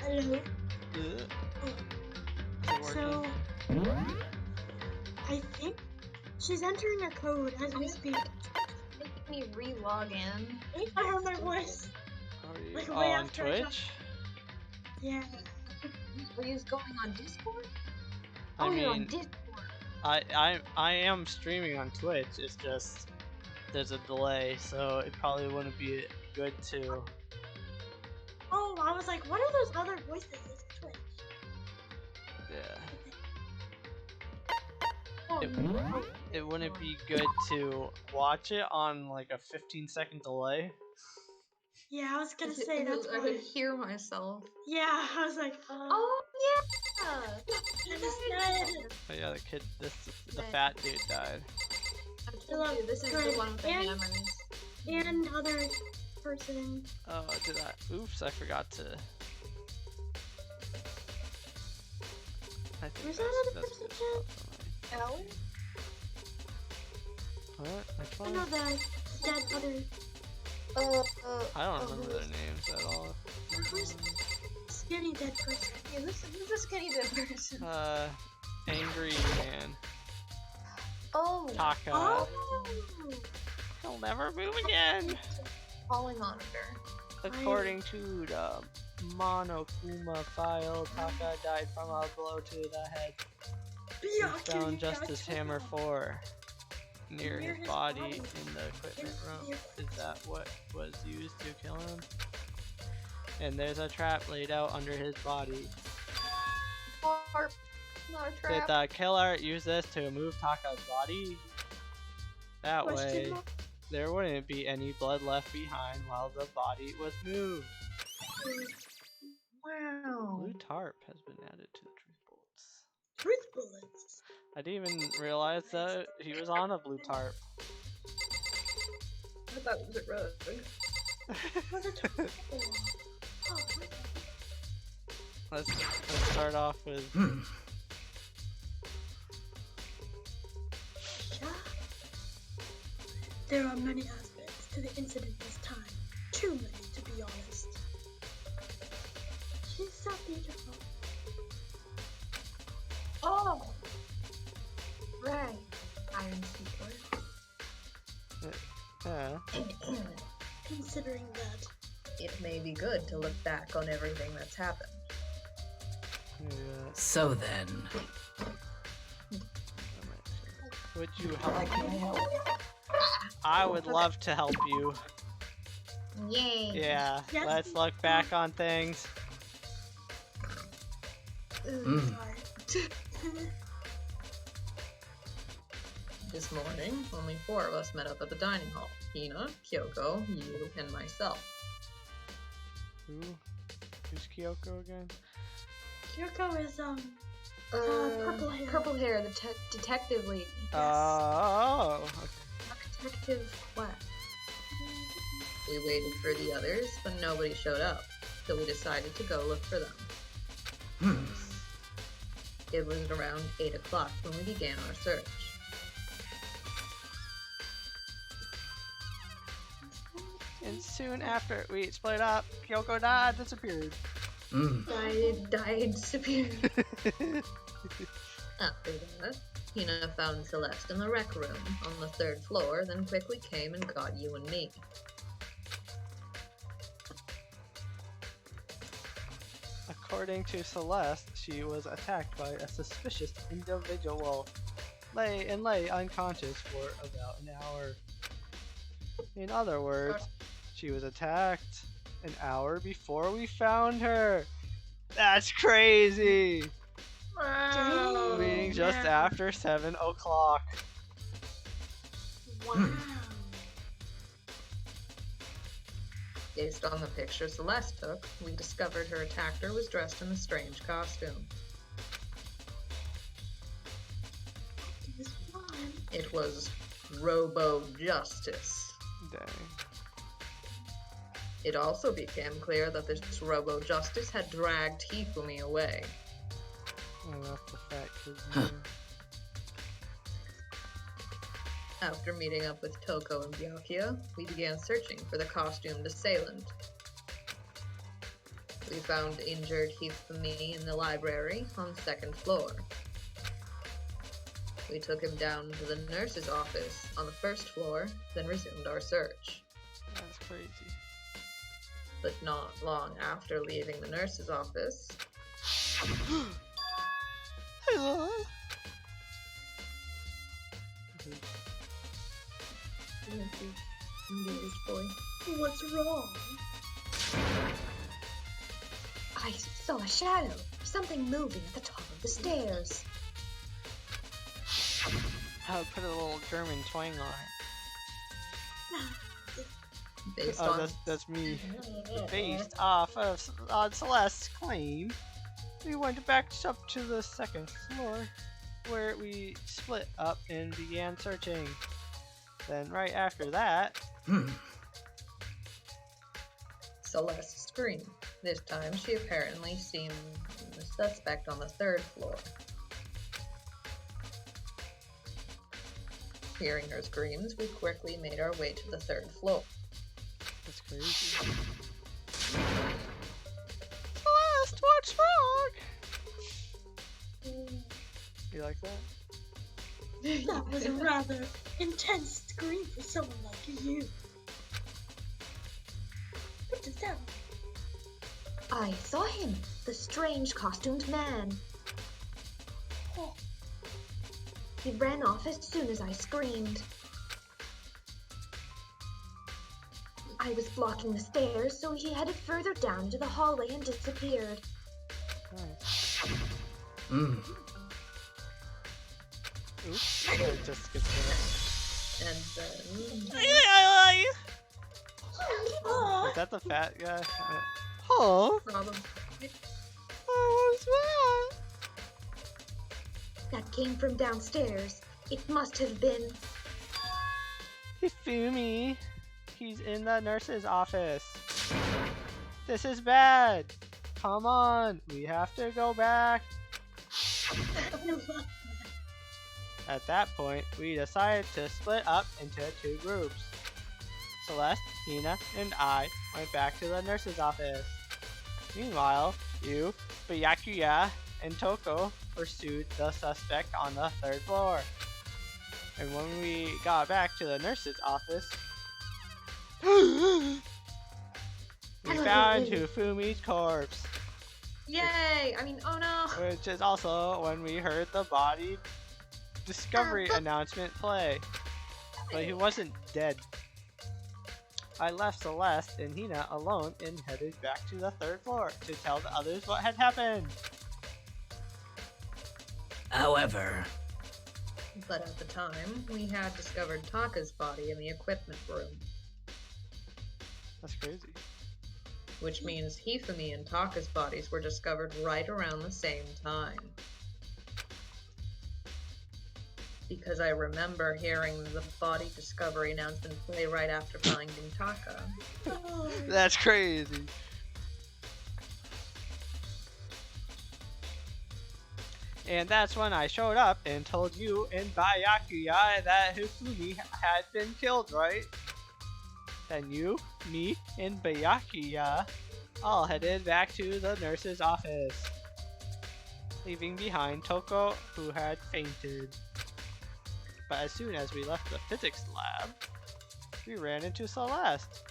Hello. Oh. So, I think she's entering a code as we speak. Making me re-log in. I heard my voice. Are you Like, way on after I Twitch? Yeah. Are you going on Discord? I You're on mean, Discord. I am streaming on Twitch. It's just there's a delay, so it probably wouldn't be good to. Oh, I was like, what are those other voices? It's Twitch. Yeah. Oh, It wouldn't be good to watch it on like a 15-second delay. yeah, I was gonna say that's I why. could hear myself. Yeah, I was like, Oh yeah. I just said. Oh yeah, the fat dude died. I told you, this is the one with the hammers. And other person. Oh, did I? Oops, I forgot to. I think Where's that other that's person good. Ellie? What? Which I one? know the dead other. I don't remember their names at all. Who's skinny dead person? Yeah, who's the skinny dead person? Angry man. Oh. Taka. Oh. He'll never move again. Falling on her. According to the Monokuma file, Taka died from a blow to the head. He found Justice Hammer 4 near his body in the equipment room. Is that what was used to kill him? And there's a trap laid out under his body. Tarp. Not a Did trap. the killer use this to move Taka's body? That way, there wouldn't be any blood left behind while the body was moved. Wow. Blue tarp has been added to the truth bullets. Truth bullets. I didn't even realize that he was on a blue tarp. I thought it was a rogue. What's a truth bullet? Oh, Let's start off with there are many aspects to the incident this time. Too many, to be honest. She's so beautiful. Oh! Right. Iron Seeker. yeah. Considering that. It may be good to look back on everything that's happened. So then, Would you help me? I would love to help you. Yay! Yeah, Yes. let's look back on things. Sorry. This morning, only 4 of us met up at the dining hall. Hina, Kyoko, you, and myself. Who's Kyoko again? Kyoko is, purple hair. Purple hair, the detective lady. Oh, okay. Detective what? We waited for the others, but nobody showed up, so we decided to go look for them. It was around 8 o'clock when we began our search. And soon after we split up, Kyoko disappeared. Died, disappeared. After that, Hina found Celeste in the rec room on the 3rd floor, then quickly came and got you and me. According to Celeste, she was attacked by a suspicious individual. Lay unconscious for about an hour. In other words, she was attacked an hour before we found her. That's crazy! Wow! Meaning just after 7 o'clock. Wow. Based on the picture Celeste took, we discovered her attacker was dressed in a strange costume. This one. It was Robo Justice. Dang. It also became clear that this Robo Justice had dragged Hifumi away. Oh, that's the fat kid's name. After meeting up with Toko and Byakuya, we began searching for the costumed assailant. We found injured Hifumi in the library on the 2nd floor. We took him down to the nurse's office on the 1st floor, then resumed our search. That's crazy. But not long after leaving the nurse's office... Hello. Engaged boy. What's wrong? I saw a shadow. Something moving at the top of the stairs. I would put a little German twang on it. Based Oh, on... that's me. Based off of on Celeste's claim, we went back up to the 2nd floor, where we split up and began searching. Then right after that... Celeste screamed. This time she apparently seemed the suspect on the 3rd floor. Hearing her screams, we quickly made our way to the 3rd floor. That's crazy. Celeste, what's wrong? You like that? That was a rather intense scream for someone like you. What does that mean? I saw him, the strange costumed man. Oh, He ran off as soon as I screamed. I was blocking the stairs, so he headed further down into the hallway and disappeared. Nice. Oops. Just gets And then... Is that the fat guy? Oh, Probably... what was that? That came from downstairs. It must have been... Hifumi. He's in the nurse's office. This is bad. Come on, we have to go back. At that point, we decided to split up into 2 groups. Celeste, Hina, and I went back to the nurse's office. Meanwhile, you, Byakuya, and Toko pursued the suspect on the 3rd floor. And when we got back to the nurse's office, we found Hifumi's corpse. Yay! I mean, oh no! Which is also when we heard the body discovery announcement play. But he wasn't dead. I left Celeste and Hina alone and headed back to the 3rd floor to tell the others what had happened. However, But at the time, we had discovered Taka's body in the equipment room, That's crazy. which means Hifumi and Taka's bodies were discovered right around the same time. Because I remember hearing the body discovery announcement play right after finding Taka. That's crazy. And that's when I showed up and told you and Byakuya that Hifumi had been killed, right? Then you, me, and Byakuya all headed back to the nurse's office, leaving behind Toko, who had fainted. But as soon as we left the physics lab, we ran into Celeste,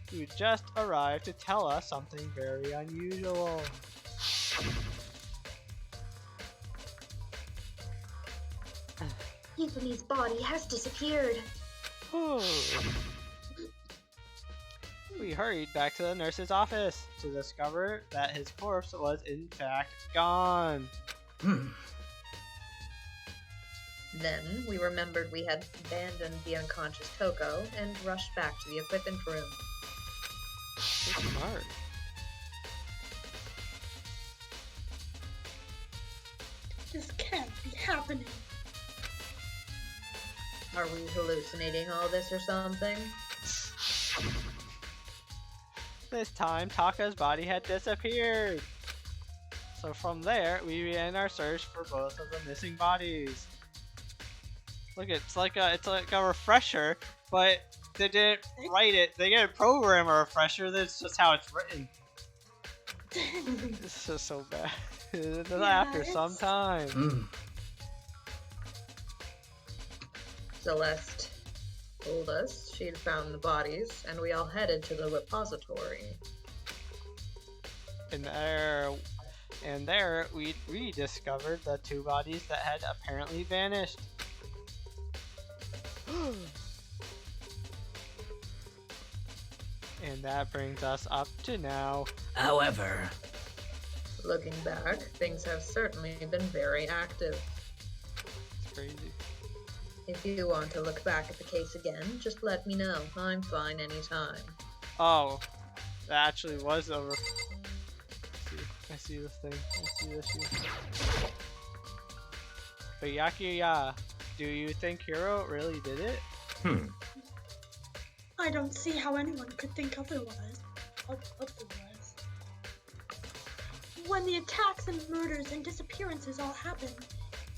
who just arrived to tell us something very unusual. Hifumi's body has disappeared. We hurried back to the nurse's office to discover that his corpse was in fact gone. Then we remembered we had abandoned the unconscious Toko and rushed back to the equipment room. So smart. This can't be happening. Are we hallucinating all this or something? This time, Taka's body had disappeared. So from there, we began our search for both of the missing bodies. Look, it's like a refresher, but they didn't write it. They didn't program a refresher. That's just how it's written. This is so bad. Yeah, After it's- some time. Celeste told us she'd found the bodies, and we all headed to the repository. And there we discovered the 2 bodies that had apparently vanished. And that brings us up to now. However, Looking back, things have certainly been very active. It's crazy. If you want to look back at the case again, just let me know. I'm fine anytime. Oh, that actually was over. I see this thing. I see this shit. But Yakuya, do you think Hiro really did it? I don't see how anyone could think otherwise. When the attacks and murders and disappearances all happened,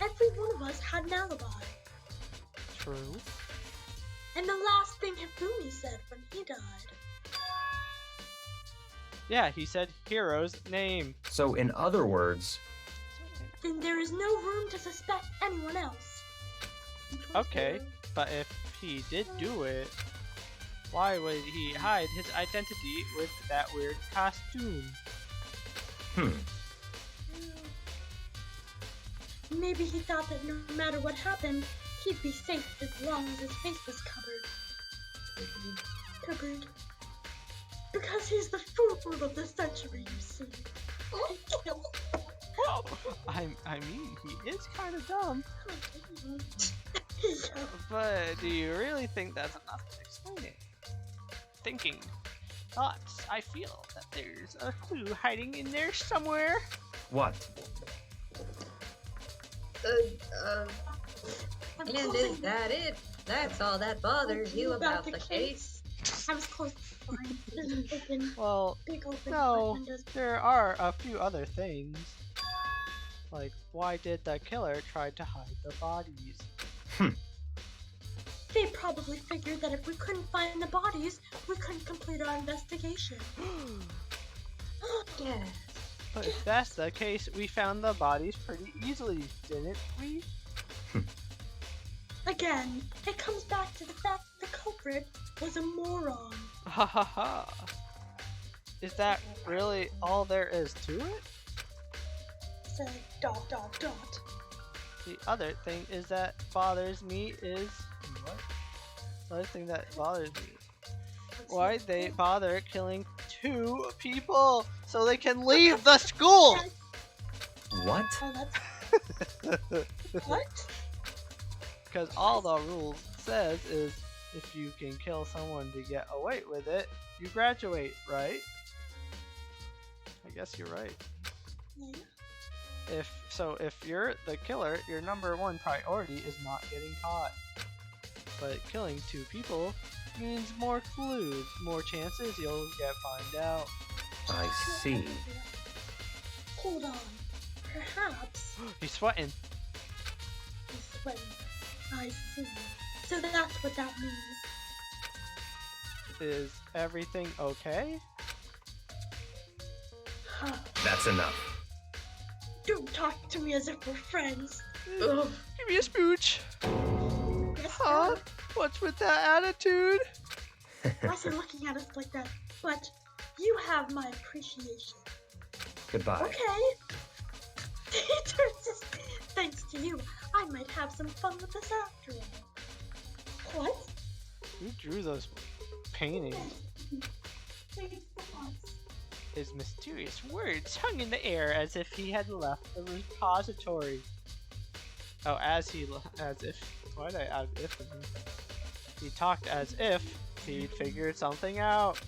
every one of us had an alibi. True. And the last thing Hifumi said when he died. Yeah, he said Hiro's name. so in other words, Then there is no room to suspect anyone else. Okay, but if he did do it, why would he hide his identity with that weird costume? Maybe he thought that no matter what happened, he'd be safe as long as his face was covered. Because he's the fool of the century, you see. Well, I mean, he is kind of dumb. But do you really think that's enough to explain it? Thinking. Thoughts. I feel that there's a clue hiding in there somewhere. what? And is that it? That's all that bothers you about the case? I was close to fine. There's an open, Well, big open no, windows. there are a few other things. Like, why did the killer try to hide the bodies? They probably figured that if we couldn't find the bodies, we couldn't complete our investigation. Yes. But if that's the case, we found the bodies pretty easily, didn't we? Again, it comes back to the fact that the culprit was a moron. Ha ha ha. Is that really all there is to it? So, ... The other thing is that bothers me is what? The other thing that bothers me is why'd they bother killing 2 people so they can leave the school? What? Oh, that's... What? Because all the rules says is if you can kill someone to get away with it, you graduate, right? I guess you're right. Yeah. If you're the killer, your #1 priority is not getting caught. But killing 2 people means more clues, more chances you'll get found out. I see. Hold on. Perhaps He's sweating. he's sweating. I see. So that's what that means. Is everything okay? Huh. That's enough. Don't talk to me as if we're friends. Ugh. Give me a smooch. Yes, Huh? sir. What's with that attitude? Why is he looking at us like that? But you have my appreciation. Goodbye. Okay. He turns his... Thanks to you, I might have some fun with this after all. What? Who drew those paintings? Thanks for once. His mysterious words hung in the air as if he had left the repository. Oh, as if. Why did I add if in here? He talked as if he'd figured something out.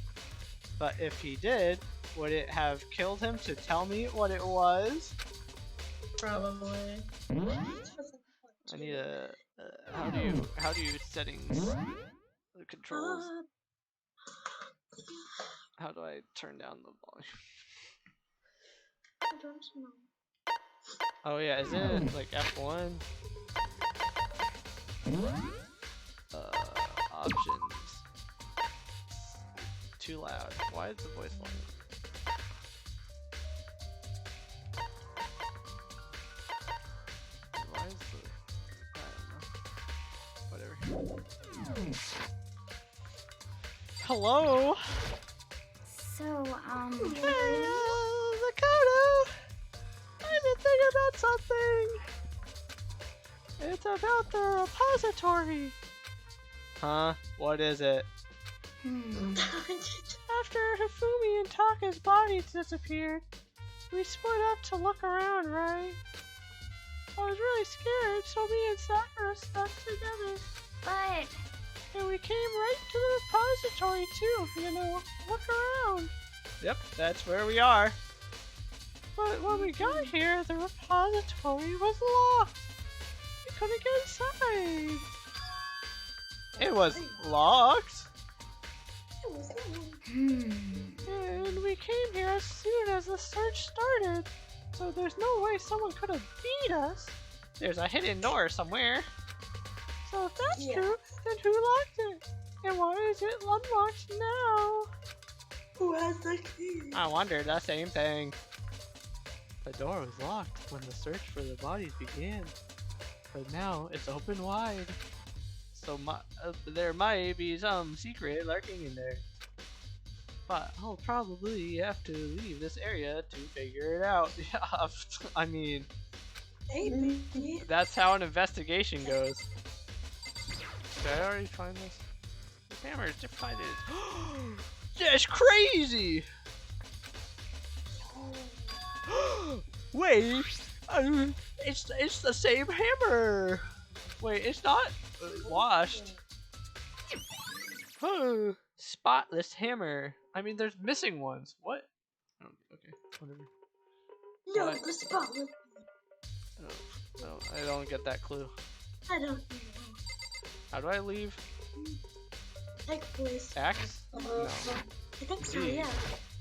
But if he did, would it have killed him to tell me what it was? Probably. I need a. How do you settings the controls? How do I turn down the volume? I don't know. Oh yeah, isn't it like F1? Options. Too loud. Why is the voice volume? hello. So, Hey, Dakota. I've been thinking about something. It's about the repository. Huh? What is it? After Hifumi and Taka's bodies disappeared, we split up to look around, right? I was really scared, so me and Sakura stuck together. but And we came right to the repository too, look around. Yep, that's where we are. But when we got here, the repository was locked. We couldn't get inside. It was locked. And we came here as soon as the search started. So there's no way someone could have beat us. There's a hidden door somewhere. So if that's true, then who locked it? And why is it unlocked now? Who has the key? I wondered that same thing. The door was locked when the search for the bodies began. But now it's open wide. So there might be some secret lurking in there. But I'll probably have to leave this area to figure it out. Yeah, I mean, Maybe. that's how an investigation goes. Did I already find this? The hammer is divided. That's crazy! Wait, it's the same hammer. Wait, it's not washed. Spotless hammer. I mean, there's missing ones. What? Oh, okay, whatever. No, What? the spotless. No, I don't get that clue. I don't know. How do I leave? Like, please. X? No. I think so, Z. yeah.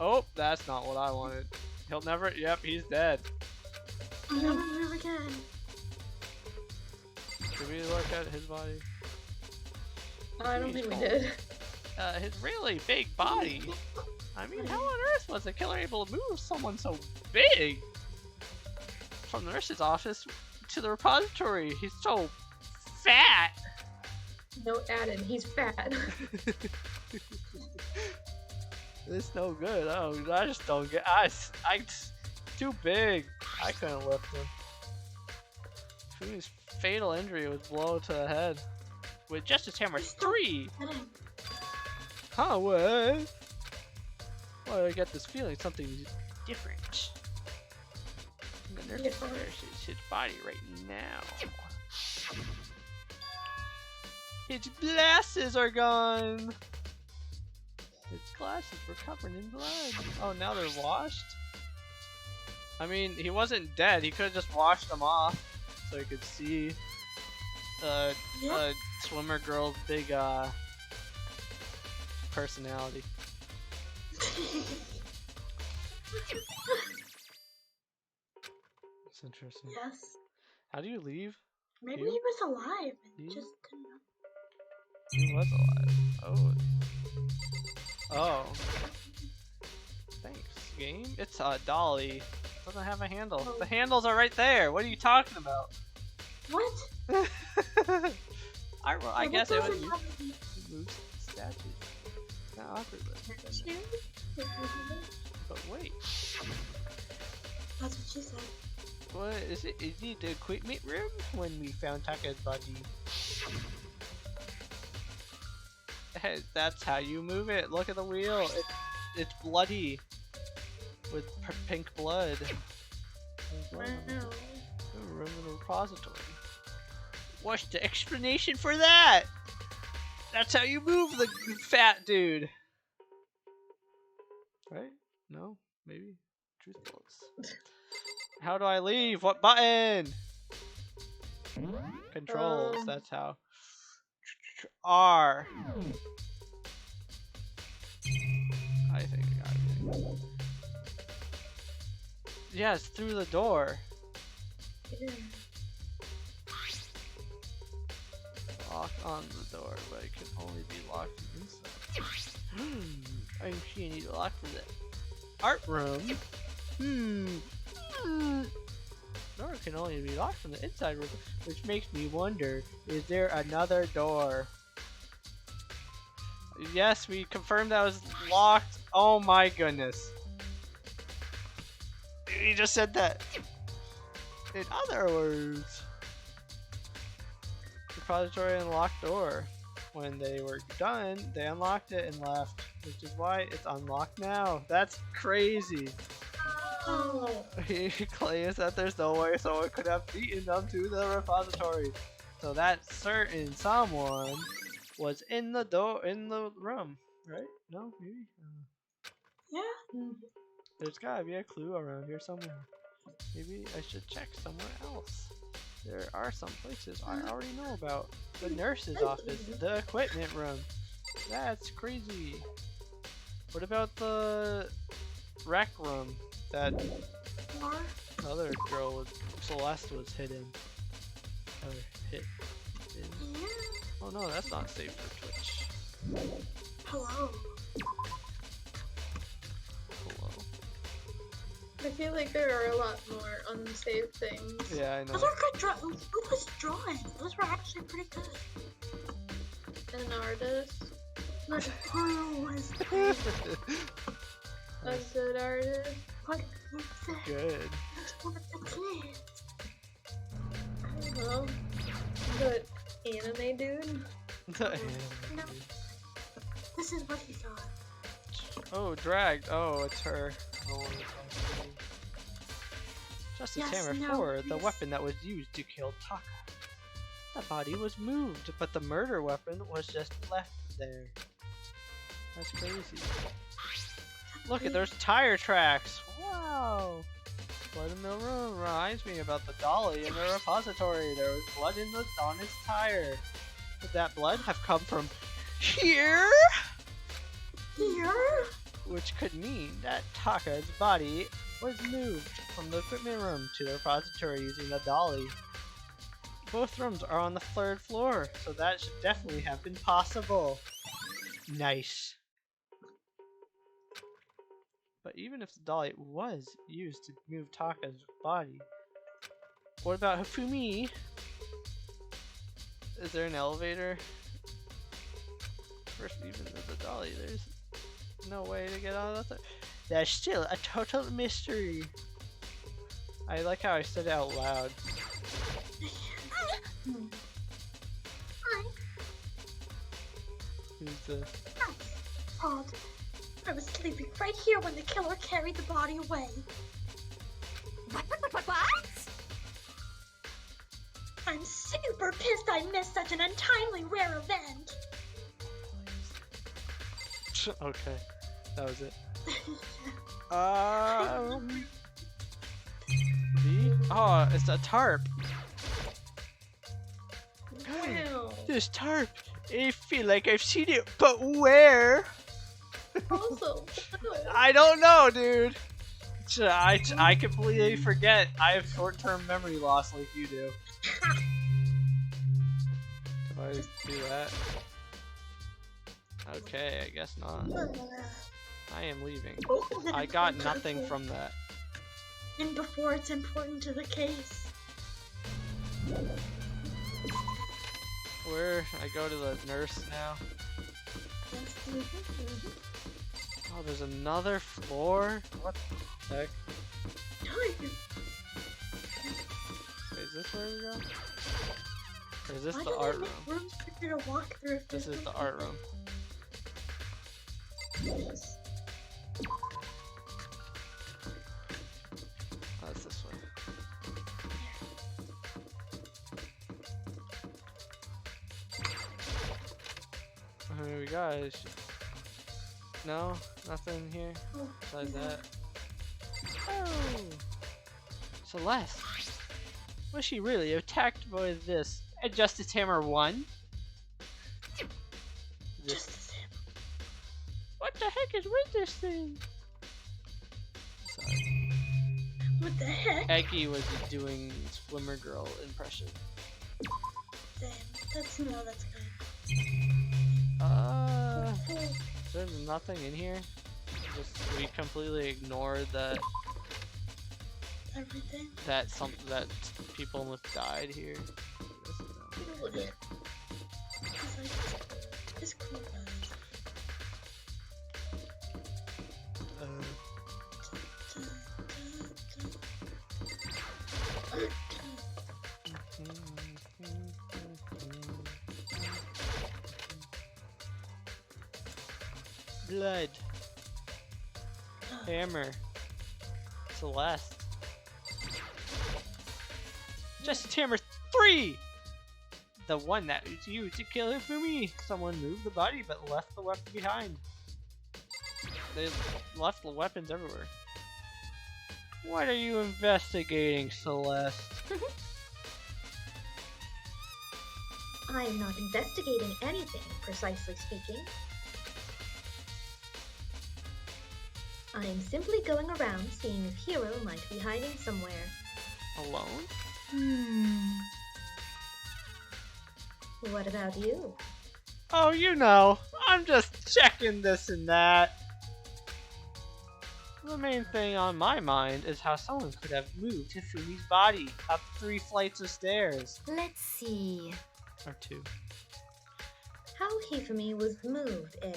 Oh, that's not what I wanted. He'll never. Yep, he's dead. Never move again. Did we look at his body? I don't think we did. His really big body. I mean, how on earth was the killer able to move someone so big? From the nurse's office to the repository, he's so fat. No added, he's fat. It's no good. I just don't get. Too big. I couldn't lift him. Fumi's fatal injury was blow to the head with Justice Hammer 3. Huh? What? Why do I get this feeling? Something different. The nurse searches his body right now. His glasses are gone. His glasses were covered in blood. Oh, now they're washed? I mean, he wasn't dead. He could have just washed them off so he could see swimmer girl's big personality. It's interesting. Yes. How do you leave? Maybe You? he was alive and You? just couldn't. He was alive. Oh. Oh. Thanks, game. It's a dolly. Doesn't have a handle. Oh. The handles are right there. What are you talking about? What? I guess it would have move statues. Not awkward, but wait. That's what she said. What is it? Is it the equipment room when we found Taka's body? Hey, that's how you move it. Look at the wheel. It's bloody with pink blood. Wow. Room in the repository. What's the explanation for that? That's how you move the fat dude. Right? No? Maybe? Truth bullets. How do I leave? What button? Controls. That's how. R. I think I got it. Yeah, it's through the door. Lock on the door, but it can only be locked inside. I'm sure you need a lock for the art room. Door can only be locked from the inside room, which makes me wonder, is there another door? Yes, we confirmed that was locked. Oh my goodness. He just said that. In other words, repository and locked door. When they were done, they unlocked it and left, which is why it's unlocked now. That's crazy. Oh. He claims that there's no way someone could have beaten them to the repository. So that certain someone was in the room, right? No, maybe. Yeah. There's gotta be a clue around here somewhere. Maybe I should check somewhere else. There are some places I already know about. The nurse's office, the equipment room. That's crazy. What about the rec room that other girl with Celeste was hidden? Or hit in? Yeah. Oh no, that's not safe for Twitch. Hello. Hello. I feel like there are a lot more unsafe things. Yeah, I know. Those are good who was drawing? Those were actually pretty good. An artist. Like, who was A good artist. what was that? Good. One of the kids. I don't know. But anime dude? No. This is what he thought. Oh, dragged. Oh, it's her. Oh, Justice Yes, Hammer no, 4, the please. weapon that was used to kill Taka. The body was moved, but the murder weapon was just left there. That's crazy. Look at those tire tracks. Wow. Blood in the room reminds me about the dolly in the repository. There was blood on its tire. Could that blood have come from here? Here? Which could mean that Taka's body was moved from the equipment room to the repository using the dolly. Both rooms are on the 3rd floor, so that should definitely have been possible. Nice. But even if the dolly was used to move Taka's body, what about Hifumi? Is there an elevator? First, even with the dolly, there's no way to get on the That's still a total mystery. I like how I said it out loud. Who's the... Odd. I was sleeping right here when the killer carried the body away. What? I'm super pissed I missed such an untimely rare event. Okay, that was it. Oh, it's a tarp. Wow. This tarp. I feel like I've seen it, but where? Also, I don't know, dude. I completely forget. I have short-term memory loss like you do. Do I do that? Okay, I guess not. I am leaving. I got nothing from that. And before it's important to the case. Where? I go to the nurse now. Oh, there's another floor? What the heck? Is this where we go? Or is this Why the do they art make room? rooms for you to walk through if This there's is the no art room. Yes. Oh, it's this way. Here we go. No? Nothing here? Oh, Besides yeah. that. Oh! Celeste! Was she really attacked by this? And Justice Hammer 1? Just the same. What the heck is with this thing? Sorry. What the heck? Eggy was doing Swimmer Girl impression. Damn. That's good. There's nothing in here. Just we completely ignored that Everything. that people almost died here. It's like, it's cool, guys. Blood. Hammer. Celeste. Justice Hammer 3! The one that was used to kill Hifumi. Someone moved the body but left the weapon behind. They left the weapons everywhere. What are you investigating, Celeste? I am not investigating anything, precisely speaking. I am simply going around seeing if Hero might be hiding somewhere. Alone? What about you? Oh, you know, I'm just checking this and that. The main thing on my mind is how someone could have moved Hifumi's body up 3 flights of stairs. Let's see. Or 2. How Hifumi was moved, eh?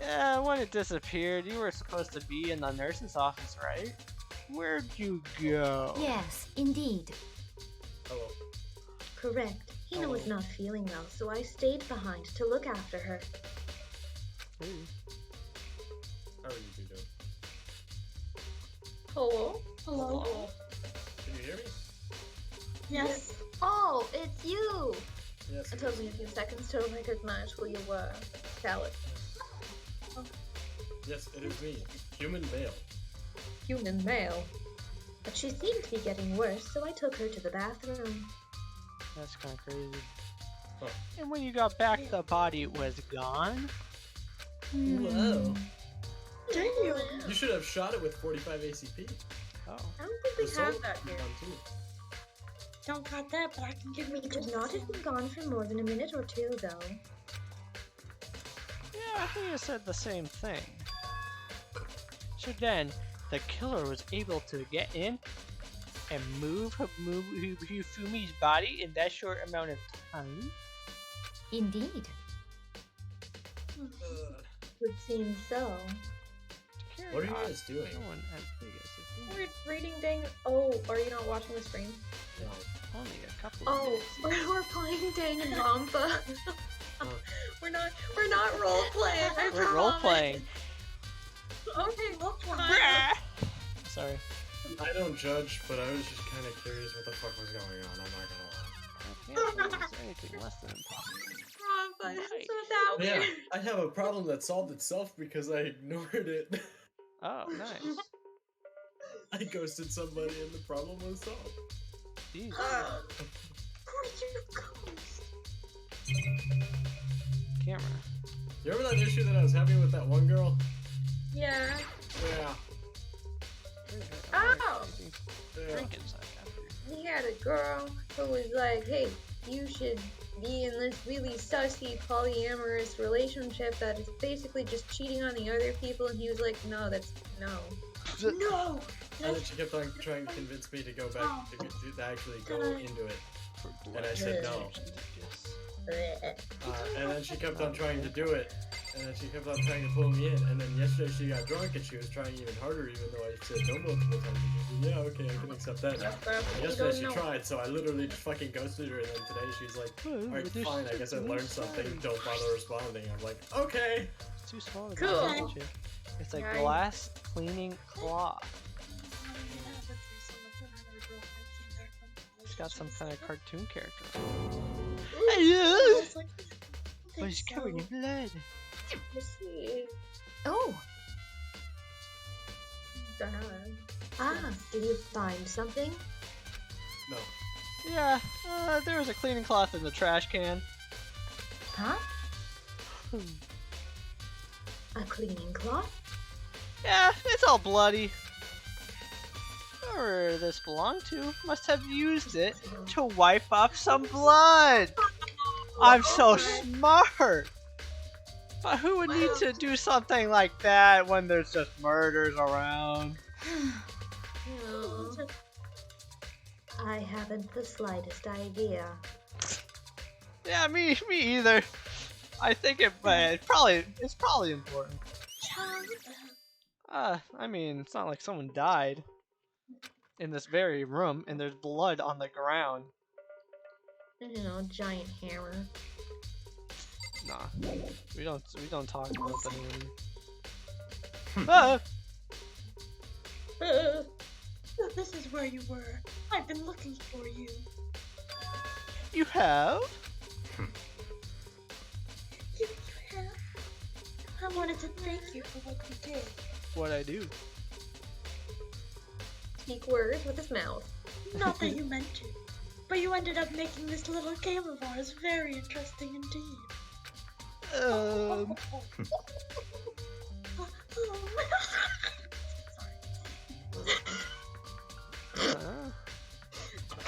Yeah, when it disappeared, you were supposed to be in the nurse's office, right? Where'd you go? Yes, indeed. Hello. Correct. Hina was not feeling well, so I stayed behind to look after her. Ooh. How are you two doing? Hello? Hello? Can you hear me? Yes. Oh, it's you! Yes. It took me a few seconds to recognize who you were, Caleb. Yes, it is me. Human male. Human male. But she seemed to be getting worse, so I took her to the bathroom. That's kind of crazy. Huh. And when you got back, the body was gone? Whoa. Damn. You should have shot it with 45 ACP. Oh. I don't think we The have soul that here. one too. Don't got that, but I can give me It could not have been gone for more than a minute or two, though. Yeah, I think you said the same thing. So then, the killer was able to get in and move Hifumi's body in that short amount of time? Indeed. Would seem so. What are you guys doing? No one has biggest We're reading Dang. Oh, are you not watching the stream? No. only a couple of Oh, minutes. we're playing Danganronpa. Oh. We're not role playing. I We're role promise. playing. Okay, Look, Sorry. I don't judge, but I was just kind of curious what the fuck was going on. I'm not gonna lie. I can't believe it's anything less than impossible. But Nice. it's so that Yeah, weird. I have a problem that solved itself because I ignored it. Oh, nice. I ghosted somebody and the problem was solved. Jeez. Where'd you go? Camera. You remember that issue that I was having with that one girl? Yeah. Yeah. Oh. Yeah. Drink inside after. He had a girl who was like, hey, you should be in this really sussy polyamorous relationship that is basically just cheating on the other people, and he was like, no, that's no. No! And then she kept on trying to convince me to go back to actually go into it. And I said no. And then she kept on trying to do it. And then she kept on trying to pull me in. And then yesterday she got drunk and she was trying even harder, even though I said no multiple times. She said, yeah, okay, I can accept that now. And yesterday she tried, so I literally just fucking ghosted her. And then today she's like, alright, fine, I guess I learned something. Don't bother responding. I'm like, okay. It's too small to Cool. go. It's a Nice. glass cleaning cloth. It's got some kind of cartoon character. But it's covered in blood. Let's see. Oh, Did you find something? No. Yeah, there was a cleaning cloth in the trash can. Huh? A cleaning cloth? Yeah, it's all bloody. Whoever this belonged to must have used it to wipe off some blood. I'm so smart. But who would need to do something like that when there's just murders around? I haven't the slightest idea. Yeah, me either. I think it's probably important. I mean, it's not like someone died. in this very room, and there's blood on the ground. You know, giant hammer. Nah, we don't talk about the hammer. Ah! This is where you were. I've been looking for you. You have? You have? I wanted to thank you for what you did. What I do? Speak words with his mouth. Not that you meant to, but you ended up making this little game of ours very interesting indeed.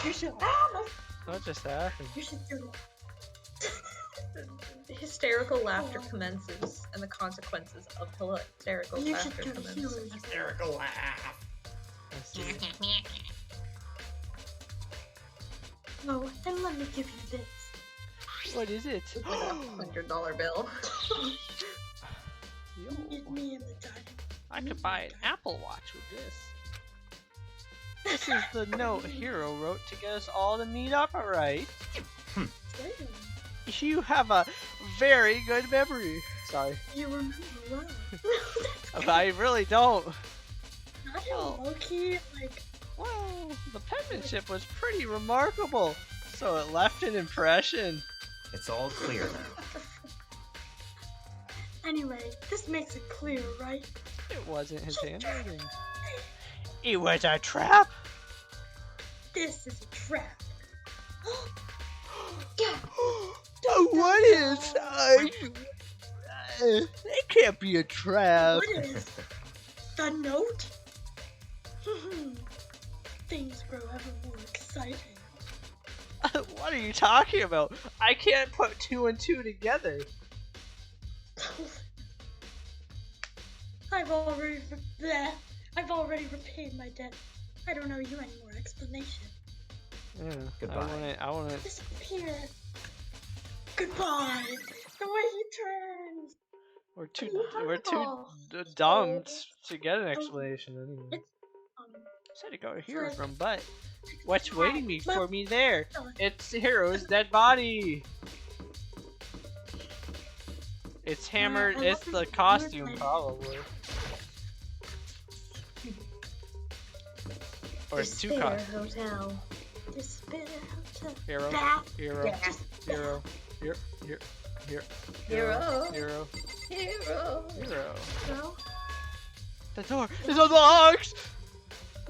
You should. What just happened? You should do it. Hysterical laughter commences, and the consequences of hysterical You should laughter do commence. heroes. Hysterical laugh. I see. Oh, and let me give you this. What is it? It's like a $100 bill. Yo, Meet me in the dining. I could buy an Apple Watch with this. This is the note Hero wrote to get us all to meet up, alright? You have a very good memory. Sorry. You remember well. But I really don't. Not in low-key, like, Well, the penmanship was pretty remarkable, so it left an impression. It's all clear now. anyway, this makes it clear, right? It wasn't his handwriting. It was a trap. This is a trap. What is? It can't be a trap. What is? The note? Things grow ever more exciting. What are you talking about? I can't put 2 and 2 together. I've already repaid my debt. I don't owe you any more explanation. Yeah, Goodbye. I want to. Disappear. Goodbye. The way he turns. We're too You have all. dumb to get an explanation anyway. It's Said to go to Hero's room, but what's waiting me But- for me there? It's Hero's dead body. It's hammered. I It's love the this costume, weird probably. Or it's two Despair costumes. Hotel. Despair Hotel. Hero, Bath. hero, Just hero, here, Hero. hero, Hero. hero. Hero. The door is unlocked.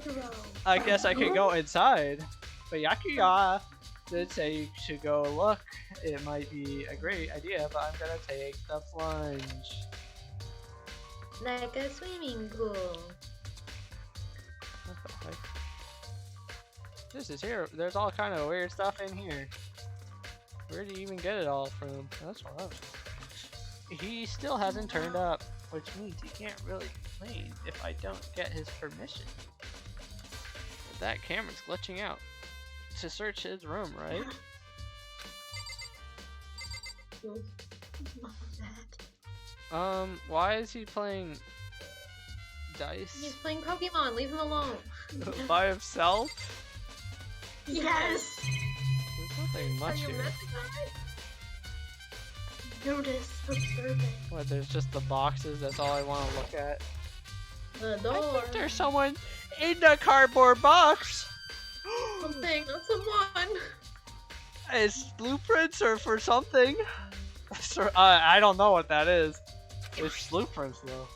Hero. I guess I could go inside, but Yakuya did say you should go look. It might be a great idea, but I'm gonna take the plunge. Like a swimming pool. What the heck? This is here. There's all kind of weird stuff in here. Where do you even get it all from? That's what I was. He still hasn't turned up, which means he can't really complain if I don't get his permission. That camera's glitching out. To search his room, right? Why is he playing dice He's playing Pokemon. Leave him alone. by himself? Yes. There's nothing much here. Notice. Observing. What, there's just the boxes, that's all I want to look at? The I door. think there's someone in the cardboard box! Something. Not someone. It's blueprints or for something? I don't know what that is. It's blueprints though.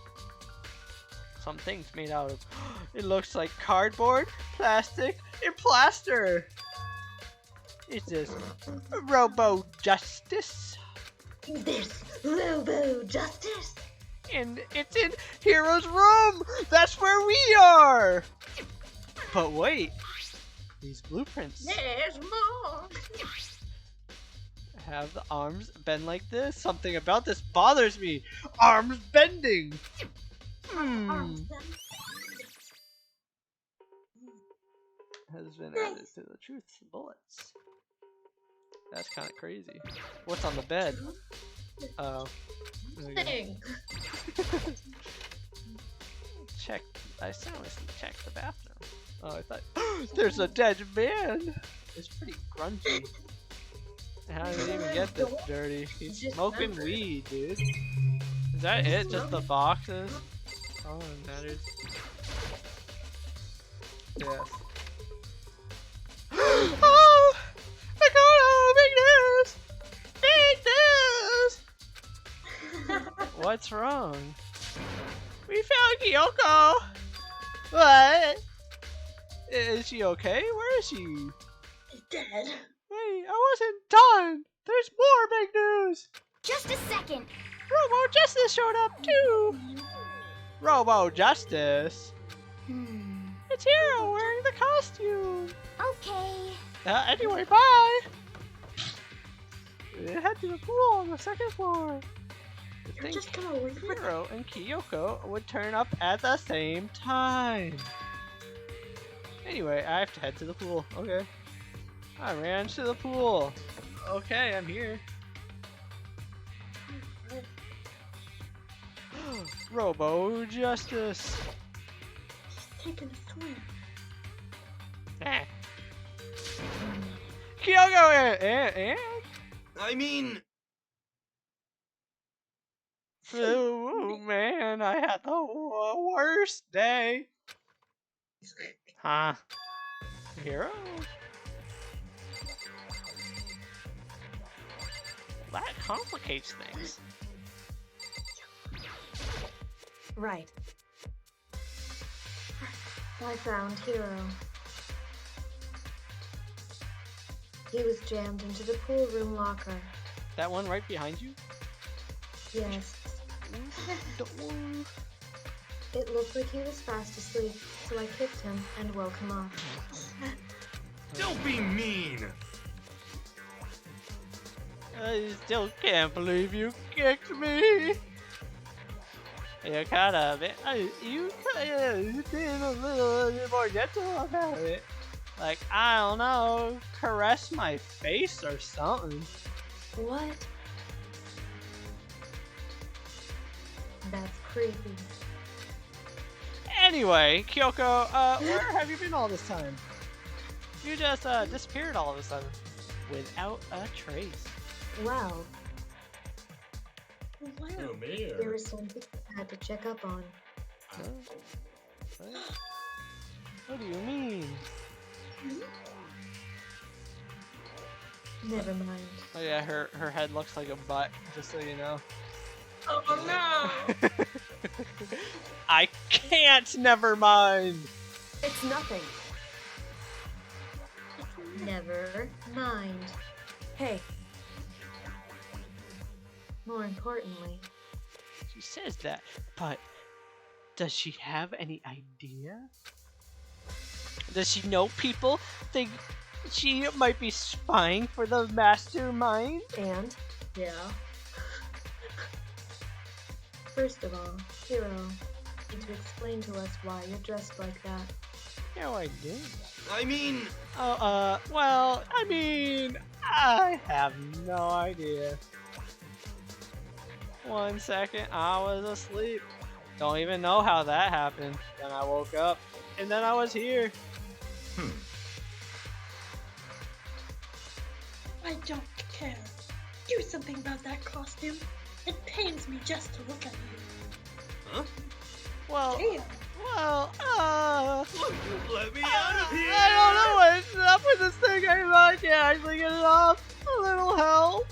Something's made out of. It looks like cardboard, plastic, and plaster! Is this Robo Justice? This Robo Justice. And it's in Hero's room! That's where we are! But wait, these blueprints There's more. have the arms bend like this. Something about this bothers me. Arms bending! Arms then. Has been added to the truth bullets. That's kind of crazy. What's on the bed? Oh. Thing. Check. I seriously checked the bathroom. Oh, I thought. There's a dead man. It's pretty grungy. How did he even get this dirty? He's Just smoking numbers. weed, dude. Is that it? Just the boxes? Oh, that matters. Yes. Oh! I got big news! Big news! What's wrong? We found Kyoko! What? Is she okay? Where is she? He's dead. Wait, I wasn't done! There's more big news! Just a second. Robo Justice showed up too! Robo Justice? It's Hero wearing the costume! Okay. Anyway, bye! Head to the pool on the second floor. I You're think just gonna leave with Hero and Kyoko would turn up at the same time. Anyway, I have to head to the pool. Okay. I ran to the pool. Okay, I'm here. Robo Justice. He's taking a swim. Ah. Kyoko and I mean, oh man, I had the worst day. Huh? Hero? That complicates things. Right. I found Hero. He was jammed into the pool room locker. That one right behind you? Yes. Don't worry. It looked like he was fast asleep, so I kicked him and woke him up. don't be mean. I still can't believe you kicked me. You kind of, you kind of been a little more gentle about it. Like, I don't know, caress my face or something. What? That's creepy. Anyway, Kyoko, where have you been all this time? You just disappeared all of a sudden, without a trace. Well, Wow. Oh, Mayor. there was something I had to check up on. Huh? What? What do you mean? Never mind. Oh yeah, her head looks like a butt, just so you know. Oh no! I can't, never mind! It's nothing. Never mind. Hey. More importantly, She says that, but does she have any idea? Does she know people think she might be spying for the mastermind? and Yeah. first of all, Hero, you need to explain to us why you're dressed like that. No, I didn't. I mean, Oh, well, I mean, I have no idea. 1 second, I was asleep. Don't even know how that happened. Then I woke up, and then I was here. I don't care. Do something about that costume. It pains me just to look at you. Well, Damn. let me out of here. I don't know what's up with this thing. I can't actually get it off. A little help.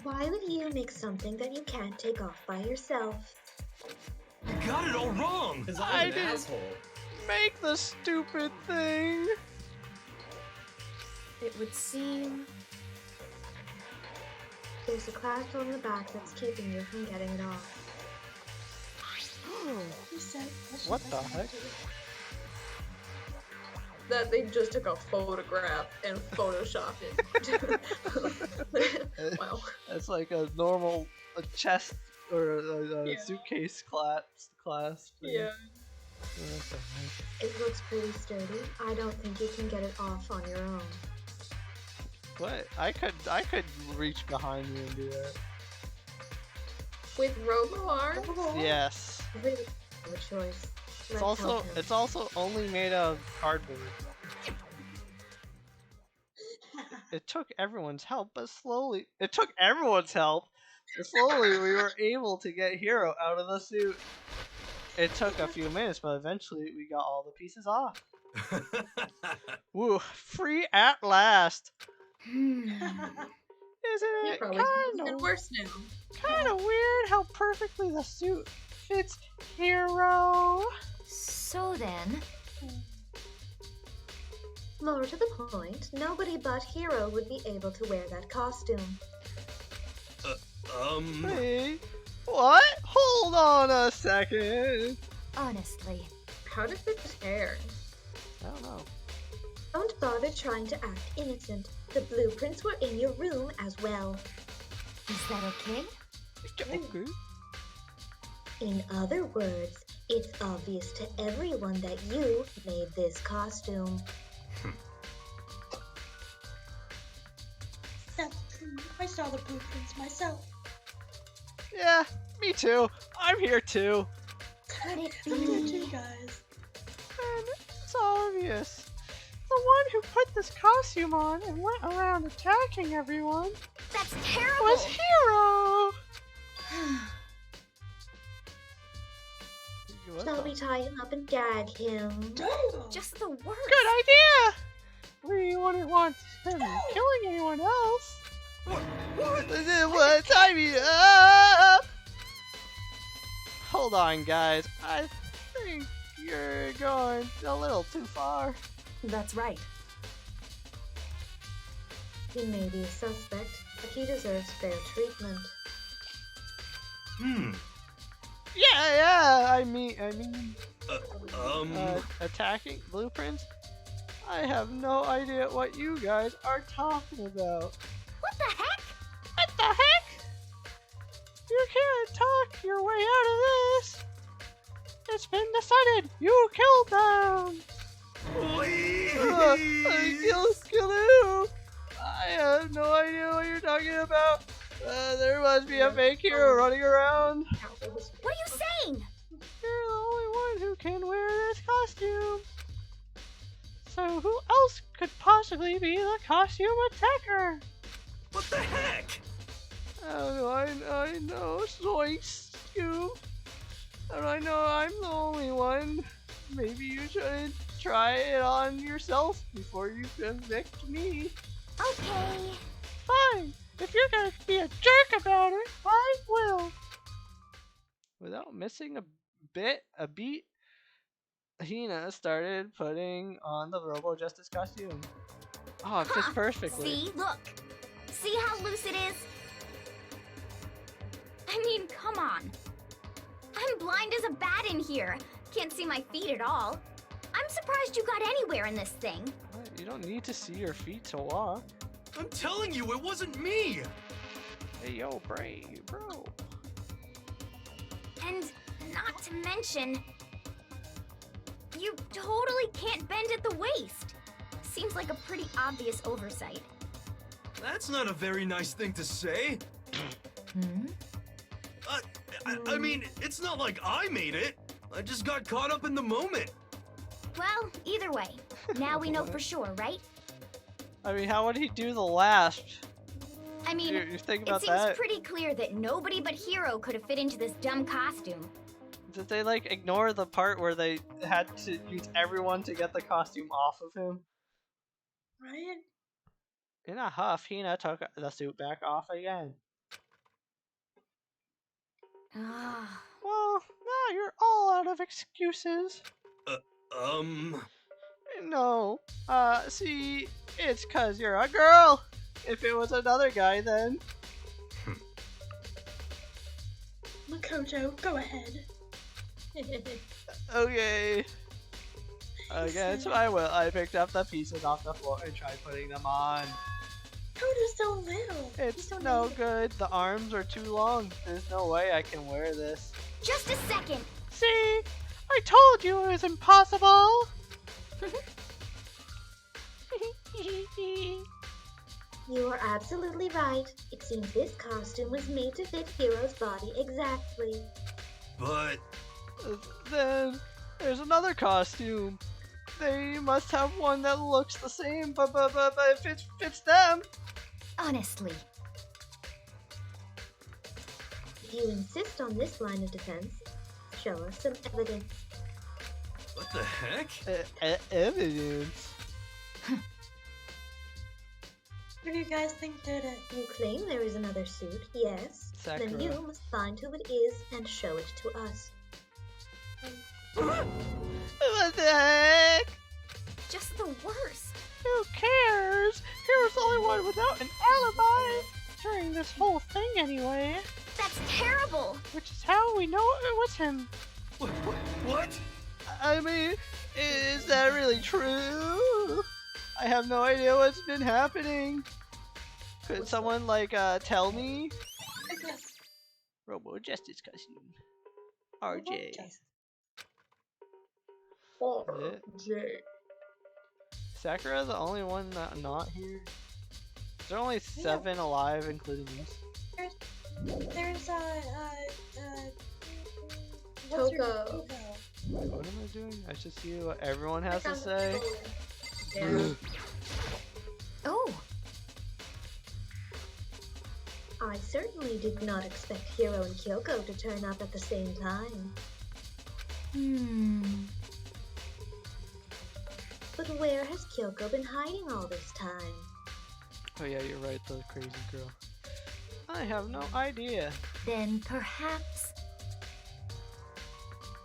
Why would you make something that you can't take off by yourself? You got it all wrong. Because I I'm an didn't- asshole. Make the stupid thing. It would seem there's a clasp on the back that's keeping you from getting it off. He said I should What the listen heck? to it. That they just took a photograph and photoshopped it. Wow. That's like a normal chest or a Yeah. suitcase clasp. Yeah. What the heck? It looks pretty sturdy. I don't think you can get it off on your own. What? I could reach behind you and do that. With robo arms? Yes. have a choice. It's also only made of cardboard. It took everyone's help, but slowly we were able to get Hero out of the suit. It took a few minutes, but eventually we got all the pieces off. Woo, free at last. Isn't it Probably even worse now. kind of weird how perfectly the suit fits Hero? So then, More to the point, nobody but Hero would be able to wear that costume. Wait, what? Hold on a second. honestly, How did it fit his hair? I don't know. Don't bother trying to act innocent. The blueprints were in your room as well. is that okay? Okay. In other words, it's obvious to everyone that you made this costume. That's true. I saw the blueprints myself. Yeah, me too. I'm here too. Could it I'm here be? too, guys. And it's obvious. The one who put this costume on and went around attacking everyone That's terrible! was Hero! Shall we tie him up and gag him? Just the worst. Good idea! We wouldn't want him killing anyone else. What? Tie me up! Hold on, guys. I think you're going a little too far. That's right. He may be a suspect, but he deserves fair treatment. Yeah. I mean, Um. attacking blueprints. I have no idea what you guys are talking about. What the heck? What the heck? You can't talk your way out of this. It's been decided. You killed them. Kill who? I have no idea what you're talking about. There must be a fake hero running around. What are you saying? You're the only one who can wear this costume. So who else could possibly be the costume attacker? What the heck? How do I know? Zoinks, Scoob. How do I know I'm the only one? Maybe you shouldn't try it on yourself before you convict me. Okay. Fine. If you're gonna be a jerk about it, I will. Without missing a beat, Hina started putting on the Robo Justice costume. Oh, it fits perfectly. See, look. See how loose it is? I mean, come on. I'm blind as a bat in here. Can't see my feet at all. I'm surprised you got anywhere in this thing. What? You don't need to see your feet to walk. I'm telling you, it wasn't me! Hey, yo, bro. And not to mention, you totally can't bend at the waist. Seems like a pretty obvious oversight. That's not a very nice thing to say. Hmm? I mean, it's not like I made it. I just got caught up in the moment. Well, either way, now we know for sure, right? I mean, how would he do the last? I mean, You think it about seems that? pretty clear that nobody but Hero could have fit into this dumb costume. Did they like ignore the part where they had to use everyone to get the costume off of him? Right? In a huff, Hina took the suit back off again. Ah, Well, now you're all out of excuses. No. See, it's 'cause you're a girl. If it was another guy, then... Makoto, go ahead. Okay. Against my will, I picked up the pieces off the floor and tried putting them on. Makoto's so little. He's It's so no little. good. The arms are too long. There's no way I can wear this. just a second. See? I told you it was impossible! You are absolutely right. It seems this costume was made to fit Hero's body exactly. But Then there's another costume. They must have one that looks the same, but it fits them. Honestly. If you insist on this line of defense, show us some evidence. What the heck? Evidence. What do you guys think did it? You claim there is another suit, yes. Sakura. Then you must find who it is and show it to us. What the heck? Just the worst. Who cares? Here's the only one without an alibi during this whole thing anyway. That's terrible. Which is how we know it was him. What? I mean, is that really true? I have no idea what's been happening. Could someone tell me? I guess. Robo Justice costume. RJ. J. Sakura the only one not here? There's only 7 alive, including us. There's Toko. What am I doing? I should see what everyone has to say. Yeah. Oh, I certainly did not expect Hiro and Kyoko to turn up at the same time. But where has Kyoko been hiding all this time? Oh yeah, you're right, the crazy girl. I have no idea. then perhaps.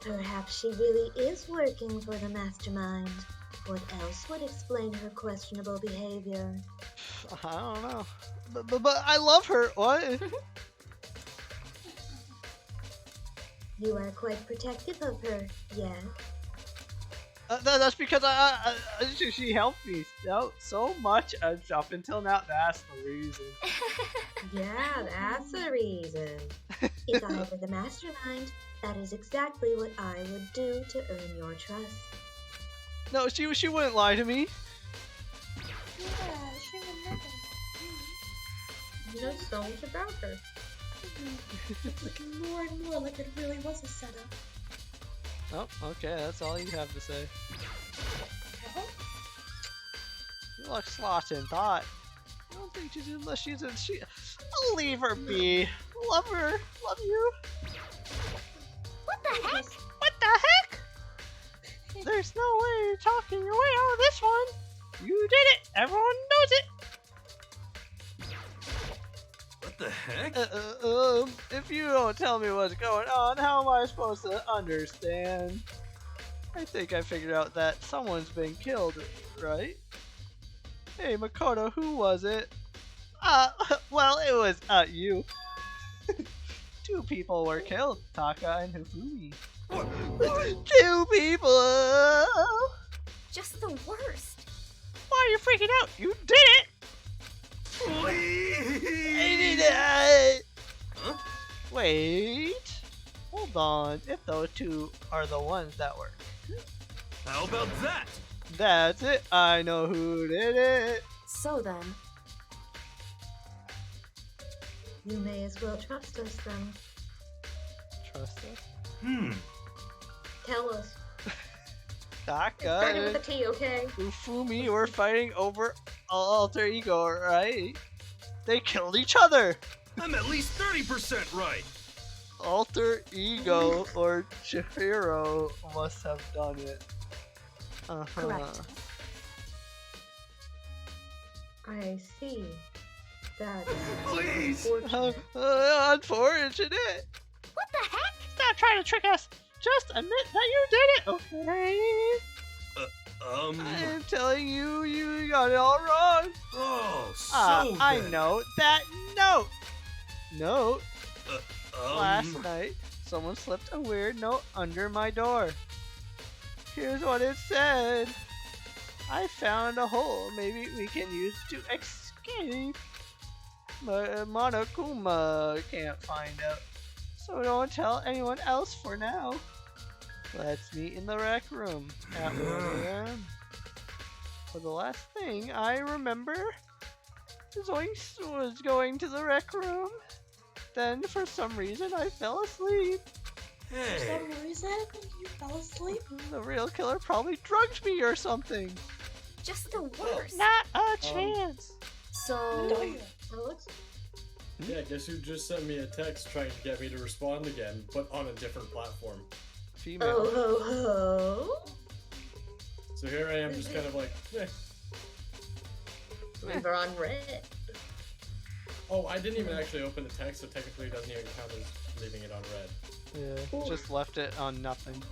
Perhaps she really is working for the mastermind. What else would explain her questionable behavior? I don't know. But I love her. What? You are quite protective of her, yes? That's because she helped me out so much up until now. That's the reason. Yeah, that's the reason. If I were the mastermind, that is exactly what I would do to earn your trust. No, she wouldn't lie to me. Yeah, she would never. You know so much about her. It's looking more and more like it really was a setup. Oh, okay, that's all you have to say. You look lost in thought. I don't think she's unless she's in. I'll leave her be. Love her. Love you. What the heck? What the heck? There's no way you're talking your way out of this one. You did it. Everyone knows it. What the heck? If you don't tell me what's going on, how am I supposed to understand? I think I figured out that someone's been killed, right? Hey, Makoto, who was it? Well, it was, you. 2 people were killed, Taka and Hifumi. What? 2 people! Just the worst. Why are you freaking out? You did it! Please! I did it! Huh? Wait. Hold on. If those 2 are the ones that were. How about that? That's it. I know who did it. So then, You may as well trust us then. Trust us. Tell us. Taka Starting with and a T, okay? Hifumi were fighting over alter ego, right? They killed each other. I'm at least 30% right. Alter ego or Chihiro must have done it. Correct. I see. That's Please! unfortunate. Unfortunate. what the heck? Stop trying to trick us. Just admit that you did it, okay? I'm telling you, you got it all wrong. Oh, so I then. know that note. Note? Um, Last night, someone slipped a weird note under my door. Here's what it said. I found a hole maybe we can use to escape. But Monokuma can't find out. So don't tell anyone else for now. Let's meet in the rec room at 1 a.m. For the last thing I remember, Zoinks was going to the rec room. Then, for some reason, I fell asleep. For Hey, some reason? You fell asleep? The real killer probably drugged me or something. Just the worst. Not a chance. So, Alex? Yeah, guess who just sent me a text trying to get me to respond again, but on a different platform. Female. Oh ho ho. So here I am, just kind of like, eh. We were on Red. Oh, I didn't even actually open the text, so technically it doesn't even count as leaving it on red. Yeah, just left it on nothing.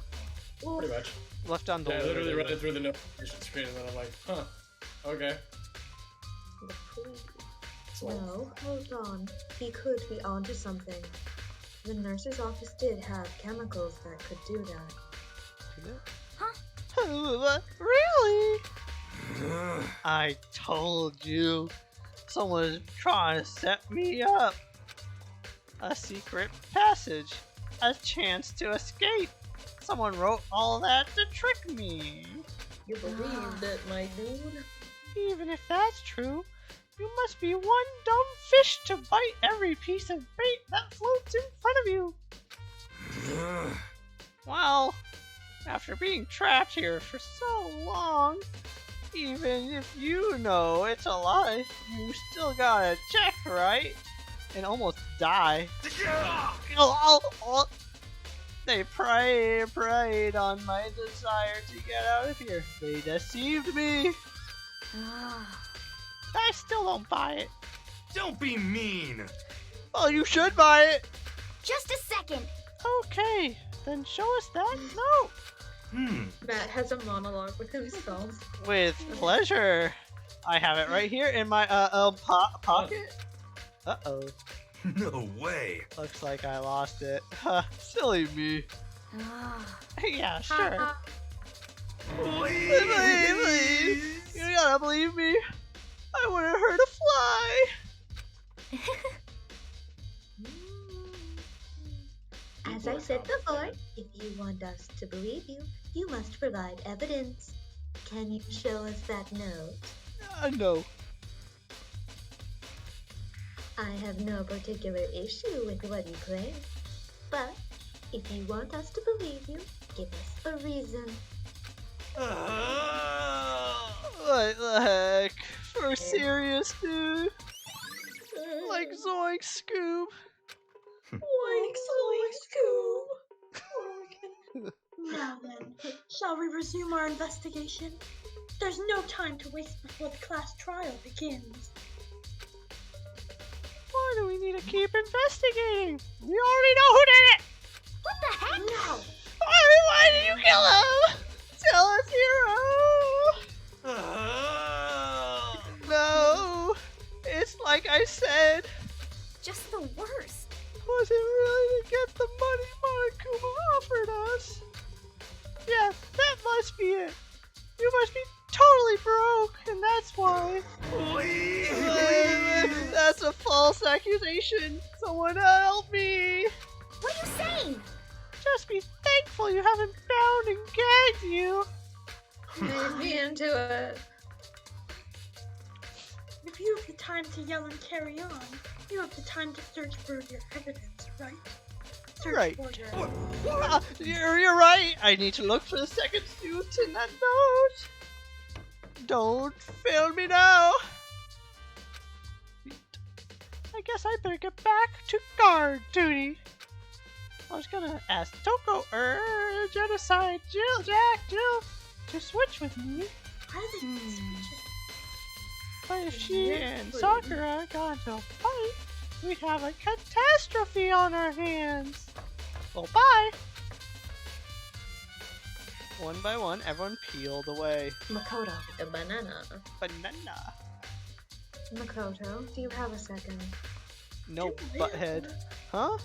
Pretty much. Left on the Yeah, I literally read it through the notification screen, and then I'm like, huh, okay. No, hold on. He could be onto something. The nurse's office did have chemicals that could do that. Did it? Huh? Really? I told you. Someone's trying to set me up. A secret passage. A chance to escape. Someone wrote all that to trick me. You believed it, my dude. Even if that's true, you must be one dumb fish to bite every piece of bait that floats in front of you. Well, after being trapped here for so long, even if you know it's a lie, you still gotta check, right? And almost die. They preyed on my desire to get out of here. They deceived me. I still don't buy it. Don't be mean. Well, you should buy it. Just a second. Okay, then show us that note. Matt has a monologue with himself. With pleasure. I have it right here in my pocket. Uh-oh. No way. Looks like I lost it. Silly me. Yeah, sure. Please. You gotta believe me. I wouldn't hurt a fly. As I said before, if you want us to believe you, you must provide evidence. Can you show us that note? No. I have no particular issue with what you claim. But if you want us to believe you, give us a reason. What the heck? For serious, dude? Like Zoink Scoob? Now then, shall we resume our investigation? There's no time to waste before the class trial begins. Why do we need to keep investigating? We already know who did it! What the heck? No! Why did you kill him? Tell us, hero! No! It's like I said. Just the worst. Was it really to get the money Monokuma offered us? Yeah, that must be it. You must be totally broke, and that's why. That's a false accusation. Someone help me. What are you saying? Just be thankful you haven't bound and gagged you. Lead me into it. If you have the time to yell and carry on, you have the time to search for your evidence, right? Search Right. for your... You're right. I need to look for the second student in that note. Don't fail me now. I guess I better get back to guard duty. I was gonna ask Toko Genocide, Jill, to switch with me. Why are they switching? But if she and Sakura got into a fight, we'd have a catastrophe on our hands. Well, bye. One by one, everyone peeled away. Makoto. A banana. Banana. Makoto, do you have a second? No, butthead. Huh?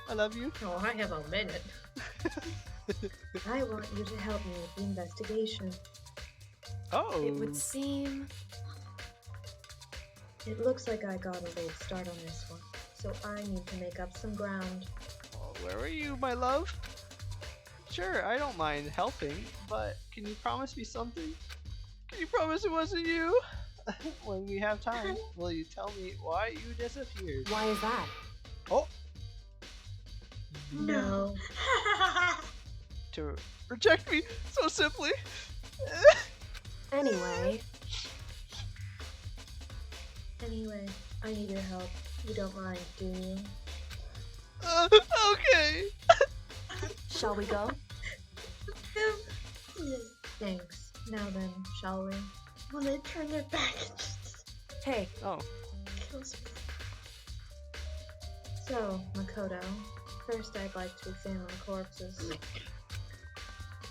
I love you. Oh, I have a minute. I want you to help me with the investigation. Oh. It would seem. It looks like I got a late start on this one, so I need to make up some ground. Oh, where are you, my love? Sure, I don't mind helping, but can you promise me something? Can you promise it wasn't you? When we have time, will you tell me why you disappeared? Why is that? Oh! No. to reject me so simply. Anyway, I need your help. You don't mind, do you? Okay. shall we go? Thanks. Now then, shall we? When they turn their back, it just Hey, Oh, kills me. So, Makoto, first I'd like to examine the corpses.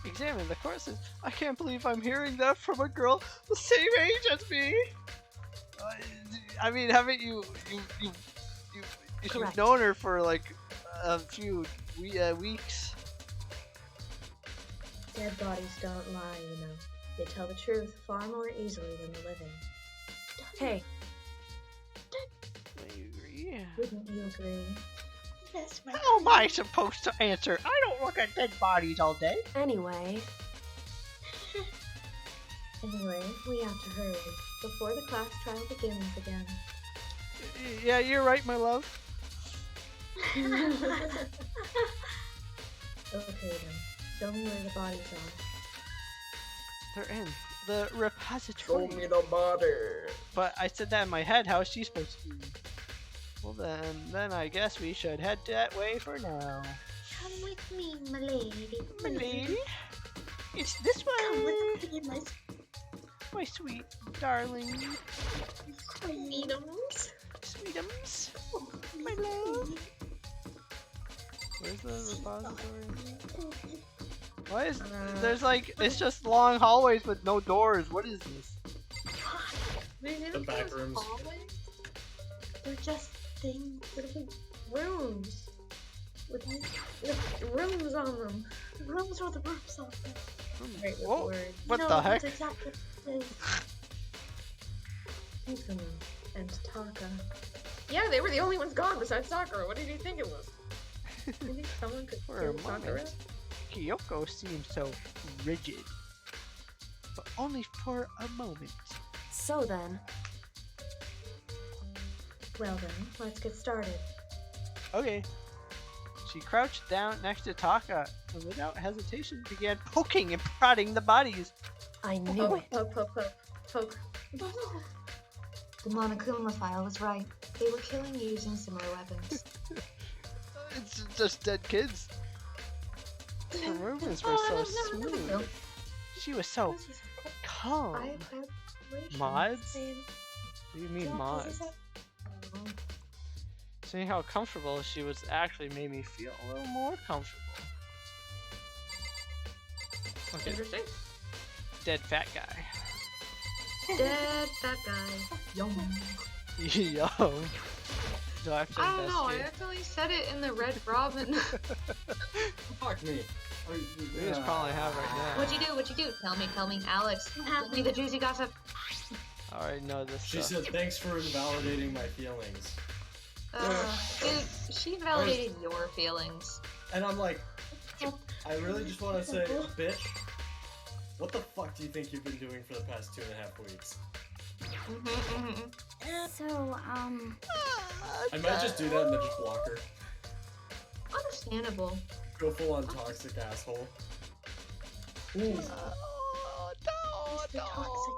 examine the corpses. I can't believe I'm hearing that from a girl the same age as me. I mean, haven't you've Correct. known her for like a few weeks? Dead bodies don't lie, you know. They tell the truth far more easily than the living. hey, I agree. Wouldn't you agree? Yes, my How am I supposed to answer? I don't look at dead bodies all day. anyway, Anyway, we have to hurry before the class trial begins again. Yeah, you're right, my love. Okay then, show me where the bodies are. They're in the repository. the body. But I said that in my head. How is she supposed to? Well then I guess we should head that way for now. Come with me, my lady. My lady, it's this Come way. with me, My sweet darling, freedoms. sweetums, my love. Where's the repository? Why is there's like it's just long hallways with no doors? What is this? The back rooms. They're just things. They're like rooms. With rooms on them. Rooms are the rooms of them. Right, with Whoa, words. what No, the heck? That's exactly what it is. Hifumi and Taka. Yeah, they were the only ones gone besides Sakura. What did you think it was? You think someone could For a kill Sakura? moment, Kyoko seems so rigid. But only for a moment. so then, Well then, let's get started. Okay. She crouched down next to Taka and without hesitation began poking and prodding the bodies. I knew Poke, it. poke, poke, poke, poke. The Monokuma file was right. They were killing using similar weapons. It's just dead kids. Her movements were so smooth. She was so calm. I have calculations. Mods? What do you mean mods? Seeing how comfortable she was actually made me feel a little more comfortable. Okay, Interesting. dead fat guy. Dead fat guy. Yo. Do I have to I don't know. I investigate? accidentally said it in the Red Robin. Fuck me. We just probably have right now. What'd you do? What'd you do? Tell me, Alex. Tell me the juicy gossip. I already know this She stuff. said, thanks for invalidating my feelings. Dude, she validated your feelings. And I'm like, I really just want to say, bitch, what the fuck do you think you've been doing for the past 2.5 weeks? So, I might just do that and then just block her. Understandable. Go full on toxic asshole. Oh, The toxic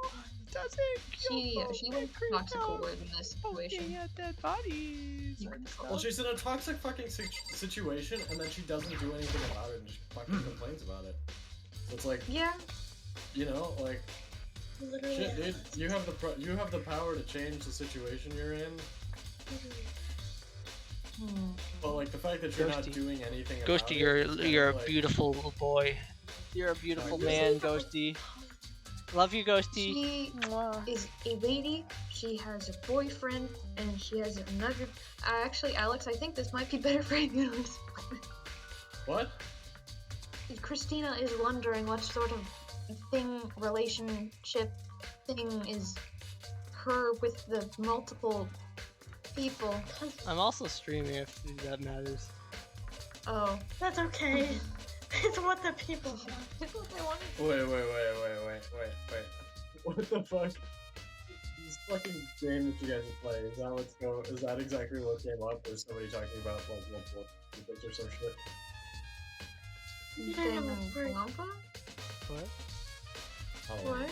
one. She went toxic forward in this situation. Poking at dead bodies. and Well, stuff. she's in a toxic fucking situation, and then she doesn't do anything about it and just fucking complains about it. So it's like, Yeah. you know, like, Literally. shit, dude, you have the power to change the situation you're in. But like the fact that you're not Ghosty. doing anything about Ghosty, it, you're is kind you're a of like, beautiful little boy. You're a beautiful Ghosty. man, Ghosty. Love you, Ghosty. She Mwah. is a lady. She has a boyfriend, and she has another. Actually, Alex, I think this might be better for you to explain. What? Christina is wondering what sort of relationship thing is her with the multiple people. I'm also streaming if that matters. Oh. That's okay. It's what the people want. It's what they wanted. Wait. What the fuck? This fucking game that you guys are playing, is that exactly what came up? Or is somebody talking about like multiple people or some shit? Danganronpa? What? Oh. What?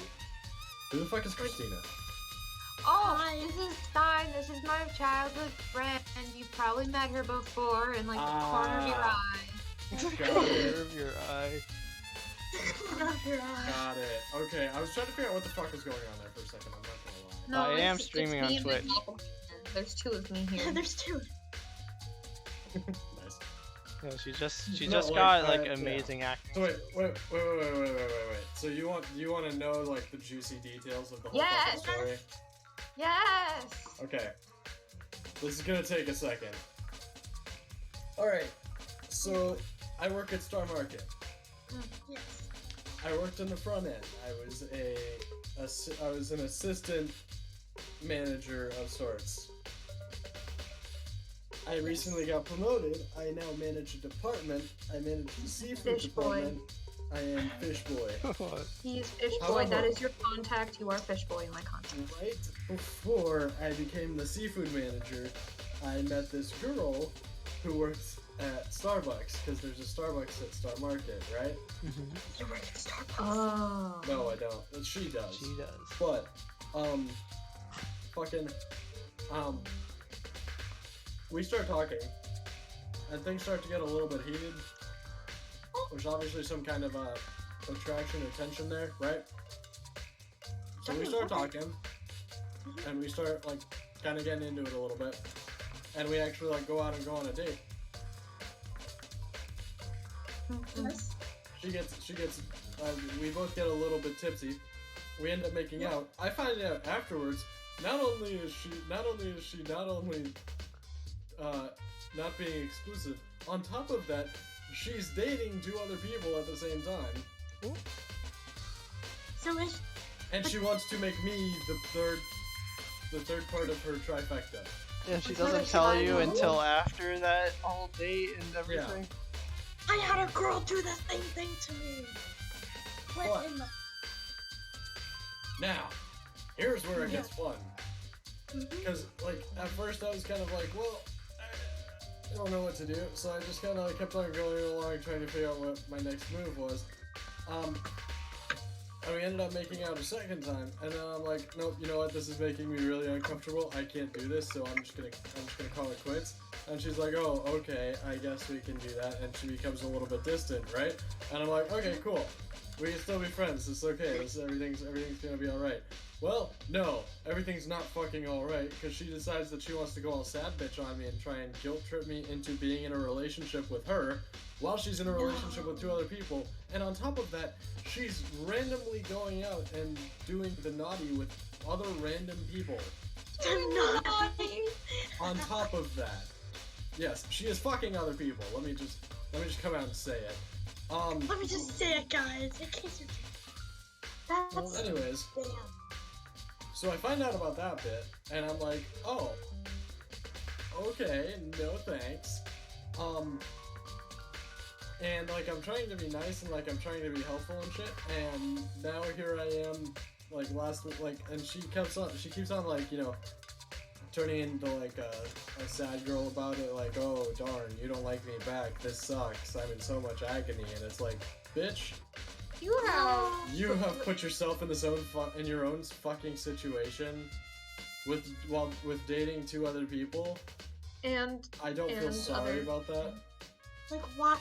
Who the fuck is Christina? Oh, this is Stein. This is my childhood friend, and you probably met her before in like the corner of your eye. Corner of your eye. Got it. Okay, I was trying to figure out what the fuck was going on there for a second. I'm not gonna lie. No, I am it's streaming me on and my Twitch. doppelganger. There's two of me Yeah, here. there's two. Nice. No, she just No, got like, like yeah. amazing acting. So wait. So you want to know like the juicy details of the whole Yes! fucking story? Yes! Okay. This is gonna take a second. Alright. So I work at Star Market. Yes. I worked in the front end. I was an assistant manager of sorts. I recently got promoted. I now manage a department. I manage the seafood Fish boy. department. I am fish boy. He is Fish Boy. However- That is your contact. You are Fish Boy in my contact. Right before I became the seafood manager, I met this girl who works at Starbucks, because there's a Starbucks at Star Market, right? You work at Starbucks. Oh. No, I don't. But she does. She does. But, we start talking, and things start to get a little bit heated. There's obviously some kind of attraction or tension there, right? So we start talking, and we start like kind of getting into it a little bit, and we actually like go out and go on a date. Yes. She gets. We both get a little bit tipsy. We end up making out. I find out afterwards. Not only is she not being exclusive. On top of that, she's dating 2 other people at the same time. So is And she wants to make me the third part of her trifecta. Yeah, she It's not doesn't like tell she you lied. until after that whole date and everything. I had a girl do the same thing to me. What What? in the? Now, here's where it gets fun. Mhm. Because, like, at first I was kind of like, well, I don't know what to do. So I just kind of like, kept on going along trying to figure out what my next move was. And we ended up making out a second time. And then I'm like, nope, you know what? This is making me really uncomfortable. I can't do this. So I'm just gonna call it quits. And she's like, oh, okay, I guess we can do that. And she becomes a little bit distant, right? And I'm like, okay, cool. We can still be friends. It's okay. Everything's gonna be alright. Well, no, everything's not fucking alright, because she decides that she wants to go all sad bitch on me and try and guilt trip me into being in a relationship with her, while she's in a relationship with 2 other people, and on top of that, she's randomly going out and doing the naughty with other random people. On top of that, yes, she is fucking other people. Let me just come out and say it. Let me just say it, guys, in case you. That's Anyways, damn. so I find out about that bit, and I'm like, oh, okay, no thanks. And like I'm trying to be nice and like I'm trying to be helpful and shit, and now here I am, like last week, like, and she keeps on like, you know, turning into like a sad girl about it, like, oh darn, you don't like me back, this sucks, I'm in so much agony, and it's like, bitch, You have put yourself in your own fucking situation with dating 2 other people. and I don't feel and sorry other- about that. Like what?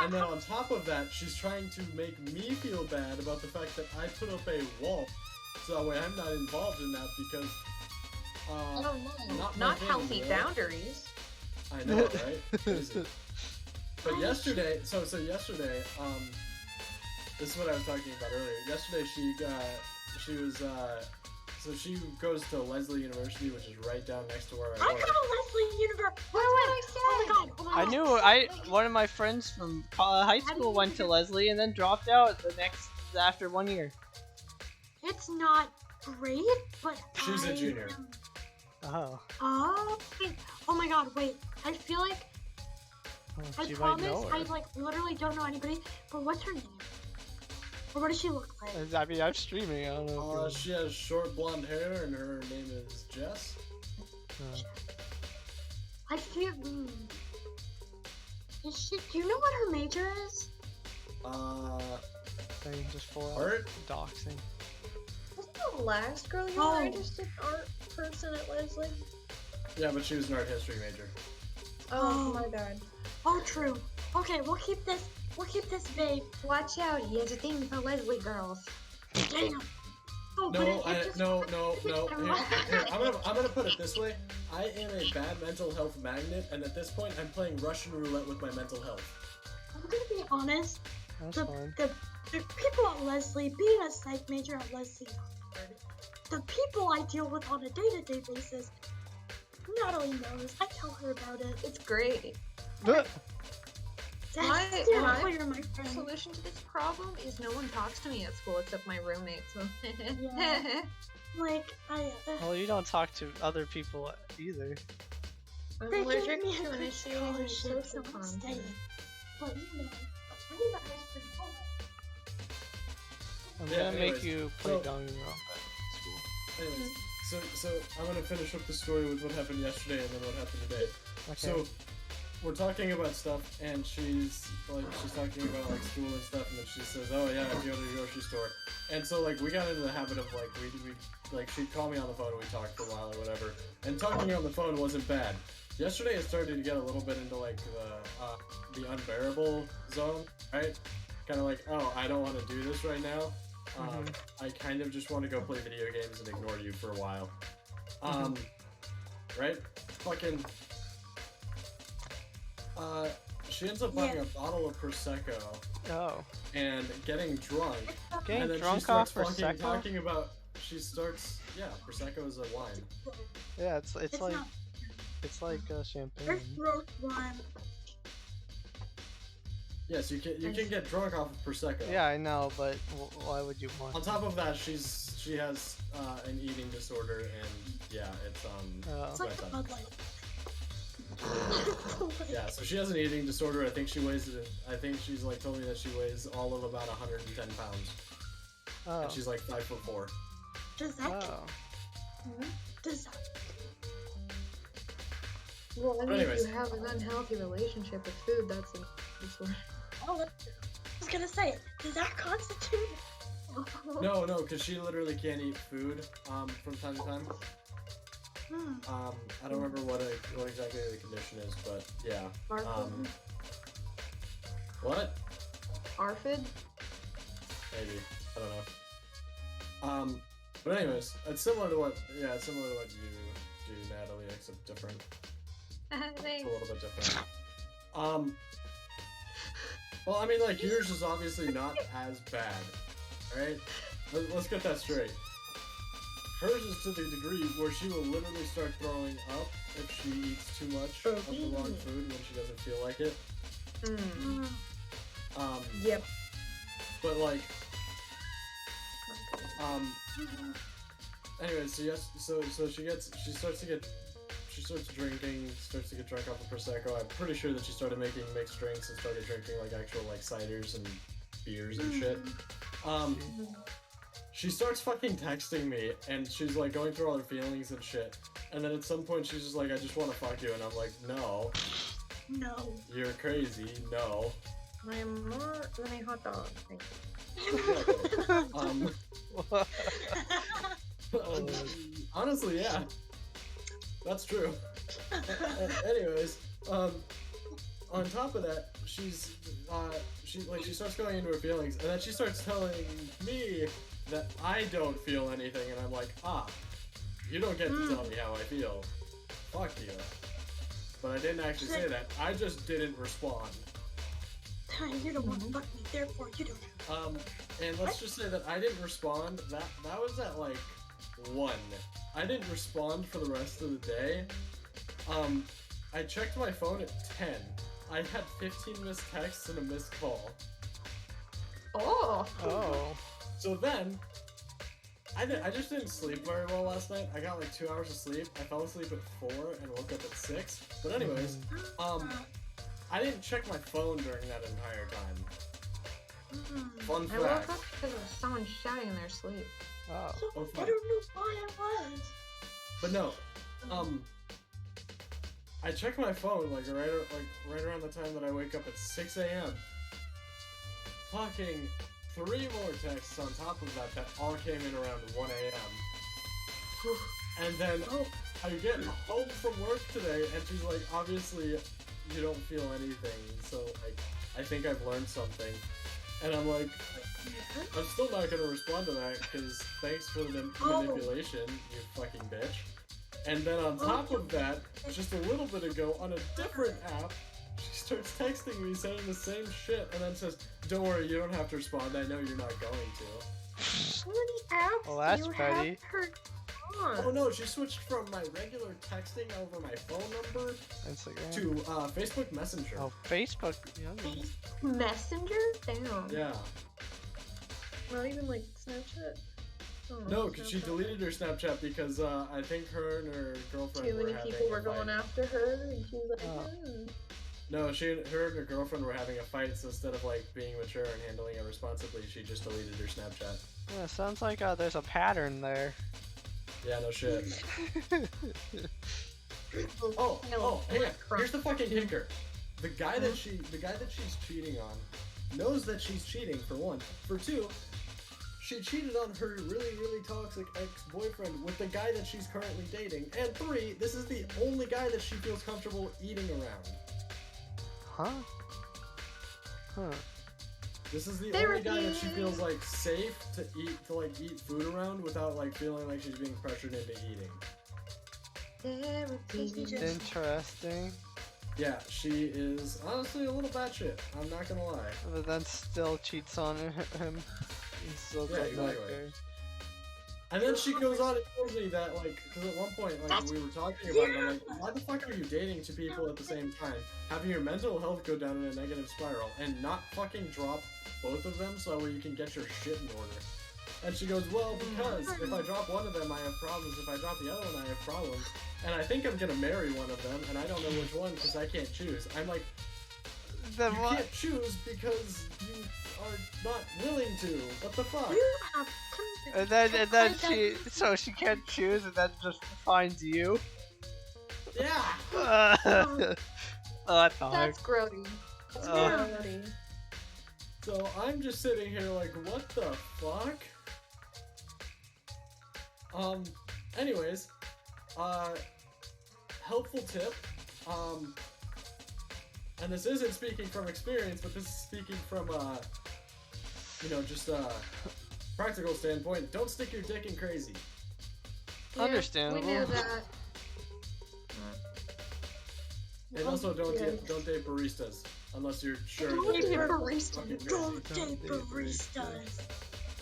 And then on top of that, she's trying to make me feel bad about the fact that I put up a wall, so that way I'm not involved in that because not healthy boundaries. I know, right? Crazy. But yesterday, so yesterday, this is what I was talking about earlier. Yesterday, she goes to Leslie University, which is right down next to where I I work. got a Leslie University. Wait. Oh my god. Oh my I god. knew one of my friends from high school went to Leslie and then dropped out after 1 year. It's not great, but She's a junior. Oh. Oh. Wait. Oh my god. Wait. I feel like I She might know promise her. I like literally don't know anybody. But what's her name? Or what does she look like? I mean, I'm streaming. I don't know. If She has short blonde hair, and her name is Jess. I feel. Is she? Do you know what her major is? thing, just full out Art? doxing. Wasn't the last girl you Oh. were just an art person at Leslie? Yeah, but she was an art history major. Oh, Oh. my bad. Oh, true. Okay, we'll keep this vague. Watch out, he has a thing for Leslie girls. Damn. Oh, but No, it just no. everyone- Here, I'm gonna put it this way. I am a bad mental health magnet, and at this point, I'm playing Russian roulette with my mental health. I'm gonna be honest. That's The, fine. the people at Leslie, being a psych major at Leslie, the people I deal with on a day-to-day basis, Natalie knows. I tell her about it. It's great. That's My clear, my friend. solution to this problem is no one talks to me at school except my roommate. So Yeah. Like, Well, you don't talk to other people either. I'm they allergic gave me to a good initiating scholarship, so social I'm staying. content. But you know, I need the ice cream. Hold on. I'm Yeah, gonna make anyways, you play so- Danganronpa at school. Anyways, so I'm gonna finish up the story with what happened yesterday and then what happened today. Okay. So we're talking about stuff, and she's talking about like school and stuff, and then she says, "Oh yeah, I go to the grocery store," and so like we got into the habit of like we like she'd call me on the phone and we talked for a while or whatever, and talking on the phone wasn't bad. Yesterday it started to get a little bit into like the unbearable zone, right? Kind of like, oh, I don't want to do this right now. I kind of just want to go play video games and ignore you for a while. Right? Fucking. She ends up buying a bottle of Prosecco Oh. and getting drunk. Getting and then drunk she starts off fucking Prosecco? talking about. She starts. Yeah, Prosecco is a wine. Yeah, it's like not- it's like champagne. Earth Road one. Yes, you can get drunk off of Prosecco. Yeah, I know, but why would you want? On top of that, she has an eating disorder, and yeah, it's It's like my a son. Bud Light. Yeah, so she has an eating disorder. I think she weighs. I think she's like told me that she weighs all of about 110 pounds, Oh. and she's like 5'4". Does that? Oh. Does that? Well, I mean, Anyways. if you have an unhealthy relationship with food, that's a disorder. Oh, I was gonna say, does that constitute? No, because she literally can't eat food from time to time. I don't remember what exactly the condition is, but yeah. What? Arfid? Maybe. I don't know. But anyways, it's similar to what you do, Natalie, except different. It's Thanks. a little bit different. Well, I mean, like, yours is obviously not as bad, right? Let's get that straight. Hers is to the degree where she will literally start throwing up if she eats too much of the wrong food when she doesn't feel like it. Yep. But like, anyways, so yes, so she starts drinking, starts to get drunk off of Prosecco. I'm pretty sure that she started making mixed drinks and started drinking like actual like ciders and beers and shit. She starts fucking texting me and she's like going through all her feelings and shit. And then at some point she's just like, I just want to fuck you. And I'm like, no. No. You're crazy. No. I am more than a hot dog. Thank you. Honestly, yeah. That's true. Anyways, on top of that, she starts going into her feelings, and then she starts telling me that I don't feel anything, and I'm like, you don't get to tell me how I feel. Fuck you. But I didn't actually say that. I just didn't respond. You don't want to fuck me, therefore you don't. And let's just say that I didn't respond. That was at like 1. I didn't respond for the rest of the day. I checked my phone at 10. I had 15 missed texts and a missed call. Oh. So then, I just didn't sleep very well last night. I got like 2 hours of sleep. I fell asleep at 4 and woke up at 6. But anyways, I didn't check my phone during that entire time. Fun I woke fact. up because of someone shouting in their sleep. Oh, I fun. don't know why I was. But no, I check my phone like right around the time that I wake up at 6 a.m. Fucking 3 more texts on top of that that all came in around 1 a.m. And then I get home from work today, and she's like, obviously, you don't feel anything, so, like, I think I've learned something. And I'm like, I'm still not gonna respond to that, because thanks for the manipulation, you fucking bitch. And then on top of that, just a little bit ago, on a different app, she starts texting me saying the same shit, and then says, don't worry, you don't have to respond, I know you're not going to. How many apps Well, that's do you petty. have her on? Oh no, she switched from my regular texting over my phone number Instagram. to Facebook Messenger. Oh, Facebook. Yeah. Messenger? Damn. Yeah. Not even like Snapchat? Oh, No, because she Snapchat. deleted her Snapchat because I think her and her girlfriend Too were many having people a were going fight. after her, and she was like, Oh. No, her and her girlfriend were having a fight, so instead of like being mature and handling it responsibly, she just deleted her Snapchat. Yeah, sounds like there's a pattern there. Yeah, no shit. Oh, hang on. Here's the fucking kicker. The guy that she's cheating on knows that she's cheating, for one. For two, she cheated on her really, really toxic ex-boyfriend with the guy that she's currently dating. And three, this is the only guy that she feels comfortable eating around. Huh? Huh. This is the only guy that she feels like safe to eat food around without like feeling like she's being pressured into eating. Interesting. Yeah, she is honestly a little batshit. I'm not gonna lie. But then still cheats on him. He's still Yeah, like exactly. there. And then she goes on and tells me that, like, because at one point, like, we were talking about it, I'm like, why the fuck are you dating two people at the same time, having your mental health go down in a negative spiral, and not fucking drop both of them so that way you can get your shit in order? And she goes, well, because if I drop one of them, I have problems, if I drop the other one, I have problems, and I think I'm gonna marry one of them, and I don't know which one because I can't choose. I'm like, Then you what? can't choose because you are not willing to. What the fuck? You have And then she can't choose and then just finds you. Yeah. Oh, that's hard. that's grody. That's grody. So I'm just sitting here like, what the fuck? Anyways, helpful tip, and this isn't speaking from experience, but this is speaking from, just practical standpoint, don't stick your dick in crazy. Understandable. We knew that. And also don't date baristas, unless you're sure Don't that date they're baristas. fucking crazy. Don't date baristas.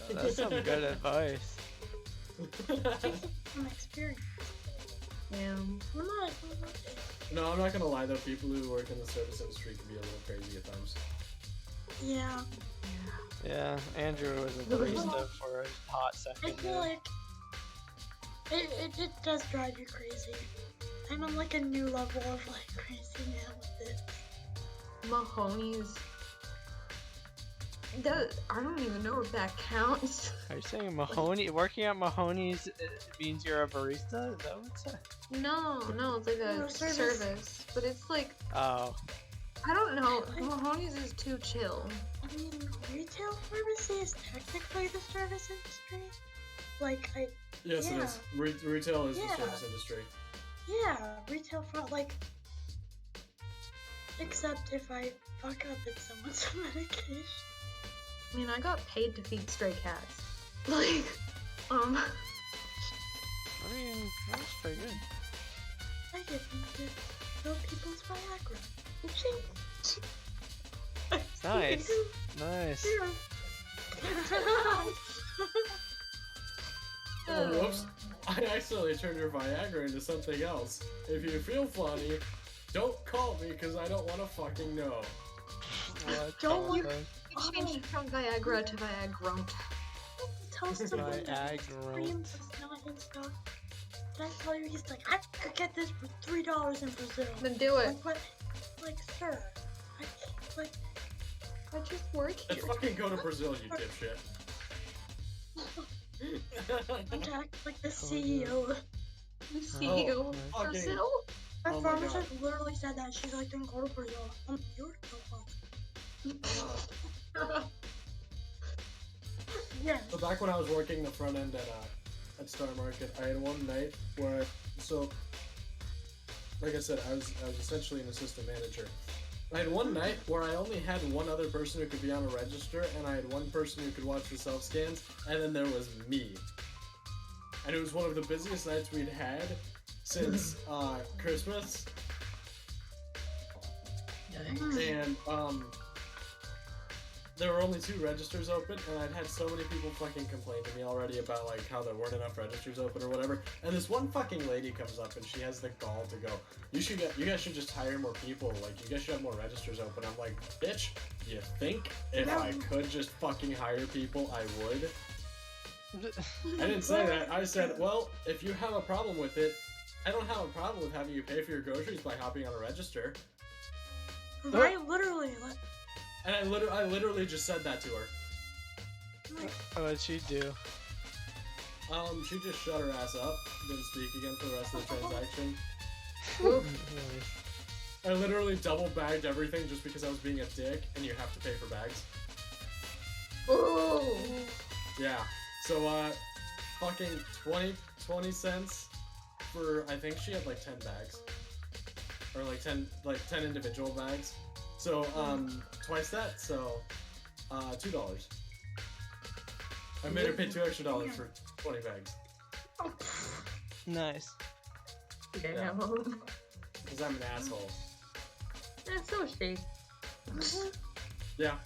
Oh, that's some good advice. From experience. Yeah. I'm not. No, I'm not gonna lie though, people who work in the service industry can be a little crazy at times. Yeah. Yeah, Andrew was a barista for a hot I second. feel like it does drive you crazy. I'm on like a new level of like crazy now with it. Mahoney's. I don't even know if that counts. Are you saying Mahoney? Working at Mahoney's means you're a barista? Is that what it said? No, it's like a No, service. service. But it's like, Oh. I don't know. Mahoney's is too chill. I mean, retail pharmacy is technically the service industry. Like, Yes, Yeah. it is. Retail is Yeah. the service industry. yeah, retail for like, except if I fuck up in someone's medication. I mean, I got paid to feed stray cats. Like, I mean, that's pretty good. I get them to fill people's Viagra. Nice. Nice. Oh, whoops. I accidentally turned your Viagra into something else. If you feel funny, don't call me because I don't want to fucking know. What Don't the you- fuck? you changed from Viagra to Viagront. Tell someone that Viagra. cream is not in stock. Did I tell you he's like, I could get this for $3 in Brazil. Then do it. Like, what? Like, sir, I just work Let's here. fucking go to Brazil, you dipshit. contact like the CEO. The CEO of fucking- Brazil? My Oh my pharmacist literally said that. She's like, then go to Brazil. You're so fucked. Yes. So back when I was working the front end at Star Market, I had one night where, so, like I said, I was essentially an assistant manager. I had one night where I only had one other person who could be on a register, and I had one person who could watch the self-scans, and then there was me. And it was one of the busiest nights we'd had since Christmas. And there were only 2 registers open, and I'd had so many people fucking complain to me already about like how there weren't enough registers open or whatever. And this one fucking lady comes up and she has the gall to go, you guys should just hire more people, like you guys should have more registers open. I'm like, bitch, you think if I could just fucking hire people I would? I didn't say that. I said, well, if you have a problem with it, I don't have a problem with having you pay for your groceries by hopping on a register. I literally. And I literally just said that to her. What'd she do? She just shut her ass up, didn't speak again for the rest of the transaction. I literally double bagged everything just because I was being a dick, and you have to pay for bags. Ooh. Yeah. So, fucking 20 cents for, I think she had like 10 bags. Or like 10 individual bags. So, twice that, so, $2. I made her pay $2 extra for 20 bags. Nice. Yeah. Because I'm an asshole. That's so sweet. Yeah.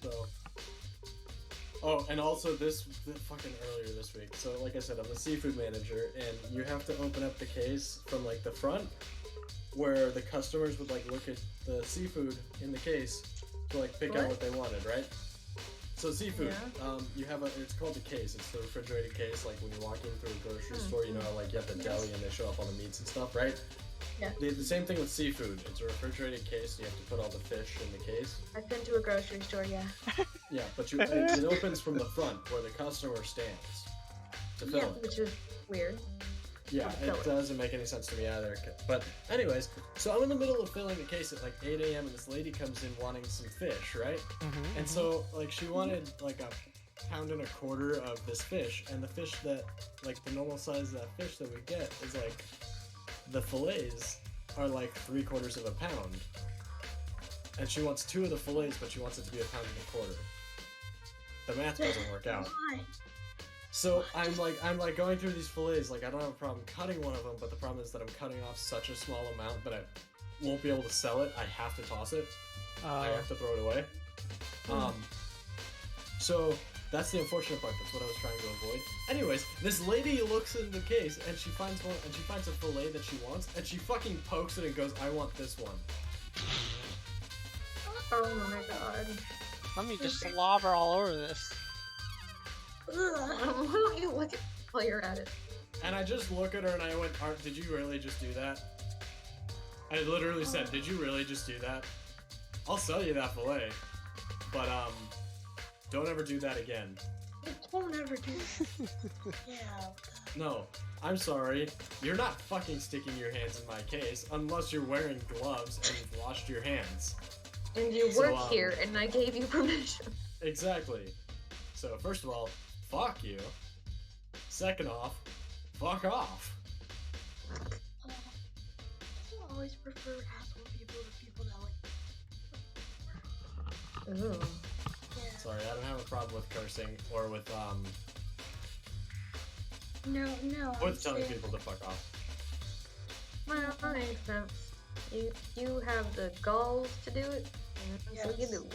So. Oh, and also fucking earlier this week. So, like I said, I'm the seafood manager, and you have to open up the case from like the front, where the customers would like look at the seafood in the case to like pick out what they wanted, right? So seafood, you have it's called the case. It's the refrigerated case. Like when you walk in through a grocery store, you know how like you have the deli and they show up all the meats and stuff, right? Yeah. The same thing with seafood. It's a refrigerated case. And you have to put all the fish in the case. I've been to a grocery store, yeah. Yeah, but it opens from the front where the customer stands to fill it. Which is weird. Yeah, it doesn't make any sense to me either. But anyways, so I'm in the middle of filling the case at like 8 a.m. and this lady comes in wanting some fish, right? And so like she wanted like a pound and a quarter of this fish, and the fish that like the normal size of that fish that we get is like the fillets are like 3/4 of a pound. And she wants 2 of the fillets, but she wants it to be a pound and a quarter. The math doesn't work out. So I'm like going through these fillets, like I don't have a problem cutting one of them, but the problem is that I'm cutting off such a small amount that I won't be able to sell it. I have to toss it. I have to throw it away. So that's the unfortunate part. That's what I was trying to avoid. Anyways, this lady looks in the case and she finds one, and she finds a fillet that she wants, and she fucking pokes it and goes, "I want this one." Oh my god. Let me just slobber all over this. Why don't you look at while you're at it? And I just look at her and I went, "Did you really just do that?" I literally said, "Did you really just do that? I'll sell you that fillet, but don't ever do that again." Don't ever do that. Yeah. No, I'm sorry. You're not fucking sticking your hands in my case unless you're wearing gloves and you've washed your hands. And you work here, and I gave you permission. Exactly. So first of all, fuck you. Second off, fuck off. I always prefer asshole people to people that like. Ooh. Yeah. Sorry, I don't have a problem with cursing or with No. with telling people to fuck off. Well, that makes sense. You have the galls to do it, so you do.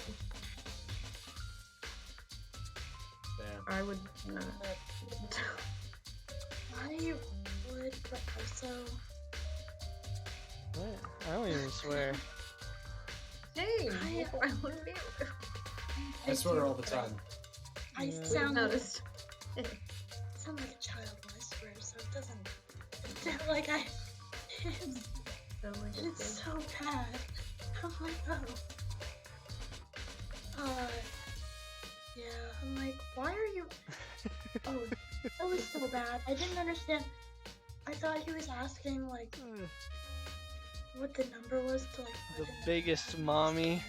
Yeah. I would not. I would, but also. What? I don't even swear. Hey, I wouldn't be able to. I swear all the time. I sound like a child when I swear, so it doesn't like I. It's so bad. I'm like, yeah. I'm like, why are you? Oh, that was so bad. I didn't understand. I thought he was asking like what the number was to like. The biggest mommy.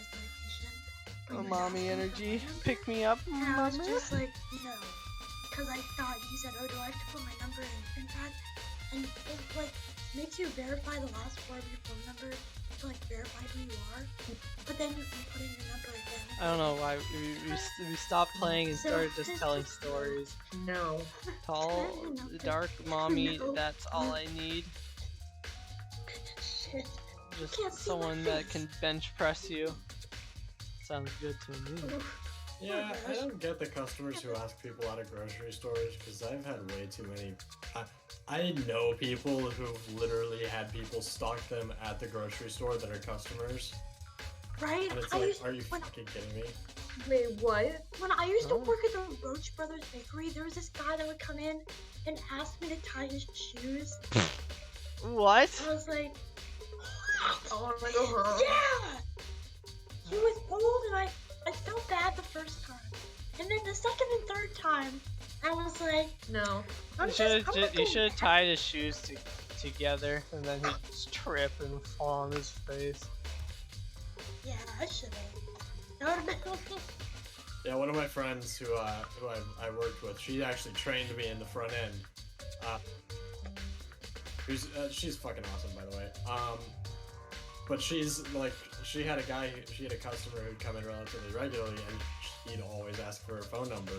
mommy energy. Pick me up, And I was mommy. just like, no. Because I thought he said, oh, do I have to put my number in that? And it like makes you verify the last four of your phone number to like verify who you are. But then you can put in your number again. I don't know why we stopped playing and So, started just telling stories. No. Tall, dark mommy, that's all I need. Shit. Just can't see my someone that face. can bench press you. Sounds good to me. Yeah, I don't get the customers who ask people out of grocery stores because I've had way too many. I know people who've literally had people stalk them at the grocery store that are customers. Right? And it's I like, used, are you fucking kidding me? Wait, what? when I used to Oh. work at the Roach Brothers Bakery, there was this guy that would come in and ask me to tie his shoes. What? I was like, I want to go home. yeah! He was old and I felt bad the first time. And then the second and third time, I was like, No. I'm You just, should have tied his shoes together, and then he'd just trip and fall on his face. Yeah, I should have. That would have been Yeah, one of my friends who I worked with, she actually trained me in the front end. She's fucking awesome, by the way. But she's like, she had a customer who'd come in relatively regularly, and he'd always ask for her phone number.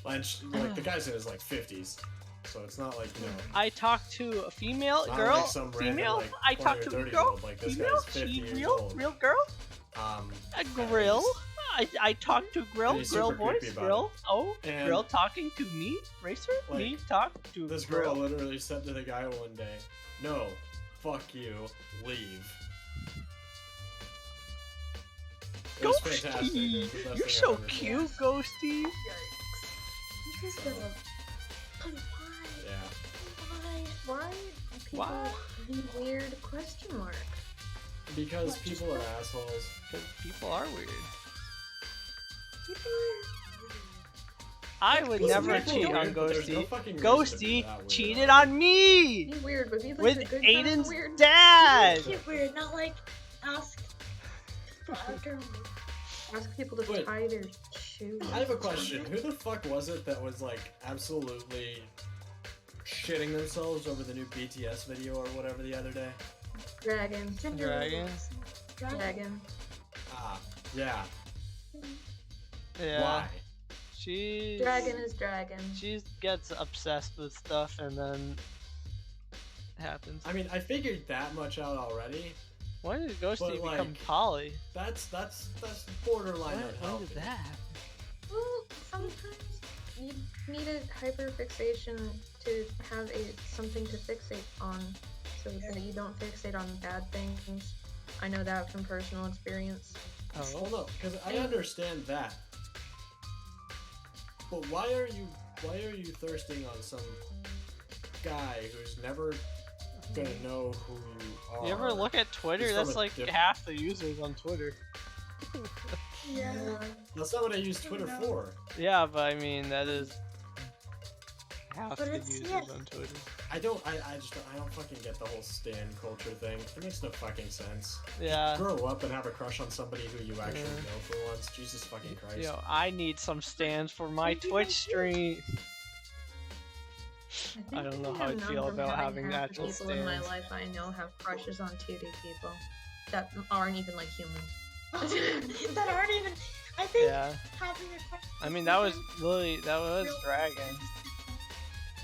And like the guy's in his like 50s, so it's not like, you know. I talked to a female Not girl. like some random, Female. like, I 20 talked or to a 30 girl. year old, like, this Female. guy's 50 She years real. old. Real girl. A grill. I talked to grill. And he's Grill super voice. creepy about Grill. Oh, And- grill talking to me. Racer. Like, me talk to This grill. girl literally said to the guy one day, "No, fuck you, leave." It was fantastic. It was the best Ghosty, you're thing so I've ever seen. cute, Ghosty. You just gotta. But why? Yeah, Why? Why do people Why? leave weird question mark? because What, people just are assholes. Because people are weird. People are. I would Listen, never people are cheat on weird, but there's no Ghosty. fucking reason to be Ghosty that weird. cheated on me He's weird, but he's like with the good kind of Aiden's weird. dad. Get weird, not like ask. Ask people to Wait. tie their shoes. I have a question. Who the fuck was it that was like absolutely shitting themselves over the new BTS video or whatever the other day? Dragon. Dragon. Dragon. Ah, yeah. Yeah. Why? She. Dragon is dragon. She gets obsessed with stuff and then it happens. I mean, I figured that much out already. When did Ghosty But, become like, Polly? That's borderline When unhealthy. did that happen? Well, sometimes you need a hyperfixation to have something to fixate on, so that you don't fixate on bad things. I know that from personal experience. Oh. Well, no, because I understand that. But why are you thirsting on some guy who's never gonna know who you are? You ever look at Twitter? He's from That's a like different- half the users on Twitter. Yeah. That's not what I use Twitter No. for. Yeah, but I mean that is half But the it's- users yeah. on Twitter. I don't fucking get the whole stan culture thing. It makes no fucking sense. Yeah. Grow up and have a crush on somebody who you actually Yeah. know for once. Jesus fucking Christ. Yo, I need some stands for my Twitch stream. I don't know how I'd feel about having half actual the people in my stands. life I know have crushes on 2D people that aren't even like humans. that aren't even. I think Yeah. having a question. I mean that was Dragon.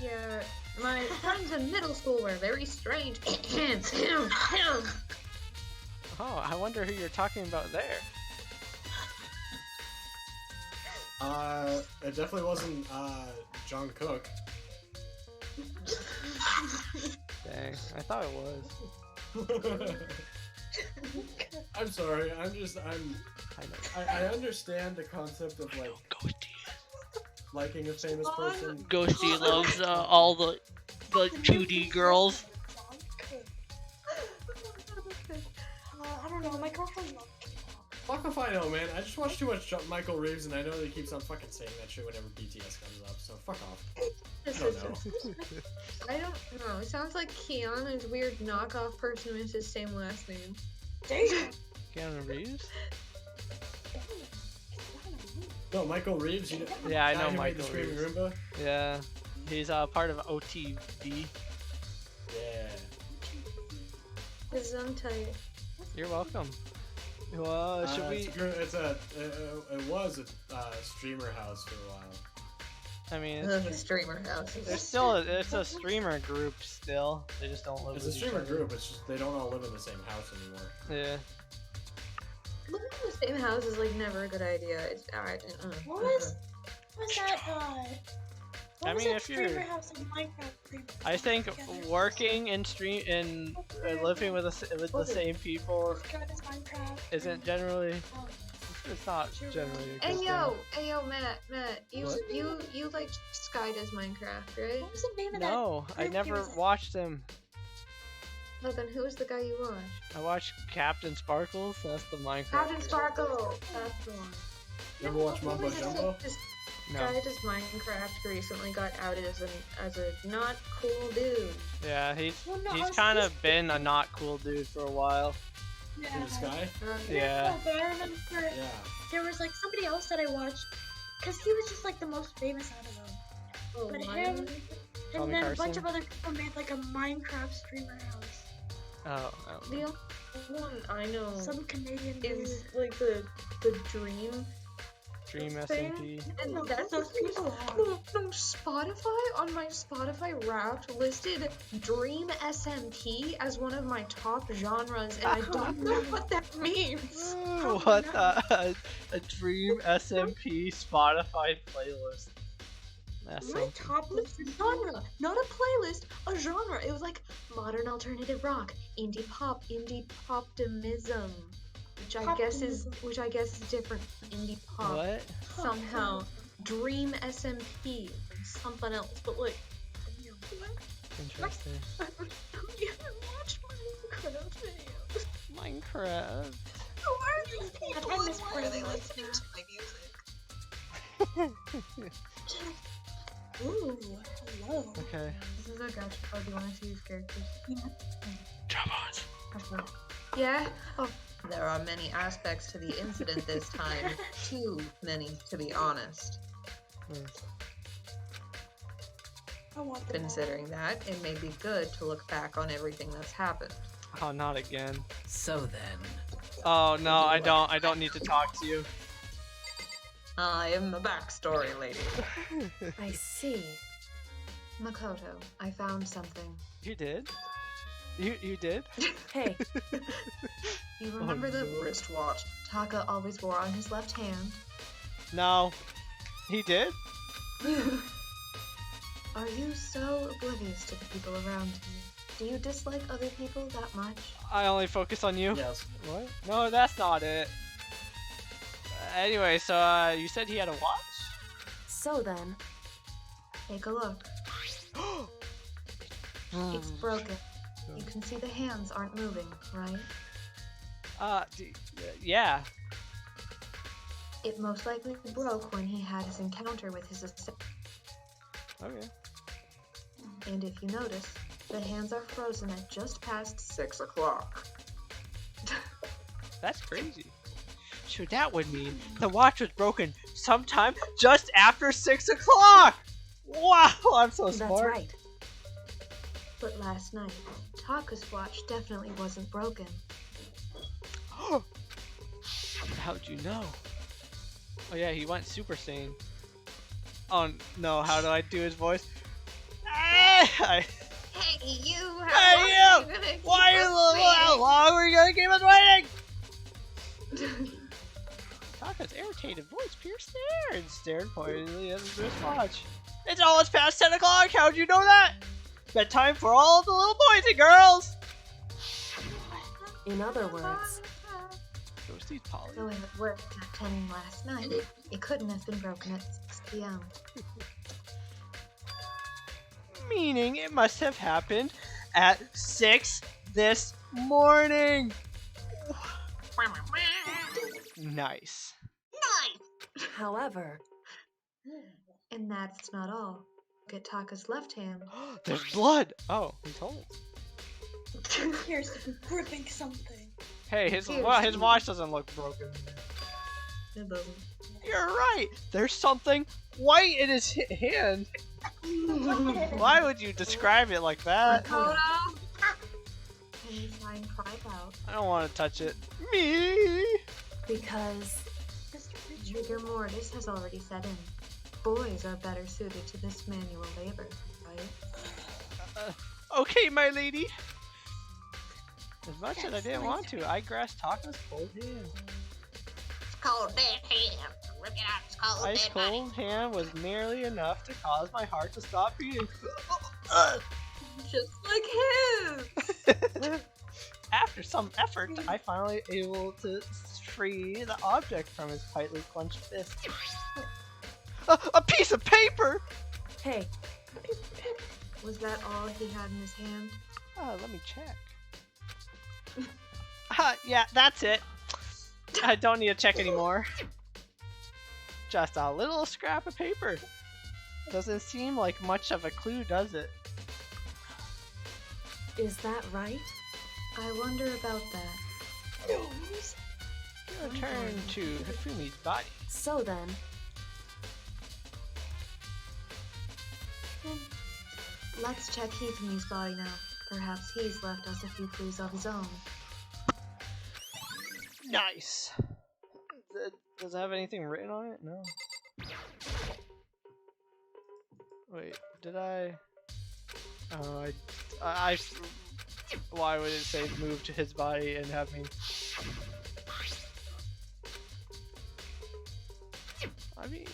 Yeah, my friends in middle school were very strange. Oh, I wonder who you're talking about there. It definitely wasn't John Cook. Dang, I thought it was. I'm sorry. I know. I understand the concept of like liking a famous person. Ghosty loves all the 2D girls. I don't know. My girlfriend loves. Fuck if I know, man. I just watch too much Michael Reeves, and I know that he keeps on fucking saying that shit whenever BTS comes up. So fuck off. I don't know. I don't know. It sounds like Keanu's weird knockoff person with his same last name. Damn. Keanu Reeves? No, Michael Reeves. Yeah, I guy know who made Michael the Screaming Reeves. Roomba. Yeah, he's part of OTV. Yeah. It's Untitled. You're welcome. Well, should we? It was a streamer house for a while. I mean, The streamer house. it's a streamer group still. They just don't live. It's a streamer group. It's just they don't all live in the same house anymore. Yeah. Living in the same house is like never a good idea. It's What was that? What I was mean, that if you're- streamer house in Minecraft? I think Together? working in living with the same people Described as Minecraft. isn't generally. Um, It's not generally a good Hey thing. yo, Matt, What? you like Sky Does Minecraft, right? what was the name of that? No, I group never he was in? watched him. Well, then who's the guy you watch? I watched Captain Sparkles. That's the Minecraft. Captain Sparkle. That's the one. You ever watch Mumbo Jumbo? This No. guy Does Minecraft recently got outed as a not cool dude. Yeah, he's Well, no, I he's was kind of just- been a not cool dude for a while. Yeah. In the sky? Yeah. No, but I remember Yeah. there was like somebody else that I watched, cause he was just like the most famous out of them. Oh, But my- him, Tommy and then a bunch Carson? of other people made like a Minecraft streamer house. Oh, I don't know. The only one I know Some Canadian is dude. like the Dream Dream thing. SMP. And No, that's those people have. no, Spotify on my Spotify Wrapped listed Dream SMP as one of my top genres, and I don't know what that means. Ooh, what the? A Dream SMP Spotify playlist. That's My something. top list genre, not a playlist, a genre. It was like modern alternative rock, indie poptimism, which I guess is different from indie pop. What? Somehow, Dream SMP, something else, but like, Interesting. you haven't watched my Minecraft videos. Minecraft. Why are they listening to my music? Ooh, hello. Okay. This is a gacha card. Do you want to see these characters? Come on. Yeah. Oh, There are many aspects to the incident this time. Too many, to be honest. I want them all. Considering that, it may be good to look back on everything that's happened. Oh, not again. So then, Oh no, I don't need to talk to you. I am the backstory lady. I see. Makoto, I found something. You did? You did? Hey, You remember the no. wristwatch Taka always wore on his left hand? No. He did? Are you so oblivious to the people around you? Do you dislike other people that much? I only focus on you. Yes. What? No, that's not it. Anyway, so you said he had a watch? so then, Take a look. It's broken. You can see the hands aren't moving, right? Yeah. It most likely broke when he had his encounter with his assistant. Okay. And if you notice, the hands are frozen at just past 6 o'clock. That's crazy. So that would mean the watch was broken sometime just after 6 o'clock! Wow, I'm so that's smart. right. But last night, Taka's watch definitely wasn't broken. How'd you know? Oh yeah, he went Super Saiyan. Oh no, how do I do his voice? Hey, you! Hey, you! Why how long are you gonna keep us waiting? Taka's irritated voice pierced the air and stared pointedly at his wristwatch. It's almost past 10 o'clock, how'd you know that? Bedtime for all the little boys and girls! In other words, Ghosties Polly. So it worked at 10 last night. It couldn't have been broken at 6 p.m. Meaning it must have happened at 6 this morning. Nice. however, And that's not all. Look at Taka's left hand. There's blood! Oh, he told us. Here's gripping something. Hey, his Here, well, his see. watch doesn't look broken. It doesn't. You're right. There's something white in his hand. Why would you describe it like that? Makoto! Can you try and pry it out? I don't want to touch it. Me. Because Rigor mortis has already set in. Boys are better suited to this manual labor, right? Okay, my lady. As much as I didn't want to, I grasped Taka's cold hand. It's cold dead hand. Rip it out. It's cold Ice dead body. cold hand was nearly enough to cause my heart to stop beating. Just like him! After some effort, I finally able to free the object from his tightly clenched fist. A piece of paper! hey, Was that all he had in his hand? Let me check. Yeah, that's it. I don't need to check anymore. Just a little scrap of paper. Doesn't seem like much of a clue, does it? is that right? I wonder about that. Return to Hifumi's body. So then, Let's check Hifumi's body now. Perhaps he's left us a few clues of his own. Nice. Does it have anything written on it? No. Wait, did I? Oh, I. Why would it say move to his body and have me? I mean,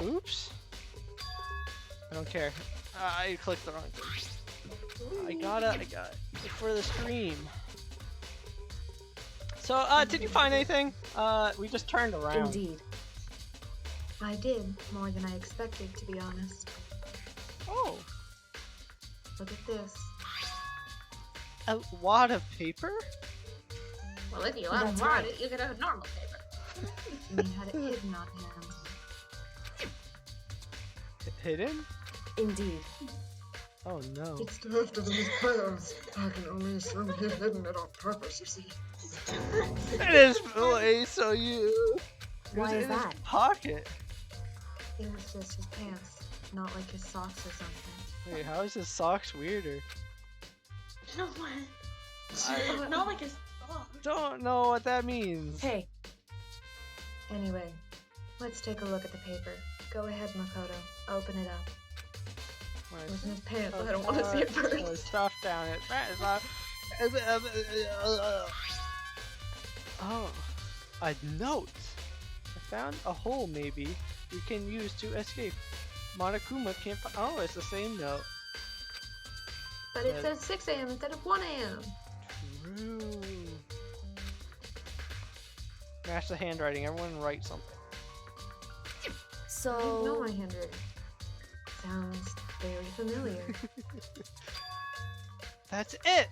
oops. I don't care. I clicked the wrong thing. I got it for the stream. So, did you find anything? We just turned around. indeed. I did, more than I expected, to be honest. Oh, Look at this. a wad of paper? Well, if you That's unwad right. it, you get a normal paper. Hifumi had it hidden on him. Hidden? Indeed. Oh no. It's after his plans. I can only assume he hidden it on purpose, you see. It is way so you. Why is in his that? pocket. It was just his pants, not like his socks or something. Wait, how is his socks weirder? No what? Not like his dog. Don't know what that means. Hey, Anyway, let's take a look at the paper. Go ahead, Makoto. Open it up. Wait. It's in his pants. I don't want to see it There's first. stuff down it. Oh, a note. I found a hole maybe you can use to escape. Monokuma can't oh, it's the same note. But it says 6 a.m. instead of 1 a.m. True. Match the handwriting. Everyone write something. I know so my handwriting. Sounds very familiar. That's it.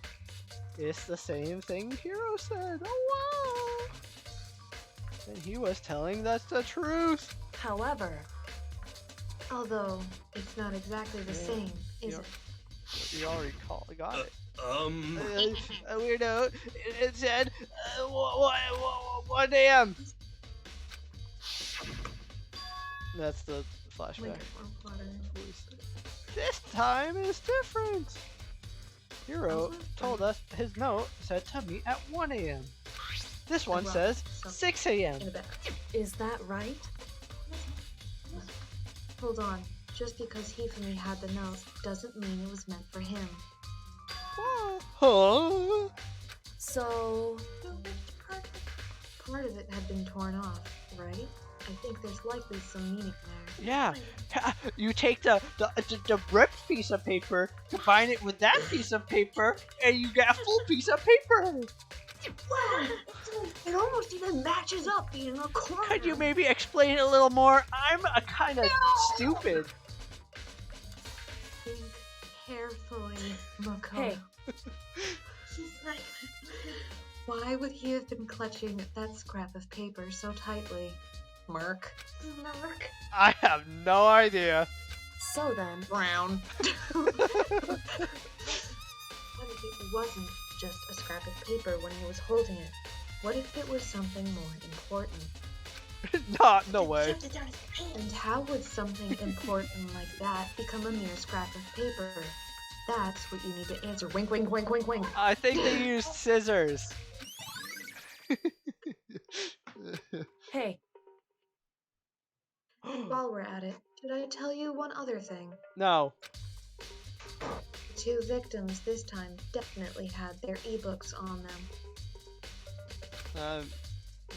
It's the same thing Hiro said. Oh wow. And he was telling us the truth. however, Although, it's not exactly the Yeah. same, is Yeah. it? You already got it. A weird note. It said 1 a.m. That's the flashback. This time is different. Hiro told us his note said to meet at 1 a.m. This one Well, says so- 6 a.m. In the back. is that right? Hold on. Just because Hifumi had the note doesn't mean it was meant for him. Huh? So, Part of it had been torn off, right? I think there's likely some meaning there. Yeah. You take the ripped piece of paper, combine it with that piece of paper, and you get a full piece of paper. Wow! It almost even matches up being a corner. Could you maybe explain it a little more? I'm a kind of stupid. Think carefully, Makoto. hey, He's like, why would he have been clutching that scrap of paper so tightly? Mark. I have no idea. so then, Brown. What if it wasn't just a scrap of paper when he was holding it? What if it was something more important? No way. Shoved it down his pants. And how would something important like that become a mere scrap of paper? That's what you need to answer. Wink, wink, wink, wink, wink. I think they used scissors. Hey, While we're at it, should I tell you one other thing? No. The 2 victims this time definitely had their ebooks on them.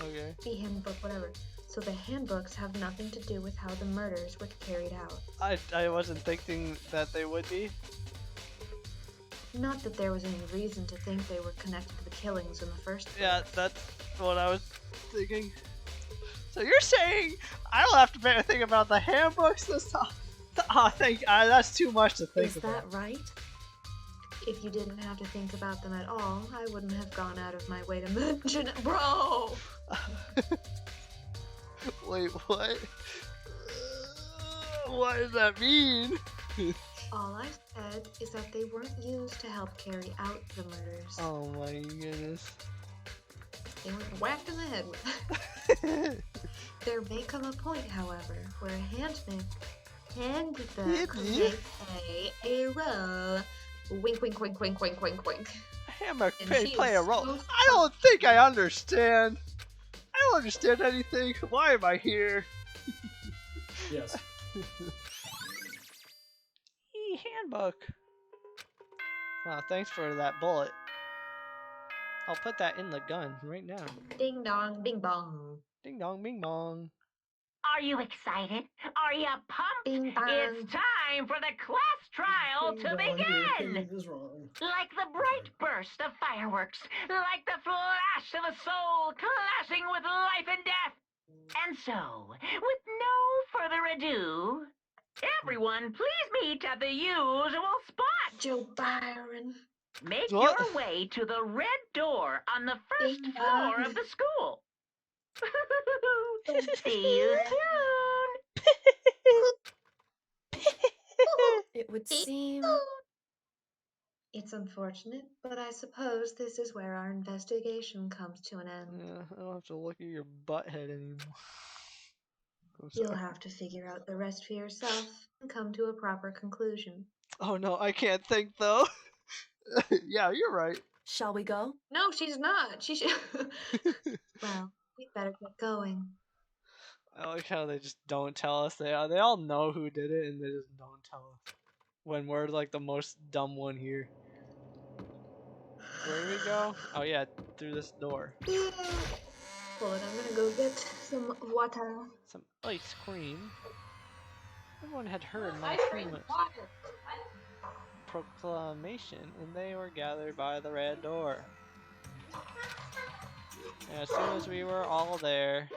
Okay. E-handbook, whatever. So the handbooks have nothing to do with how the murders were carried out. I wasn't thinking that they would be. Not that there was any reason to think they were connected to the killings in the first place. Yeah, that's what I was thinking. So you're saying I don't have to think about the handbooks this time? I think that's too much to think is about. that right? If you didn't have to think about them at all, I wouldn't have gone out of my way to mention it. Bro! Wait, what? What does that mean? All I said is that they weren't used to help carry out the murders. Oh my goodness. They were whacked in the head with. There may come a point, however, where a handbook may play a role. Wink, wink, wink, wink, wink, wink, wink. Hammer And play she a is role. so I don't think I understand. I don't understand anything. Why am I here? Yes. Handbook. Wow, thanks for that bullet. I'll put that in the gun right now. Ding dong, bing bong. Ding dong, bing bong. Are you excited? Are you pumped? Bing bong. It's time for the class trial to begin! Like the bright burst of fireworks, like the flash of a soul clashing with life and death. And so, with no further ado, everyone please meet at the usual spot. Joe Byron. Make What? your way to the red door on the first Bing floor bong. of the school. See you soon. It would seem. It's unfortunate, but I suppose this is where our investigation comes to an end. Yeah, I don't have to look at your butt head anymore. I'm You'll sorry. have to figure out the rest for yourself and come to a proper conclusion. Oh no, I can't think though. Yeah, you're right. Shall we go? No, she's not. She should. Well, we better get going. I like how they just don't tell us. They all know who did it, and they just don't tell us. When we're like the most dumb one here. Where do we go? Oh yeah, through this door. Hold on, I'm gonna go get some water. Some ice cream. Everyone had heard my proclamation, and they were gathered by the red door. And as soon as we were all there,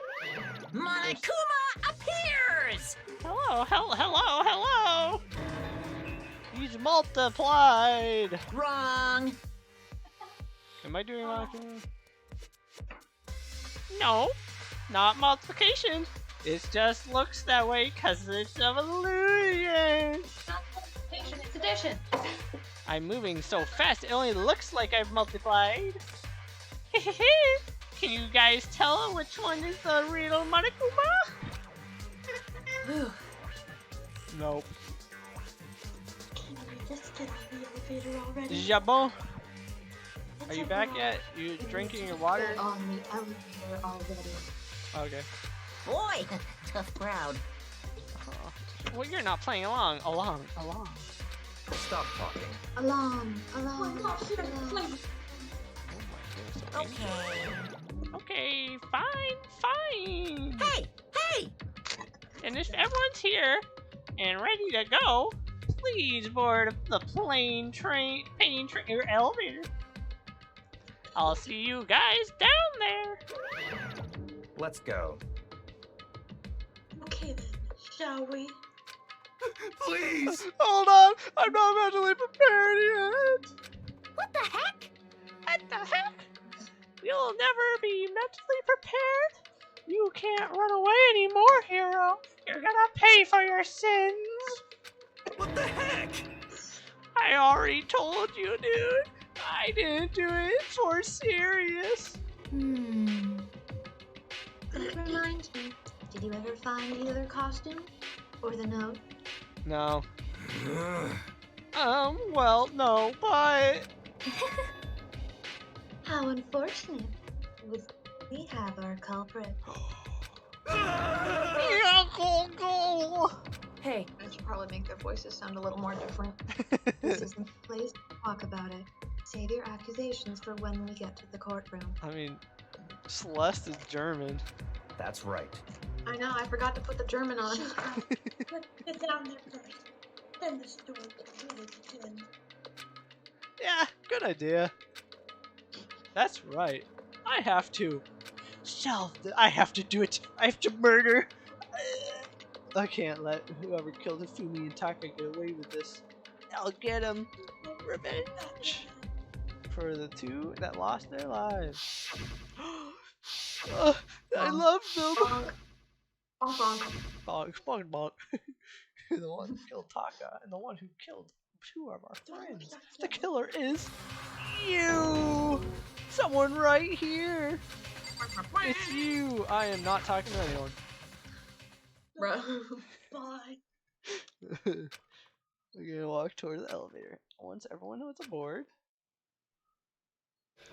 Monokuma appears! hello, hello! He's multiplied. Wrong. Am I doing Monokuma? No, not multiplication. It just looks that way because it's of illusion. It's addition. I'm moving so fast, it only looks like I've multiplied. Can you guys tell which one is the real Monokuma? Nope. Can we just get on the elevator already? Jabon, It's are you a back wrong. yet? You drinking your water? Get on the elevator already. Okay. Boy, tough crowd. Oh. Well, you're not playing along. Stop talking. Along. Oh my gosh, you're along. Oh my goodness. Okay, fine. Hey! And if everyone's here and ready to go, please board the plane train or elevator. I'll see you guys down there. Let's go. Okay then, shall we? Please! Hold on, I'm not mentally prepared yet. What the heck? What the heck? You'll never be mentally prepared. You can't run away anymore, hero. You're gonna pay for your sins. What the heck? I already told you, dude. I didn't do it for serious. That reminds me. Did you ever find either the costume or the note? No. Well, no, but... How unfortunate. We have our culprit. Yeah, go! Hey, I should probably make their voices sound a little more different. This isn't the place to talk about it. Save your accusations for when we get to the courtroom. I mean, Celeste is German. That's right. I know, I forgot to put the German on. She's right. Let's get down there first. Then the story will really begin. Yeah, good idea. That's right. I have to. I have to do it. I have to murder. I can't let whoever killed Hifumi and Taka get away with this. I'll get him. Revenge. For the two that lost their lives. I love them. Bonk, bonk. Bonk, bonk, bonk. The one who killed Taka and the one who killed two of our friends. The killer is you. Someone right here. It's you. I am not talking to anyone. Bro. Bye. We're gonna walk toward the elevator. Once everyone was aboard.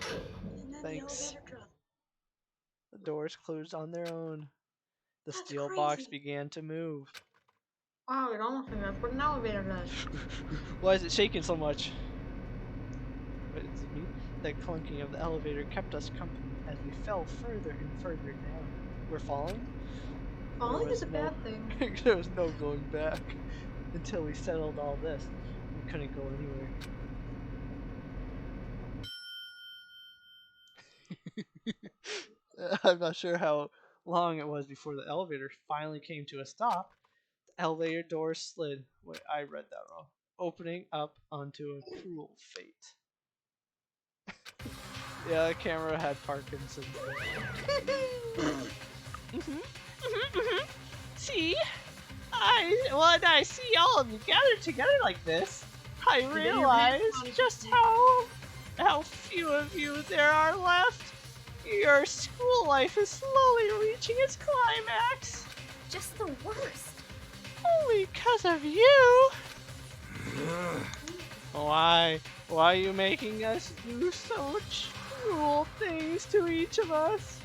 And then Thanks. the elevator dropped. The doors closed on their own. The That's steel box crazy. began to move. Wow, it almost like that's what an elevator does. Why is it shaking so much? Wait, is it me? The clunking of the elevator kept us company as we fell further and further down. We're falling? Falling is a no, bad thing. There was no going back until we settled all this. We couldn't go anywhere. I'm not sure how long it was before the elevator finally came to a stop. The elevator door slid. Wait, I read that wrong. Opening up onto a cruel fate. Yeah, the camera had Parkinson's. See? When I see all of you gathered together like this, I realize just how few of you there are left. Your school life is slowly reaching its climax. Just the worst. Only 'cause of you. Why are you making us do such cruel things to each of us?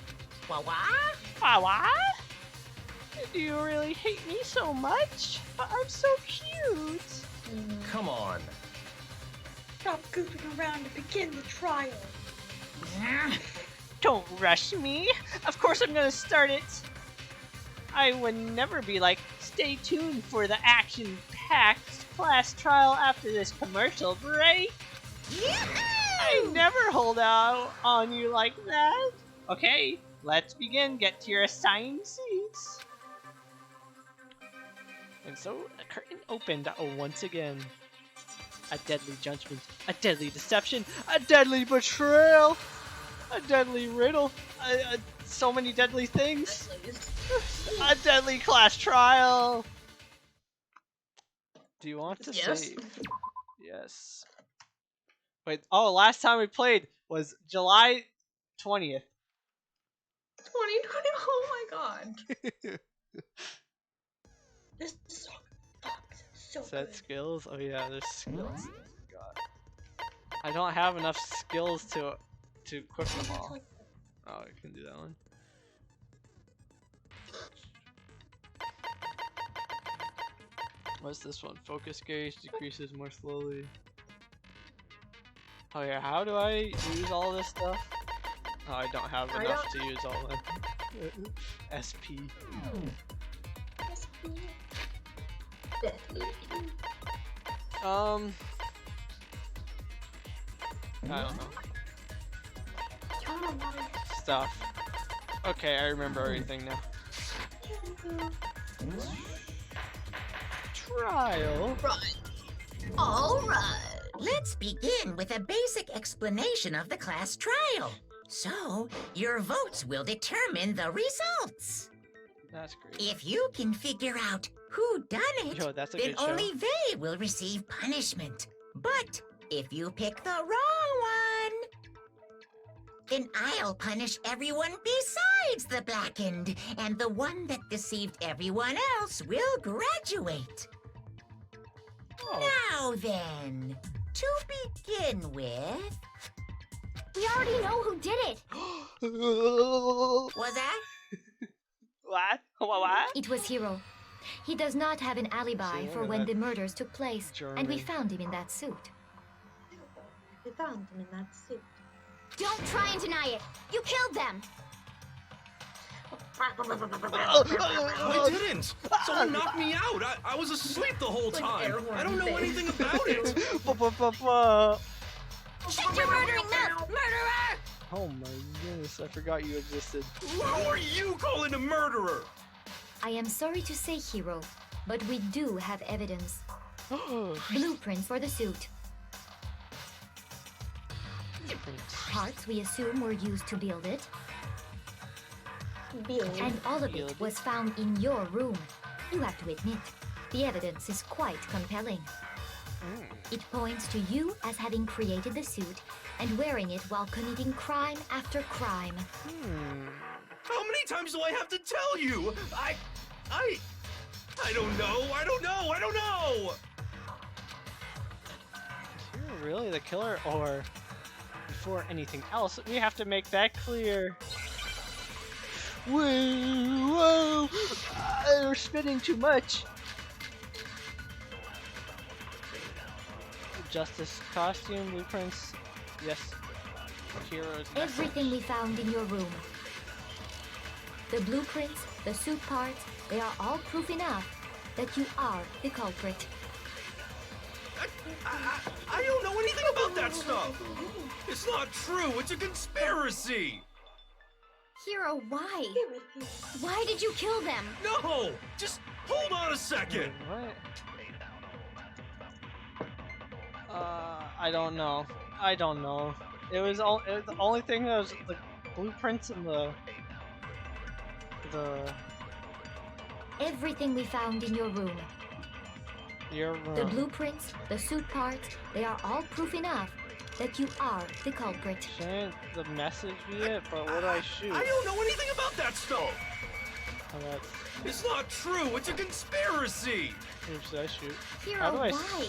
What? Do you really hate me so much? But I'm so cute. Come on. Stop goofing around and begin the trial. Don't rush me. Of course I'm gonna start it. I would never be like, stay tuned for the action-packed class trial after this commercial break. I never hold out on you like that. Okay, let's begin. Get to your assigned seats. And so the curtain opened once again. A deadly judgment, a deadly deception, a deadly betrayal, a deadly riddle, so many deadly things. A deadly class trial. Do you want to save? Yes. Wait, oh, last time we played was July 20th. 2020, oh my god. This song so Set good. skills? Oh yeah, there's skills. I forgot. I don't have enough skills to equip them all. Oh, I can do that one. What's this one? Focus gauge decreases more slowly. Oh yeah, how do I use all this stuff? Oh, I don't have enough to use all of them. SP. I don't know. Stuff. Okay, I remember everything now. Trial. Right. All right. Let's begin with a basic explanation of the class trial. So, your votes will determine the results. That's great. If you can figure out who done it, Yo, that's a then good show. only they will receive punishment. But if you pick the wrong one, then I'll punish everyone hides the blackened, and the one that deceived everyone else will graduate. Now then, to begin with... We already know who did it! Was that? What? What? It was Hiro. He does not have an alibi for when the murders took place, and we found him in that suit. We found him in that suit. Don't try and deny it! You killed them! I didn't! Someone knocked me out! I was asleep the whole time! I don't know anything about it! Shut your murdering mouth, murderer! Oh my goodness, I forgot you existed. Who are you calling a murderer? I am sorry to say, Hiro, but we do have evidence. Blueprints for the suit. Parts we assume were used to build it. And all of it was found in your room. You have to admit, the evidence is quite compelling. It points to you as having created the suit and wearing it while committing crime after crime. How many times do I have to tell you? I don't know. I don't know. Is Hiro really the killer, or before anything else, we have to make that clear. Whoa! We're spinning too much. Justice costume, blueprints. Yes. Heroes. Everything we found in your room. The blueprints, the suit parts, they are all proof enough that you are the culprit. I don't know anything about that stuff. It's not true. It's a conspiracy. Hiro, why? Why did you kill them? No! Just hold on a second. What? I don't know. It was the only thing that was the blueprints and the Everything we found in your room. Your room. The blueprints, the suit parts, they are all proof enough that you are the culprit. Shouldn't the message be it? But what do I shoot? I don't know anything about that stuff. Oh, it's not true. It's a conspiracy. Oops, I shoot. Hiro, How do I why?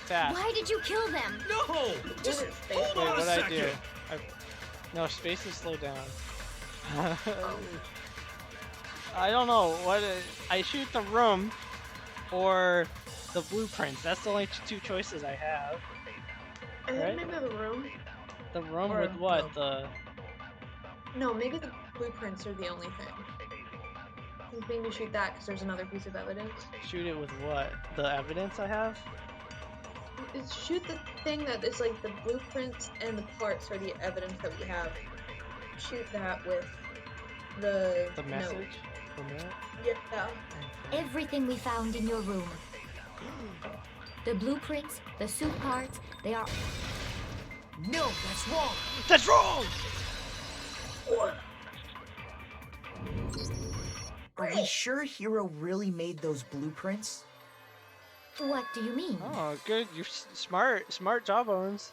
Fast. Why did you kill them? No! Just hold on a second. What'd I do? No, space is slowed down. I don't know what I shoot the room or the blueprints. That's the only two choices I have. I think maybe the room. The room Or, with what? No, maybe the blueprints are the only thing. I think maybe shoot that because there's another piece of evidence. Shoot it with what? The evidence I have? Shoot the thing that is like the blueprints and the parts are the evidence that we have. Shoot that with the message? note. The note? Yeah. Everything we found in your room. The blueprints, the suit parts, they are... No, that's wrong! That's wrong! Are we sure Hiro really made those blueprints? What do you mean? Oh, good. You're smart. Smart jawbones.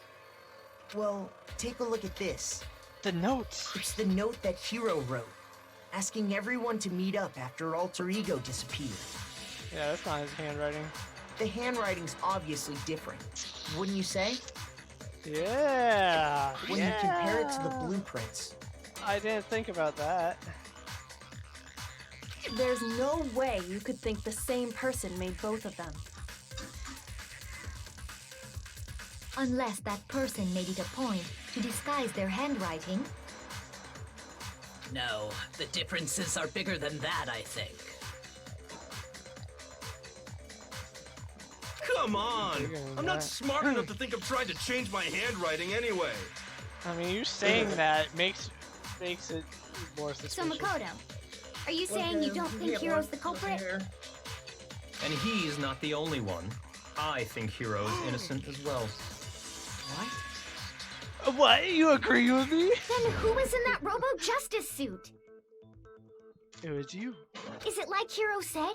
Well, take a look at this. The notes. It's the note that Hiro wrote, asking everyone to meet up after Alter Ego disappeared. Yeah, that's not his handwriting. The handwriting's obviously different, wouldn't you say? Yeah. When you compare it to the blueprints. I didn't think about that. There's no way you could think the same person made both of them. Unless that person made it a point to disguise their handwriting. No, the differences are bigger than that, I think. Come on! I'm not smart enough to think of trying to change my handwriting anyway. I mean, you saying that makes it more suspicious. So Makoto, are you saying you don't think Hiro's the culprit? And he's not the only one. I think Hiro's innocent as well. What? What? You agree with me? Then who was in that Robo-Justice suit? It was you. Is it like Hiro said?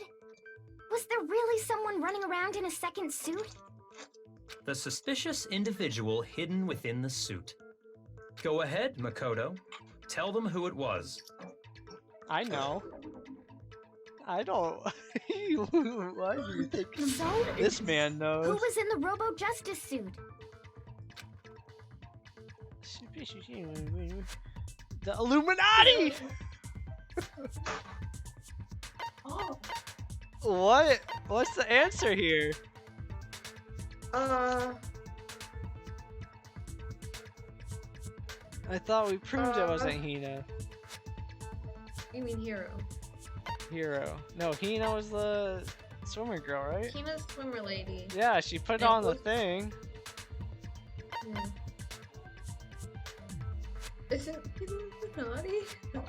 Was there really someone running around in a second suit? The suspicious individual hidden within the suit. Go ahead, Makoto. Tell them who it was. I know. I don't. Why do you think So, this man who knows? was in the Robo Justice suit? The Illuminati! Oh. What? What's the answer here? I thought we proved it wasn't Hina. You mean Hero? Hero. No, Hina was the swimmer girl, right? Hina's swimmer lady. Yeah, she put Yeah, on the what- thing. Isn't it Illuminati?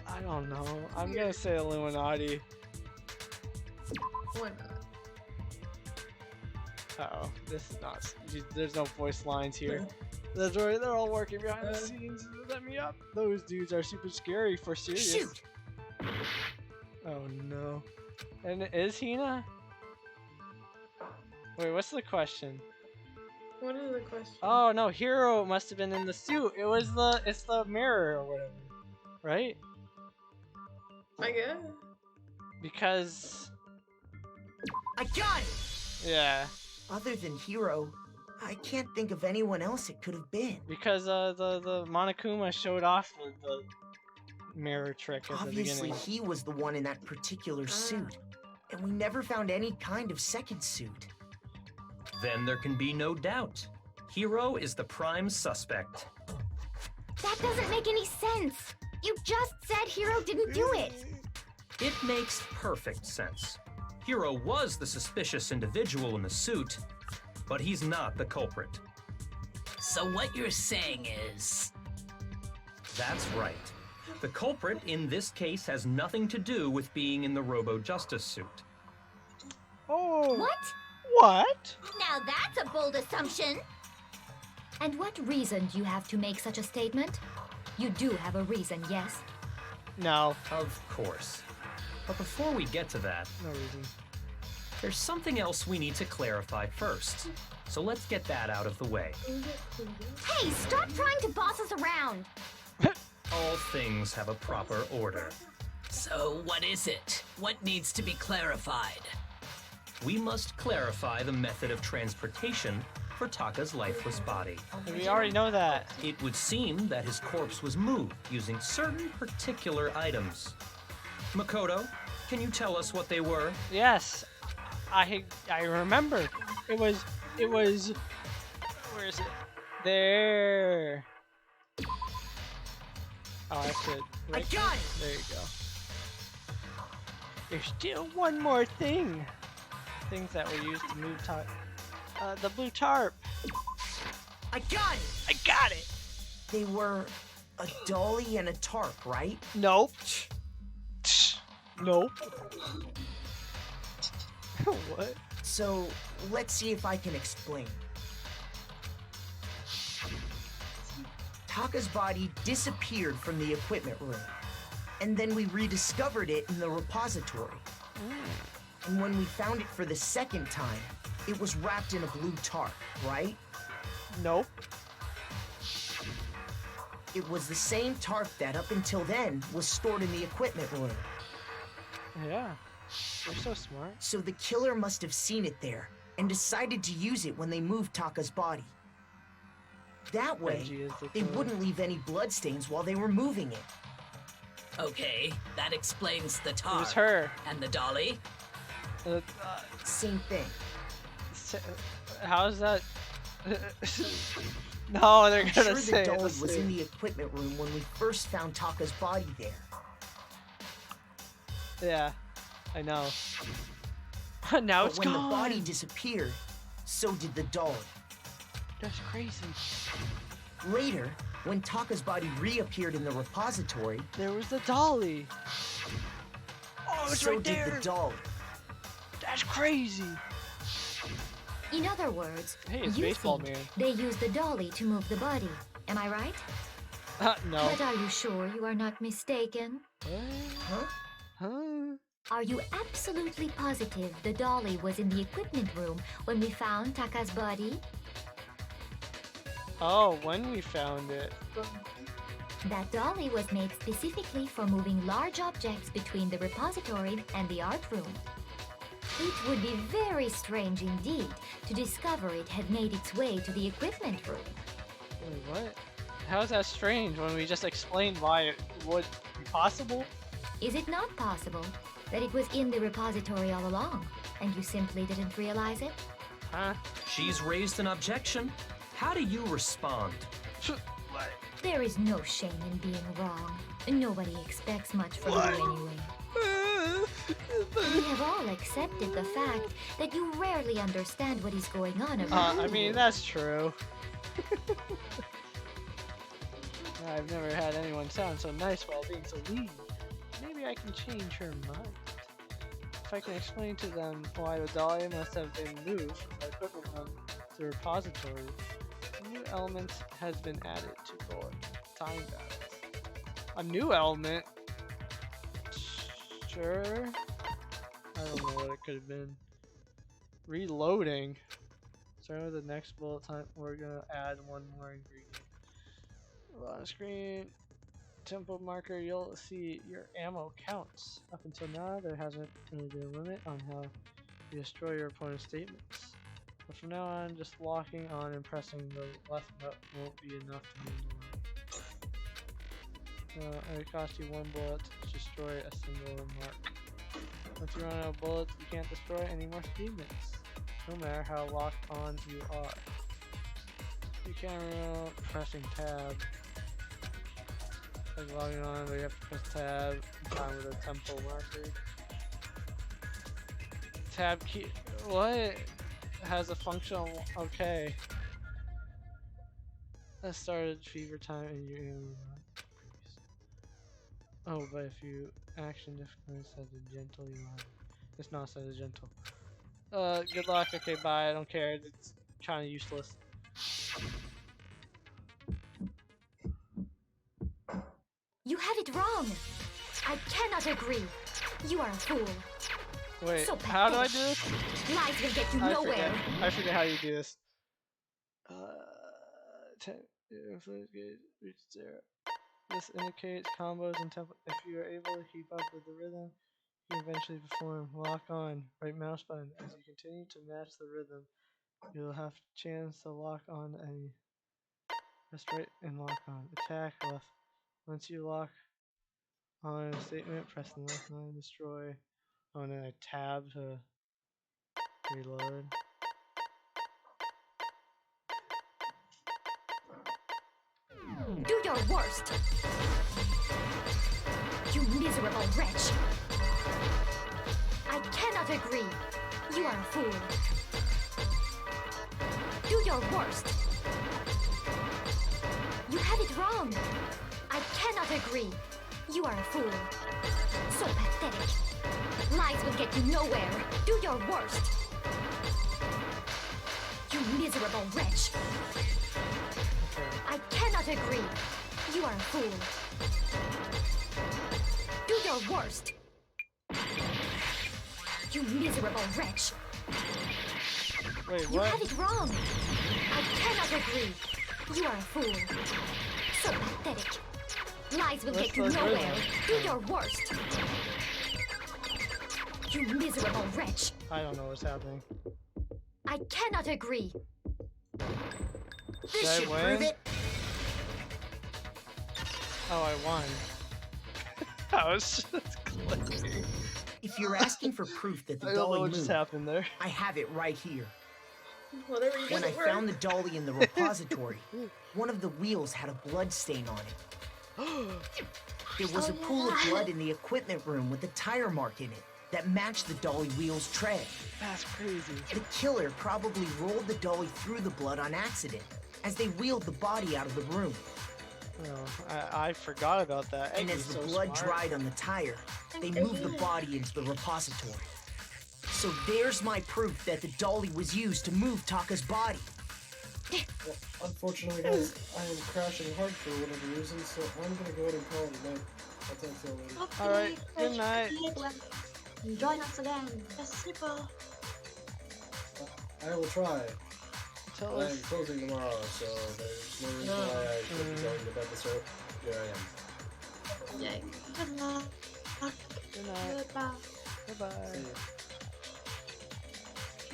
I don't know. I'm gonna say Illuminati. Why not? Uh-oh, this is not. There's no voice lines here. That's right. They're all working behind the scenes. Let me up. Those dudes are super scary for serious. Shoot! Oh no. And is Hina? Wait, what's the question? What is the question? Oh no, Hero must have been in the suit. It's the mirror or whatever, right? I guess. Because I got it! yeah, Other than Hero, I can't think of anyone else it could have been. because the Monokuma showed off the mirror trick at Obviously, the beginning. he was the one in that particular suit, and we never found any kind of second suit. Then there can be no doubt. Hero is the prime suspect. That doesn't make any sense. You just said Hero didn't do it. It makes perfect sense. Hero was the suspicious individual in the suit, but he's not the culprit. So what you're saying is... That's right. The culprit in this case has nothing to do with being in the Robo Justice suit. Oh. What? What? Now that's a bold assumption. And what reason do you have to make such a statement? You do have a reason, yes? No. Of course. But before we get to that, No reason. there's something else we need to clarify first. So let's get that out of the way. Hey, stop trying to boss us around. All things have a proper order. So what is it? What needs to be clarified? We must clarify the method of transportation for Taka's lifeless body. We already know that. It would seem that his corpse was moved using certain particular items. Makoto, can you tell us what they were? Yes, I remember. It was. Where is it? There. Oh, that's it. I got it! There you go. There's still one more thing. Things that were used to move the blue tarp. I got it! I got it! They were a dolly and a tarp, right? Nope. Nope. What? So, let's see if I can explain. Taka's body disappeared from the equipment room, and then we rediscovered it in the repository. And when we found it for the second time, it was wrapped in a blue tarp, right? Nope. It was the same tarp that, up until then, was stored in the equipment room. Yeah. You're so smart. So the killer must have seen it there, and decided to use it when they moved Taka's body. That way, Benji is the they killer. wouldn't leave any bloodstains while they were moving it. Okay, that explains the tar. It was her. And the dolly? Same thing. How's that? No, they're I'm gonna sure say the it dolly the was same. in the equipment room when we first found Taka's body there. Yeah, I know. Now But it's when gone. the body disappeared, so did the dolly. That's crazy. Later, when Taka's body reappeared in the repository, there was the dolly. Oh, it's so right did there. the dolly. That's crazy. In other words, Hey, it's you baseball think man. they used the dolly to move the body. Am I right? No. But are you sure you are not mistaken? Huh? Huh? Are you absolutely positive the dolly was in the equipment room when we found Taka's body? Oh, when we found it. That dolly was made specifically for moving large objects between the repository and the art room. It would be very strange indeed to discover it had made its way to the equipment room. Wait, what? How is that strange when we just explained why it would be possible? Is it not possible that it was in the repository all along, and you simply didn't realize it? Huh? She's raised an objection. How do you respond? What? There is no shame in being wrong. Nobody expects much from you anyway. We have all accepted the fact that you rarely understand what is going on around I mean, you. that's true. I've never had anyone sound so nice while being so mean. Maybe I can change her mind. If I can explain to them why the dolly must have been moved from the equipment room to the repository, a new element has been added to board. Time balance. A new element? Sure. I don't know what it could have been. Reloading. Starting with the next bullet time, we're gonna add one more ingredient. On screen, tempo marker, you'll see your ammo counts. Up until now, there hasn't really been a limit on how you destroy your opponent's statements. But from now on, just locking on and pressing the left button won't be enough to move the it costs you one bullet to destroy a single remark. Once you run out of bullets, you can't destroy any more statements, no matter how locked on you are. You can't run pressing tab. Like logging on, but you have to press tab time with a tempo marker. Tab key. What? Has a functional. Okay. That started fever time and you. Oh, but if you action difficulty set to gentle, you have. It's not set to gentle. Good luck. Okay, bye. I don't care. It's kind of useless. You have it wrong. I cannot agree. You are a fool. Wait, So how do I pathetic. do this? Lies will get you nowhere. I forget how you do this. Reach 0. This indicates combos and tempo. If you are able to keep up with the rhythm, you can eventually perform. Lock on. Right mouse button. As you continue to match the rhythm, you'll have a chance to lock on any. Press right and lock on. Attack left. Once you lock on a statement, press the left line, destroy. Oh, and then I tab to reload. Do your worst. You miserable wretch. I cannot agree. You are a fool. Do your worst. You have it wrong. I cannot agree. You are a fool. So pathetic. Lies will get you nowhere. Do your worst. You miserable wretch. I cannot agree. You are a fool. Do your worst. You miserable wretch. Wait, You what? have it wrong. I cannot agree. You are a fool. So pathetic. Lies will get you nowhere. Do your worst. You miserable wretch. I don't know what's happening. I cannot agree. Did I win? Oh, I won. I was just clicking. If you're asking for proof that the I don't know dolly what moved, just happened there. I have it right here. Whatever you When I did, it found the worked. dolly in the repository, one of the wheels had a blood stain on it. There was a pool of blood in the equipment room with a tire mark in it that matched the dolly wheel's tread. That's crazy. The killer probably rolled the dolly through the blood on accident as they wheeled the body out of the room. Oh, I forgot about that. And as the blood dried on the tire, they moved the body into the repository. So there's my proof that the dolly was used to move Taka's body. Well, unfortunately, guys, I am crashing hard for whatever reason, so I'm gonna go ahead and call it a night. I'll talk to you later. Okay, Alright, good night. Join us again. Yes, Snipper. I will try. Tell I us. am closing tomorrow, so there's no reason why I should be going to bed this early. There I am. Yay. Good luck. Good night. Goodbye. Goodbye. See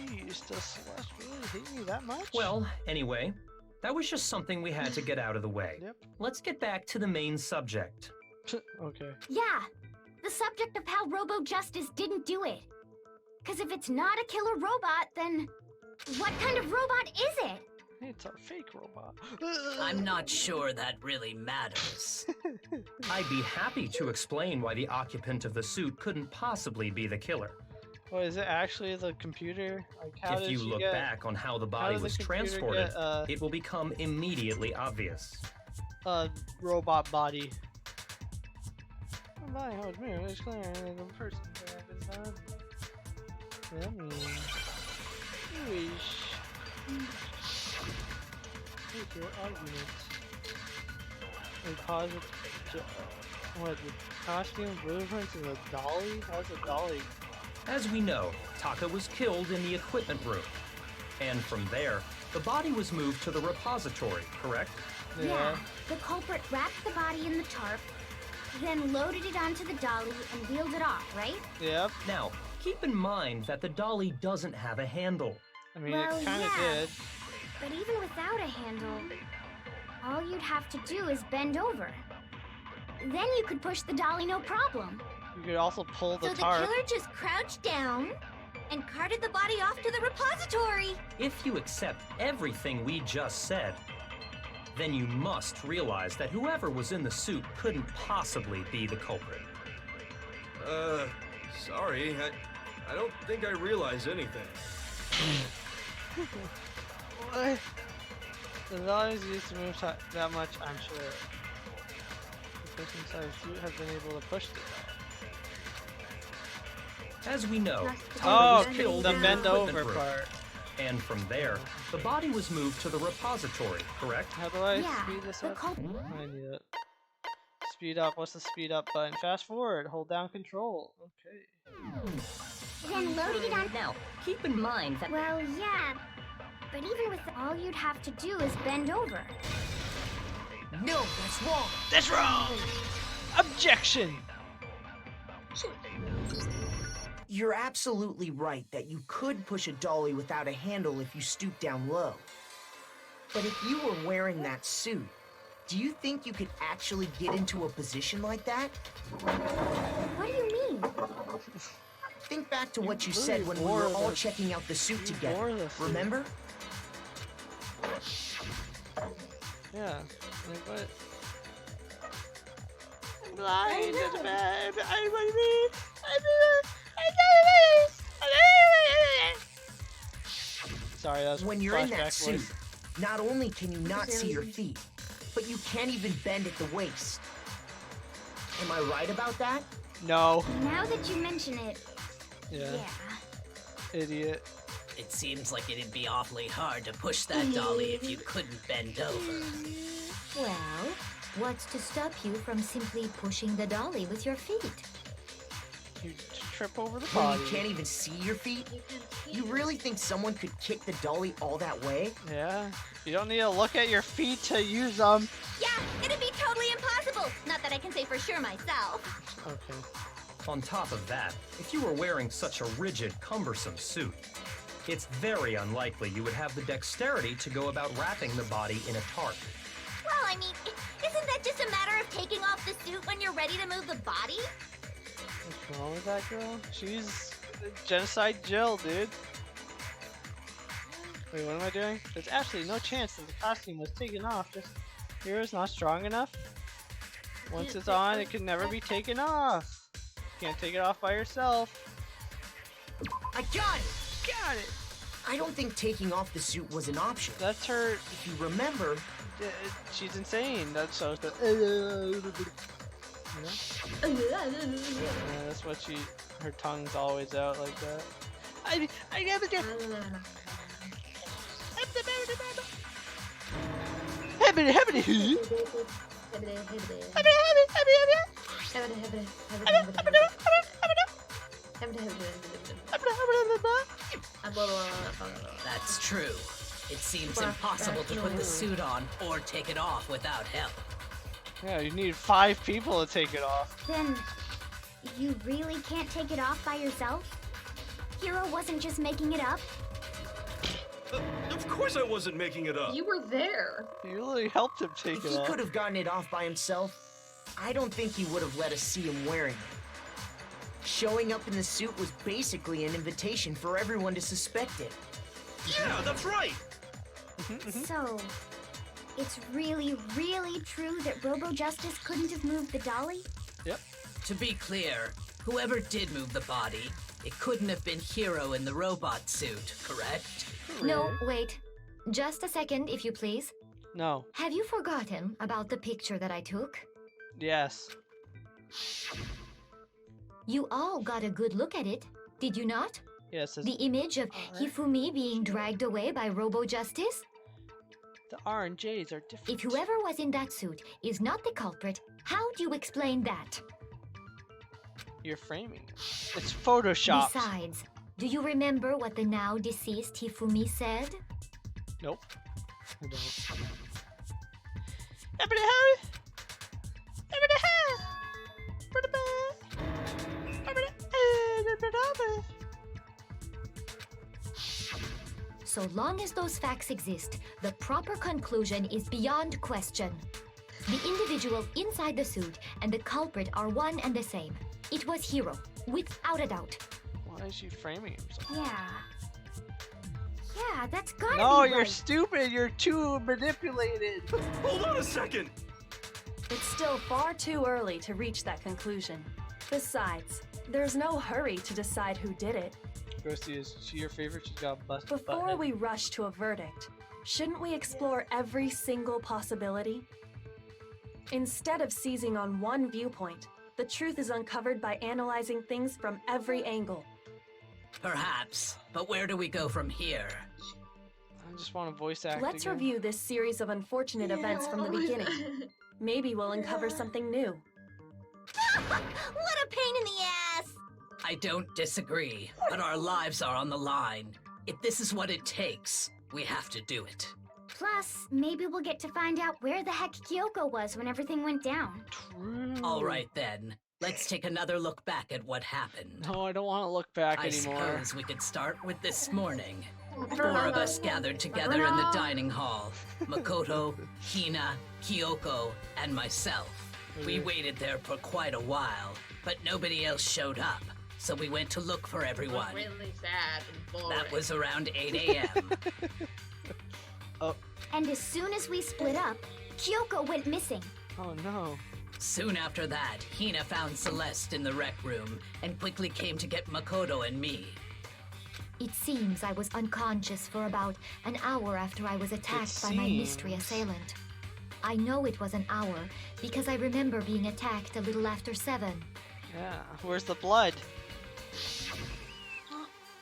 ya. Jeez, does Celeste really hate me that much? Well, anyway, that was just something we had to get out of the way. Yep. Let's get back to the main subject. Okay. Yeah, the subject of how Robo Justice didn't do it. Because if it's not a killer robot, then what kind of robot is it? It's a fake robot. I'm not sure that really matters. I'd be happy to explain why the occupant of the suit couldn't possibly be the killer. What, is it actually the computer? Like, how If did you she look get, back on how the body did the was computer transported, get, it will become immediately obvious. a robot body? My body holds mirror, it's clear, and the person that I've been found. That means... Take your argument. And cause it what, the costume blueprints and the dolly? How's a dolly? As we know, Taka was killed in the equipment room. And from there, the body was moved to the repository, correct? Yeah. The culprit wrapped the body in the tarp, then loaded it onto the dolly and wheeled it off, right? Yep. Now, keep in mind that the dolly doesn't have a handle. I mean, Well, it kinda yeah. did. But even without a handle, all you'd have to do is bend over. Then you could push the dolly no problem. You could also pull the So the tarp. killer just crouched down and carted the body off to the repository. If you accept everything we just said, then you must realize that whoever was in the suit couldn't possibly be the culprit. Sorry, I don't think I realize anything. What? The dollies used to move that much, I'm sure. The person inside the suit has been able to push the dolly. As we know, Taka Oh, was killed the in bend equipment over room. part. And from there, the body was moved to the repository, correct? How do I Yeah, speed this the up? I need it. Speed up, what's the speed up button? Fast forward, hold down control. Okay. Then loaded it on. Now, keep in mind that... Well, yeah. But even with all you'd have to do is bend over. No, that's wrong. That's wrong! Objection! You're absolutely right that you could push a dolly without a handle if you stoop down low. But if you were wearing that suit, do you think you could actually get into a position like that? What do you mean? Think back to what you really said when we wore were all the- checking out the suit wore together. the suit. Remember? Yeah. Like what? I'm blind. Sorry, that was When you're in flashback that suit, voice. not only can you not see your feet, but you can't even bend at the waist. Am I right about that? No. Now that you mention it, Yeah. yeah. Idiot. It seems like it'd be awfully hard to push that dolly if you couldn't bend over. Well, what's to stop you from simply pushing the dolly with your feet? You trip over the When body. you can't even see your feet? You really think someone could kick the dolly all that way? Yeah. You don't need to look at your feet to use them. Yeah, it'd be totally impossible. Not that I can say for sure myself. Okay. On top of that, if you were wearing such a rigid, cumbersome suit, it's very unlikely you would have the dexterity to go about wrapping the body in a tarp. Well, I mean, isn't that just a matter of taking off the suit when you're ready to move the body? What's wrong with that girl? She's Genocide Jill, dude. Wait, what am I doing? There's absolutely no chance that the costume was taken off. Just here is not strong enough. Once it's on, it can never be taken off. Can't take it off by yourself. I got it! Got it! I don't think taking off the suit was an option. That's her. If you remember, She's insane. That's so. Yeah, that's what she. Her tongue's always out like that. I never get. That's true. It seems impossible to put the suit on or take it off without help. Yeah, you need 5 people to take it off. Then, you really can't take it off by yourself? Hiro wasn't just making it up? Of course I wasn't making it up. You were there. You really helped him take If it he off. could have gotten it off by himself, I don't think he would have let us see him wearing it. Showing up in the suit was basically an invitation for everyone to suspect it. Yeah, that's right. So, it's really, really true that Robo Justice couldn't have moved the dolly? Yep. To be clear, whoever did move the body, it couldn't have been Hiro in the robot suit, correct? No, wait. Just a second, if you please. No. Have you forgotten about the picture that I took? Yes. You all got a good look at it, did you not? Yes. The image of Hifumi being dragged away by Robo Justice? The R&Js are different. If whoever was in that suit is not the culprit, how do you explain that? You're framing. It's Photoshop. Besides, do you remember what the now deceased Hifumi said? Nope. I don't. So long as those facts exist, the proper conclusion is beyond question. The individual inside the suit and the culprit are one and the same. It was Hiro, without a doubt. Why is she framing himself? Yeah, that's gotta be No, you're right. stupid. You're too manipulated. Hold on a second. It's still far too early to reach that conclusion. Besides, there's no hurry to decide who did it. Ghosty, is she your favorite? She's got busted Before butthead. we rush to a verdict, shouldn't we explore every single possibility? Instead of seizing on one viewpoint, the truth is uncovered by analyzing things from every angle. Perhaps, but where do we go from here? I just want to voice act Let's again. review this series of unfortunate events from the beginning. Maybe we'll uncover something new. What a pain in the ass! I don't disagree, but our lives are on the line. If this is what it takes, we have to do it. Plus, maybe we'll get to find out where the heck Kyoko was when everything went down. True. All right then, let's take another look back at what happened. No, I don't want to look back I anymore. suppose we could start with this morning. 4 of us gathered together in the dining hall. Makoto, Hina, Kyoko, and myself. We waited there for quite a while, but nobody else showed up, so we went to look for everyone. Really sad and boring. That was around 8 a.m. And as soon as we split up, Kyoko went missing. Oh no. Soon after that, Hina found Celeste in the rec room and quickly came to get Makoto and me. It seems I was unconscious for about an hour after I was attacked by my mystery seems. assailant. I know it was an hour because I remember being attacked a little after 7. Yeah. Where's the blood?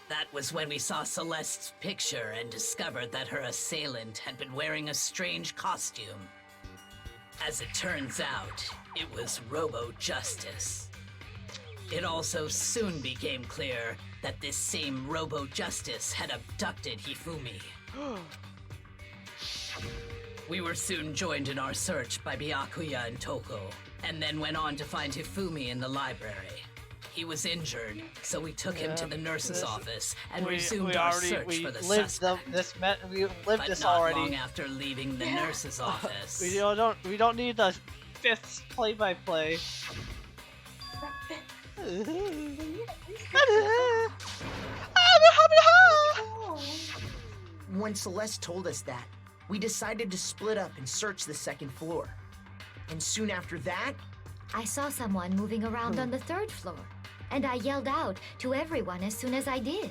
That was when we saw Celeste's picture and discovered that her assailant had been wearing a strange costume. As it turns out, it was Robo Justice. It also soon became clear that this same Robo Justice had abducted Hifumi. We were soon joined in our search by Byakuya and Toko, and then went on to find Hifumi in the library. He was injured, so we took him to the nurse's office and resumed our search for the suspect. We lived But this not already. long after leaving the nurse's office. We don't need the 5th play-by-play. When Celeste told us that, we decided to split up and search the 2nd floor. And soon after that, I saw someone moving around on the 3rd floor, and I yelled out to everyone as soon as I did.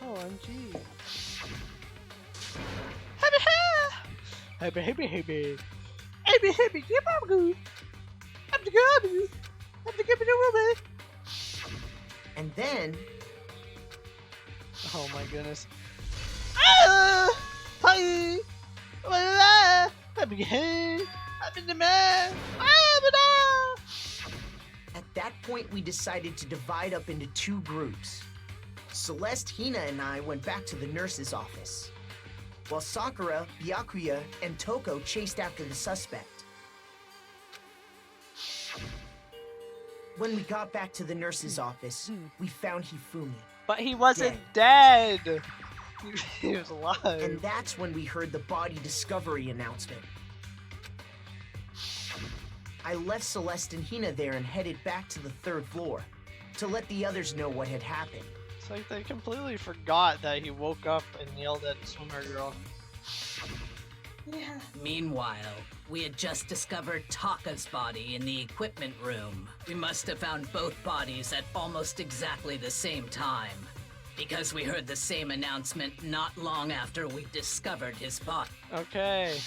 OMG. and then, Oh my goodness. at that point, we decided to divide up into 2 groups. Celeste, Hina, and I went back to the nurse's office, while Sakura, Byakuya, and Toko chased after the suspect. When we got back to the nurse's office, we found Hifumi. But he wasn't dead! He was alive. And that's when we heard the body discovery announcement. I left Celeste and Hina there and headed back to the 3rd floor to let the others know what had happened. It's like they completely forgot that he woke up and yelled at the swimmer girl. Yeah. Meanwhile, we had just discovered Taka's body in the equipment room. We must have found both bodies at almost exactly the same time, because we heard the same announcement not long after we discovered his body. Okay.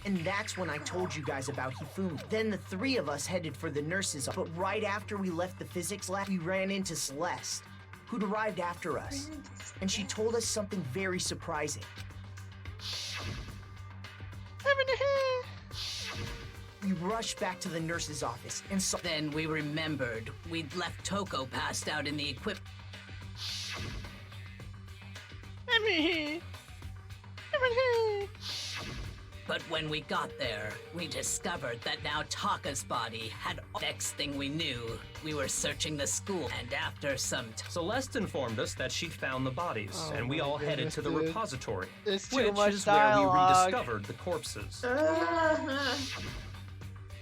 And that's when I told you guys about Hifumi. Then the 3 of us headed for the nurse's office. But right after we left the physics lab, we ran into Celeste, who'd arrived after us. And she told us something very surprising. We rushed back to the nurse's office and saw— Then we remembered we'd left Toko passed out in the equipment. But when we got there, we discovered that now Taka's body had— Next thing we knew, we were searching the school, and after some Celeste informed us that she'd found the bodies, and we all headed to the repository, It's too which much is dialogue. where we rediscovered the corpses.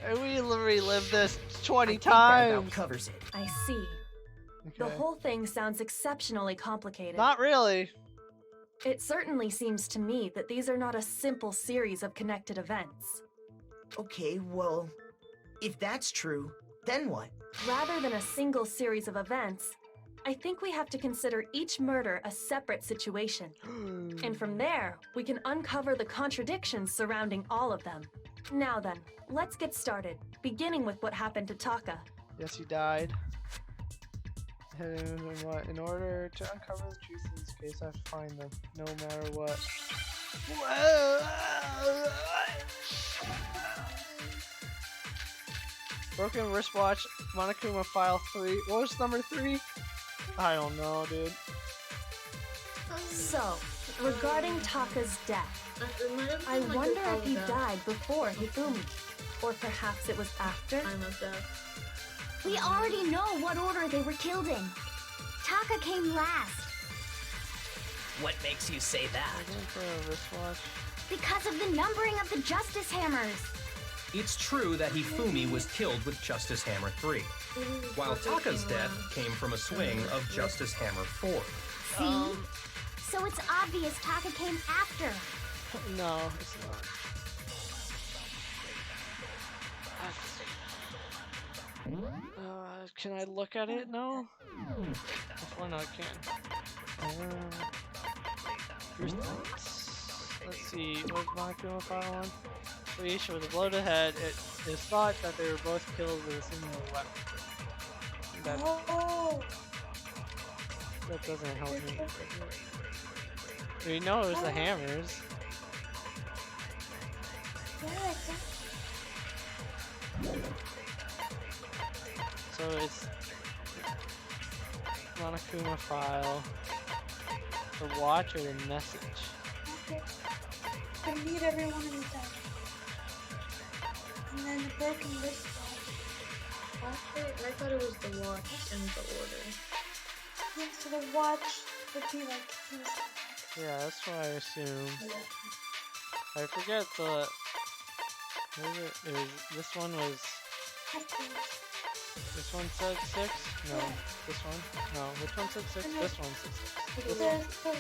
And we relived this 20 I think that times. about covers it. I see. The Okay. whole thing sounds exceptionally complicated. Not really. It certainly seems to me that these are not a simple series of connected events. Okay, well, if that's true, then what? Rather than a single series of events, I think we have to consider each murder a separate situation. And from there, we can uncover the contradictions surrounding all of them. Now then, let's get started, beginning with what happened to Taka. Yes, he died. In order to uncover the truth in this case, I have to find them, no matter what. Broken wristwatch, Monokuma file 3. What was number 3? I don't know, dude. So, regarding Taka's death, I wonder if he died before Hifumi, or perhaps it was after? Time of death. We already know what order they were killed in. Taka came last What makes you say that? Looking for a wristwatch. because of the numbering of the Justice Hammers. It's true that Hifumi was killed with Justice Hammer 3, while Taka's death came from a swing of Justice Hammer 4. See? So it's obvious Taka came after. No, it's not. Can I look at it? No? Why not? Can. Your thoughts. Let's see. What was Monokuma file on? Leash with a blow to the head. It is thought that they were both killed with a similar weapon. That doesn't help me. We know it was the hammers. So it's Monokuma file, the watch, or the message. Okay. I need everyone in the deck. And then the broken wristwatch. Actually, I thought it was the watch in the order. Yeah, so the watch would be like this. Yeah, that's what I assume. I forget the. What is it? It was, this one was. This one said 6? No. This one? No. Which one said 6? This one said 6. This one.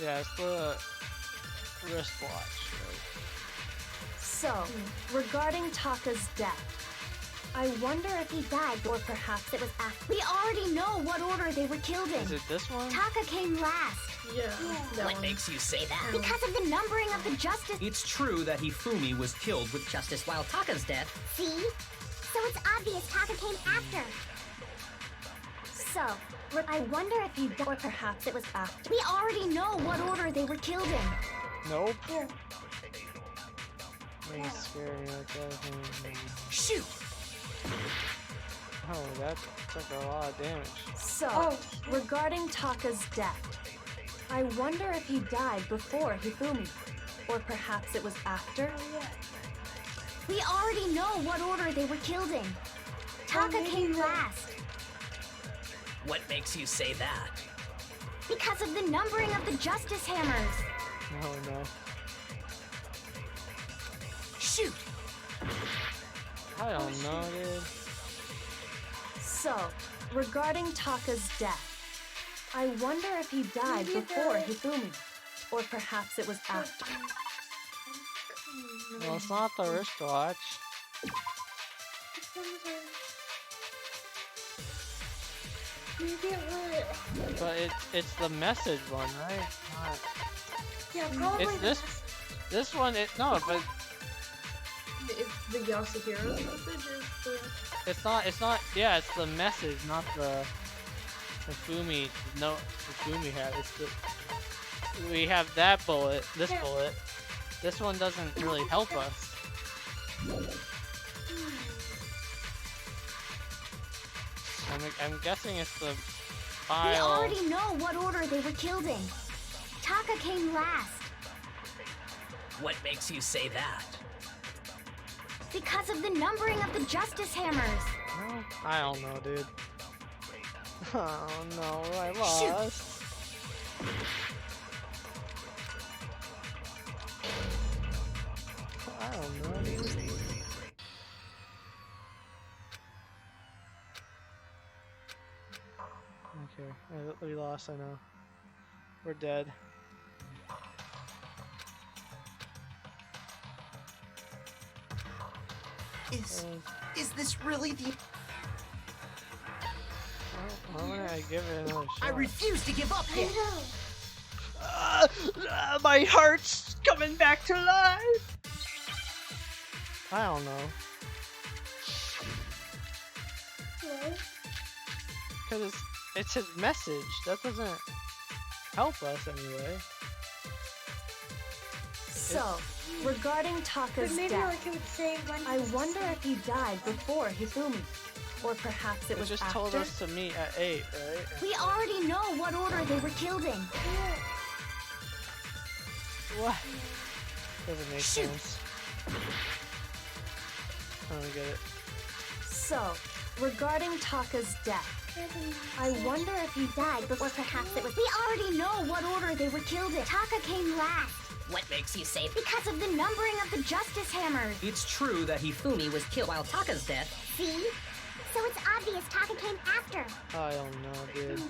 Yeah, it's the wristwatch. So, regarding Taka's death, I wonder if he died, or perhaps it was after. We already know what order they were killed in. Is it this one? Taka came last. Yeah. What makes you say that? Because of the numbering of the Justice. It's true that Hifumi was killed with Justice while Taka's death. See? So it's obvious Taka came after. So, I wonder if he died, or perhaps it was after. We already know what order they were killed in. Nope. You scare me like that. Shoot! Oh, that took a lot of damage. So, regarding Taka's death, I wonder if he died before Hifumi, Or perhaps it was after? We already know what order they were killed in. Taka came last. What makes you say that? Because of the numbering of the Justice Hammers. Oh no. Shoot! I don't know, dude. So, regarding Taka's death, I wonder if he died before Hifumi, or perhaps it was after. Well, it's not the wristwatch. Maybe it was. But it's the message one, right? Not... Yeah, probably. It's this one. No, but It's the Yasuhiro message. it's not. Yeah, it's the message, not the Hifumi. No, Hifumi had. It's the we have that bullet. This bullet. This one doesn't really help us. I'm guessing it's the file. We already know what order they were killed in. Taka came last. What makes you say that? Because of the numbering of the Justice Hammers. Well, I don't know, dude. Oh no, I lost. I don't know, dude. Okay, we lost, I know. We're dead. Is this really the... Why would I give it another shot? I refuse to give up yet. My heart's coming back to life! I don't know. Because it's his message. That doesn't help us anyway. So, regarding Taka's maybe death, like it would say when I wonder if he died before Hifumi. Or perhaps it was just after. told us to meet at 8, right? We already know what order they were killed in. What? Doesn't make sense. I don't get it. So, regarding Taka's death, I wonder if he died before perhaps it was. We already know what order they were killed in. Taka came last. What makes you say that? Because of the numbering of the Justice Hammers. It's true that Hifumi was killed while Taka's dead. See? So it's obvious Taka came after. I don't know, dude.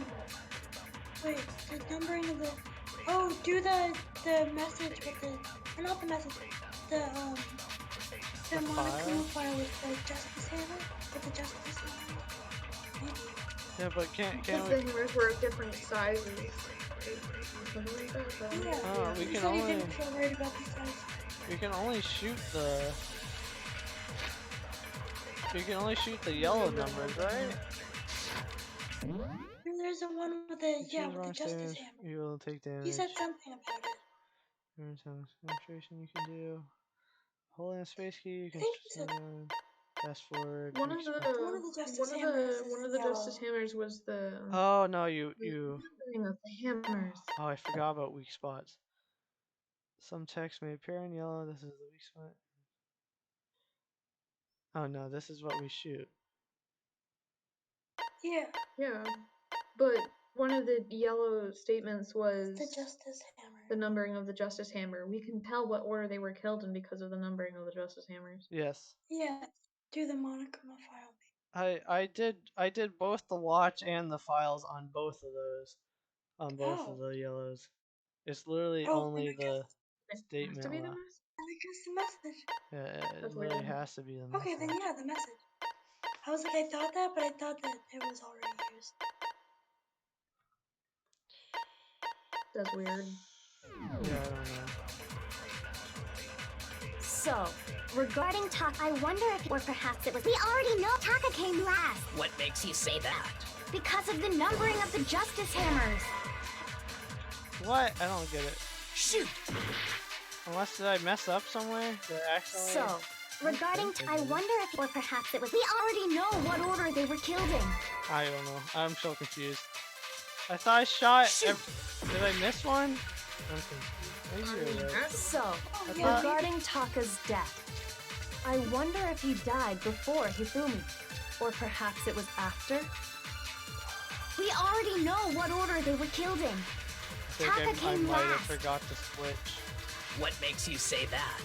Wait, the numbering of the. Oh, do the message with the. Or not the message. The Monokuma file with the Justice Hammer? With the Justice Hammer? Maybe. Yeah, but can't The hammers were different sizes. Yeah. Oh, we You can said you only didn't feel worried about the size. we can only shoot the yellow numbers, right? And there's the one with the with the Justice Hammer. You will take damage. You said something about it. Every time concentration you can do. Hold in space key, you can fast forward. One of the Justice Hammers was the. Oh no, you. Numbering of the hammers. Oh, I forgot about weak spots. Some text may appear in yellow. This is the weak spot. Oh no, this is what we shoot. Yeah. Yeah, but one of the yellow statements was the Justice Hammer. The numbering of the Justice Hammer. We can tell what order they were killed in because of the numbering of the Justice Hammers. Yes. Yeah. Do the Monokuma file. I did both the watch and the files on both of those. On both of the yellows. It's literally only the statement. I guess the message. Yeah, it literally has to be the message. Okay, then yeah, the message. I was like, I thought that, but I thought that it was already used. That's weird. Yeah, I don't know. So, regarding Taka, I wonder if, or perhaps it was. We already know Taka came last. What makes you say that? Because of the numbering of the Justice Hammers. What? I don't get it. Shoot! Unless did I mess up somewhere? Did I accidentally? So, regarding I wonder if, or perhaps it was. We already know what order they were killed in. I don't know. I'm so confused. I thought I shot. Did I miss one? I'm confused. So, regarding Taka's death, I wonder if he died before Hifumi, or perhaps it was after? We already know what order they were killed in. Taka came I might have last. forgot to switch. What makes you say that?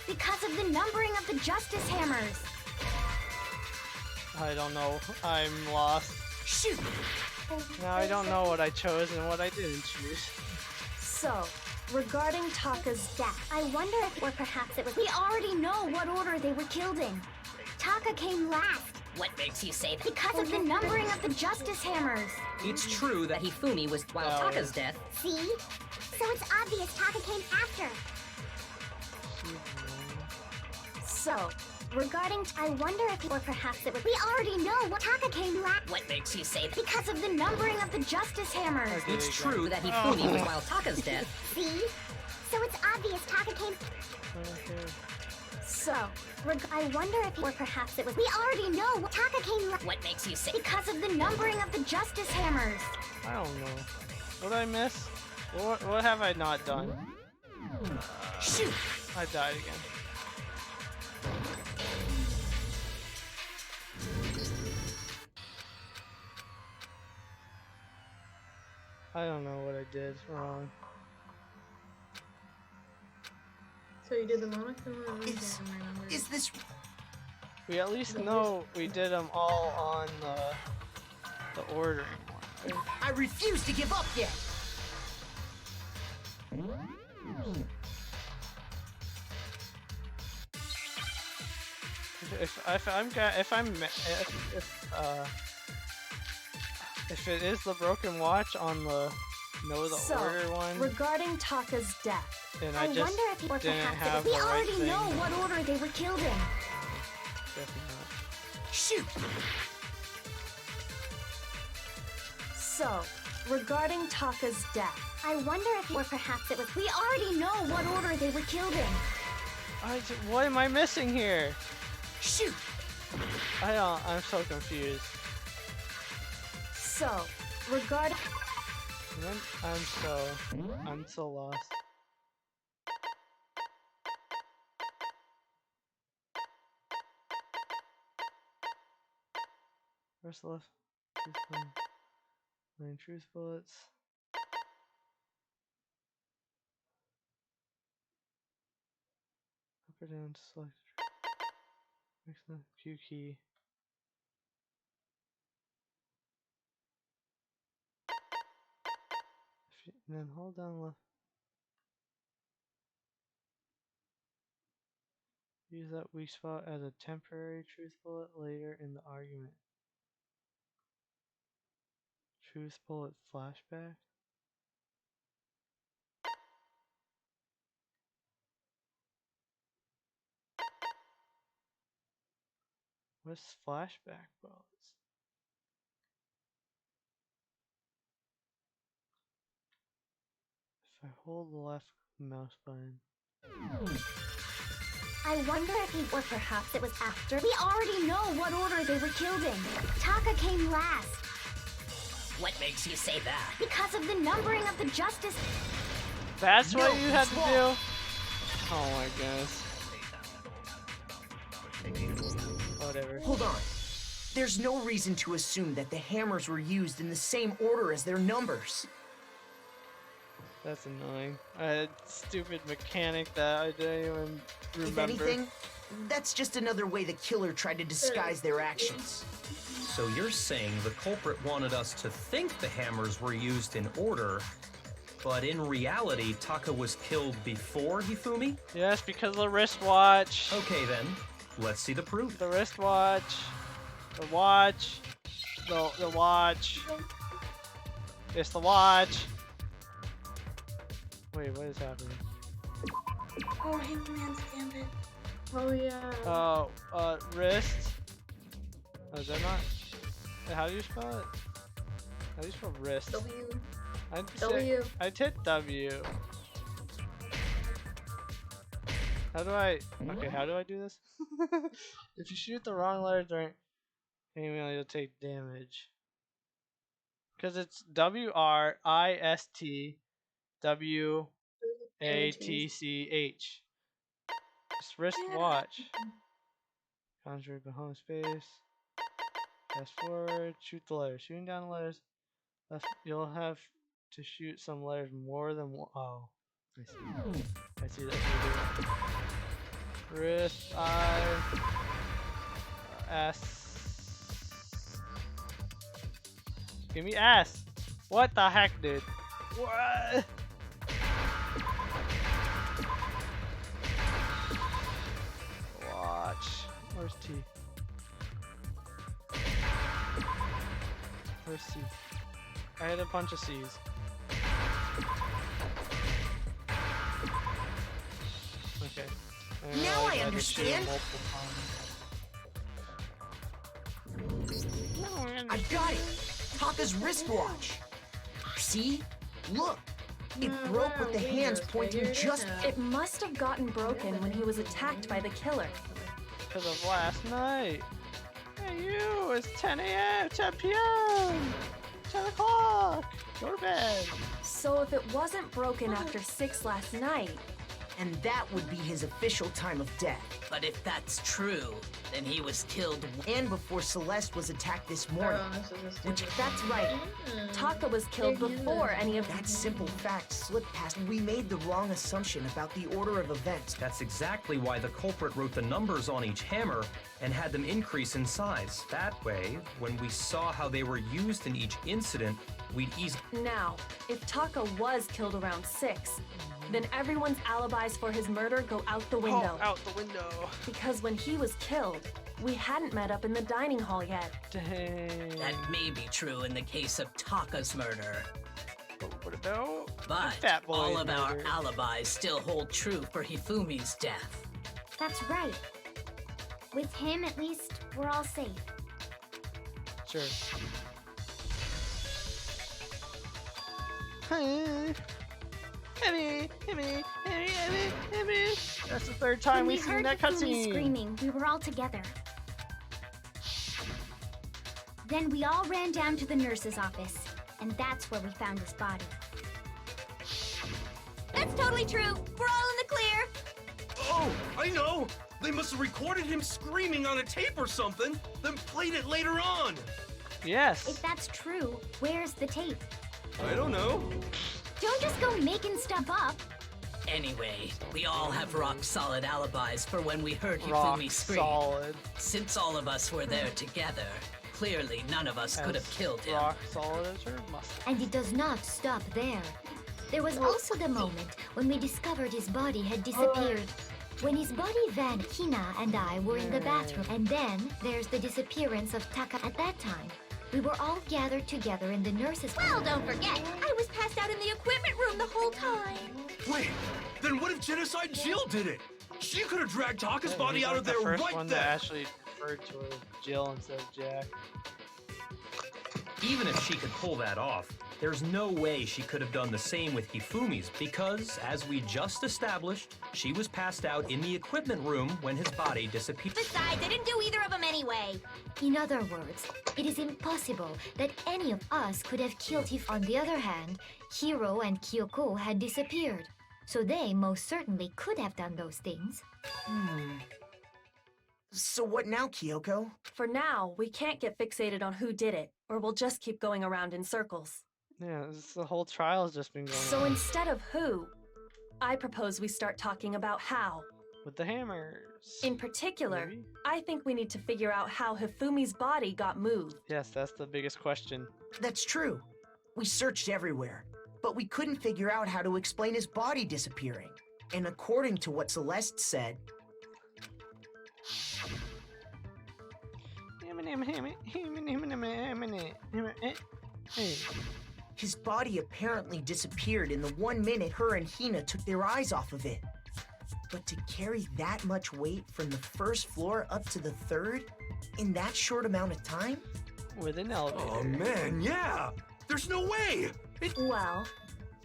Because of the numbering of the Justice Hammers. I don't know. I'm lost. Shoot! Now I don't know what I chose and what I didn't choose. So, regarding Taka's death, I wonder if, or perhaps it was. We already know what order they were killed in. Taka came last. What makes you say that? Because of the numbering of the Justice Hammers. It's true that Hifumi was while Taka's death. See? So it's obvious Taka came after. So, regarding, I wonder if, or perhaps it was. We already know what Taka came last. What makes you say that? Because of the numbering of the Justice Hammers. It's true that Hifumi was while Taka's death. See? So it's obvious Taka came. So, I wonder if, or perhaps it was. We already know what Taka came last. What makes you say? Because of the numbering of the Justice Hammers. I don't know. What did I miss? What have I not done? Shoot! I died again. I don't know what I did wrong. So you did the Monokuma? Is this... We at least know we did them all on the ordering one. Right? I refuse to give up yet! If it is the broken watch on the order one, regarding Taka's death, then I just wonder if, or didn't perhaps have we the right already thing. know what order they were killed in. Definitely not. Shoot! So, regarding Taka's death, I wonder if, or perhaps it was. We already know what order they were killed in. What am I missing here? Shoot! I'm so confused. So, regarding... I'm so lost. First left, nine truth bullets. Up or down to select. Mix the Q key. And then hold down left. Use that weak spot as a temporary truth bullet later in the argument. Truth bullet flashback? What's flashback bullets? If I hold the left mouse button. I wonder if he, or perhaps it was after. We already know what order they were killed in. Taka came last. What makes you say that? Because of the numbering of the Justice. That's what you had to do? Oh my goodness. Whatever. Hold on. There's no reason to assume that the hammers were used in the same order as their numbers. That's annoying. A stupid mechanic that I didn't even remember. If anything, that's just another way the killer tried to disguise their actions. So you're saying the culprit wanted us to think the hammers were used in order, but in reality, Taka was killed before Hifumi? Yes, because of the wristwatch. Okay then, let's see the proof. The wristwatch. The watch. The watch. It's the watch. Wait, what is happening? Oh, Hitman's Gambit. Oh yeah. Oh, wrist. Oh, is that not? Wait, how do you spell it? How do you spell wrist? W. W. I hit W. How do I? Okay, how do I do this? If you shoot the wrong letter during aiming, you'll take damage. Because it's WRIST WATCH. Wristwatch. Concentrate behind space. Fast forward. Shoot the letters. Shooting down the letters. Left. You'll have to shoot some letters more than one. Oh, I see. I see that. Wrist. S. Give me S. What the heck, dude? What? Watch. Where's T? Where's C? I had a bunch of C's. Okay. Now I understand. I got it. Taka's wristwatch. See? Look. It broke with the hands pointing just. It must have gotten broken when he was attacked by the killer. Because of last night. Hey you, it's 10 a.m., 10 p.m., 10 o'clock. Go to bed. So if it wasn't broken after 6 last night. And that would be his official time of death. But if that's true, then he was killed. And before Celeste was attacked this morning. Which, that's right. Taka was killed before any of that simple fact slipped past. We made the wrong assumption about the order of events. That's exactly why the culprit wrote the numbers on each hammer and had them increase in size. That way, when we saw how they were used in each incident, we'd easily. Now, if Taka was killed around 6, then everyone's alibis for his murder go out the window. Oh, out the window. Because when he was killed, we hadn't met up in the dining hall yet. Dang. That may be true in the case of Taka's murder. What about But Fat Boy's all of our murder? alibis still hold true for Hifumi's death. That's right. With him, at least, we're all safe. Sure. Hey. That's the third time When we we've seen heard that Hifumi cutscene. screaming, we were all together. Then we all ran down to the nurse's office, and that's where we found his body. That's totally true. We're all in the clear. Oh, I know! They must have recorded him screaming on a tape or something, then played it later on! Yes. If that's true, where's the tape? I don't know. Don't just go making stuff up. Anyway, we all have rock-solid alibis for when we heard Rock Hifumi scream. solid. Since all of us were there together, clearly none of us could have killed him. Rock solid as her muscle. And it does not stop there. There was also the moment when we discovered his body had disappeared. When his body vanished, Hina and I were in the bathroom. And then there's the disappearance of Taka at that time. We were all gathered together in the nurse's Well, don't forget, I was passed out in the equipment room the whole time. Wait, then what if Genocide Jill did it? She could have dragged Taka's body He's out like of the there first right one there. that actually referred to her as Jill instead of Jack. Even if she could pull that off, there's no way she could have done the same with Hifumi's because, as we just established, she was passed out in the equipment room when his body disappeared. Besides, I didn't do either of them anyway. In other words, it is impossible that any of us could have killed him. On the other hand, Hiro and Kyoko had disappeared, so they most certainly could have done those things. So what now, Kyoko? For now, we can't get fixated on who did it, or we'll just keep going around in circles. Yeah, the whole trial's just been going So on. instead of who, I propose we start talking about how. With the hammers. In particular, Maybe? I think we need to figure out how Hifumi's body got moved. Yes, that's the biggest question. That's true. We searched everywhere, but we couldn't figure out how to explain his body disappearing. And according to what Celeste said, his body apparently disappeared in the 1 minute her and Hina took their eyes off of it. But to carry that much weight from the first floor up to the third in that short amount of time? With an elevator. Oh man, yeah! There's no way! Well,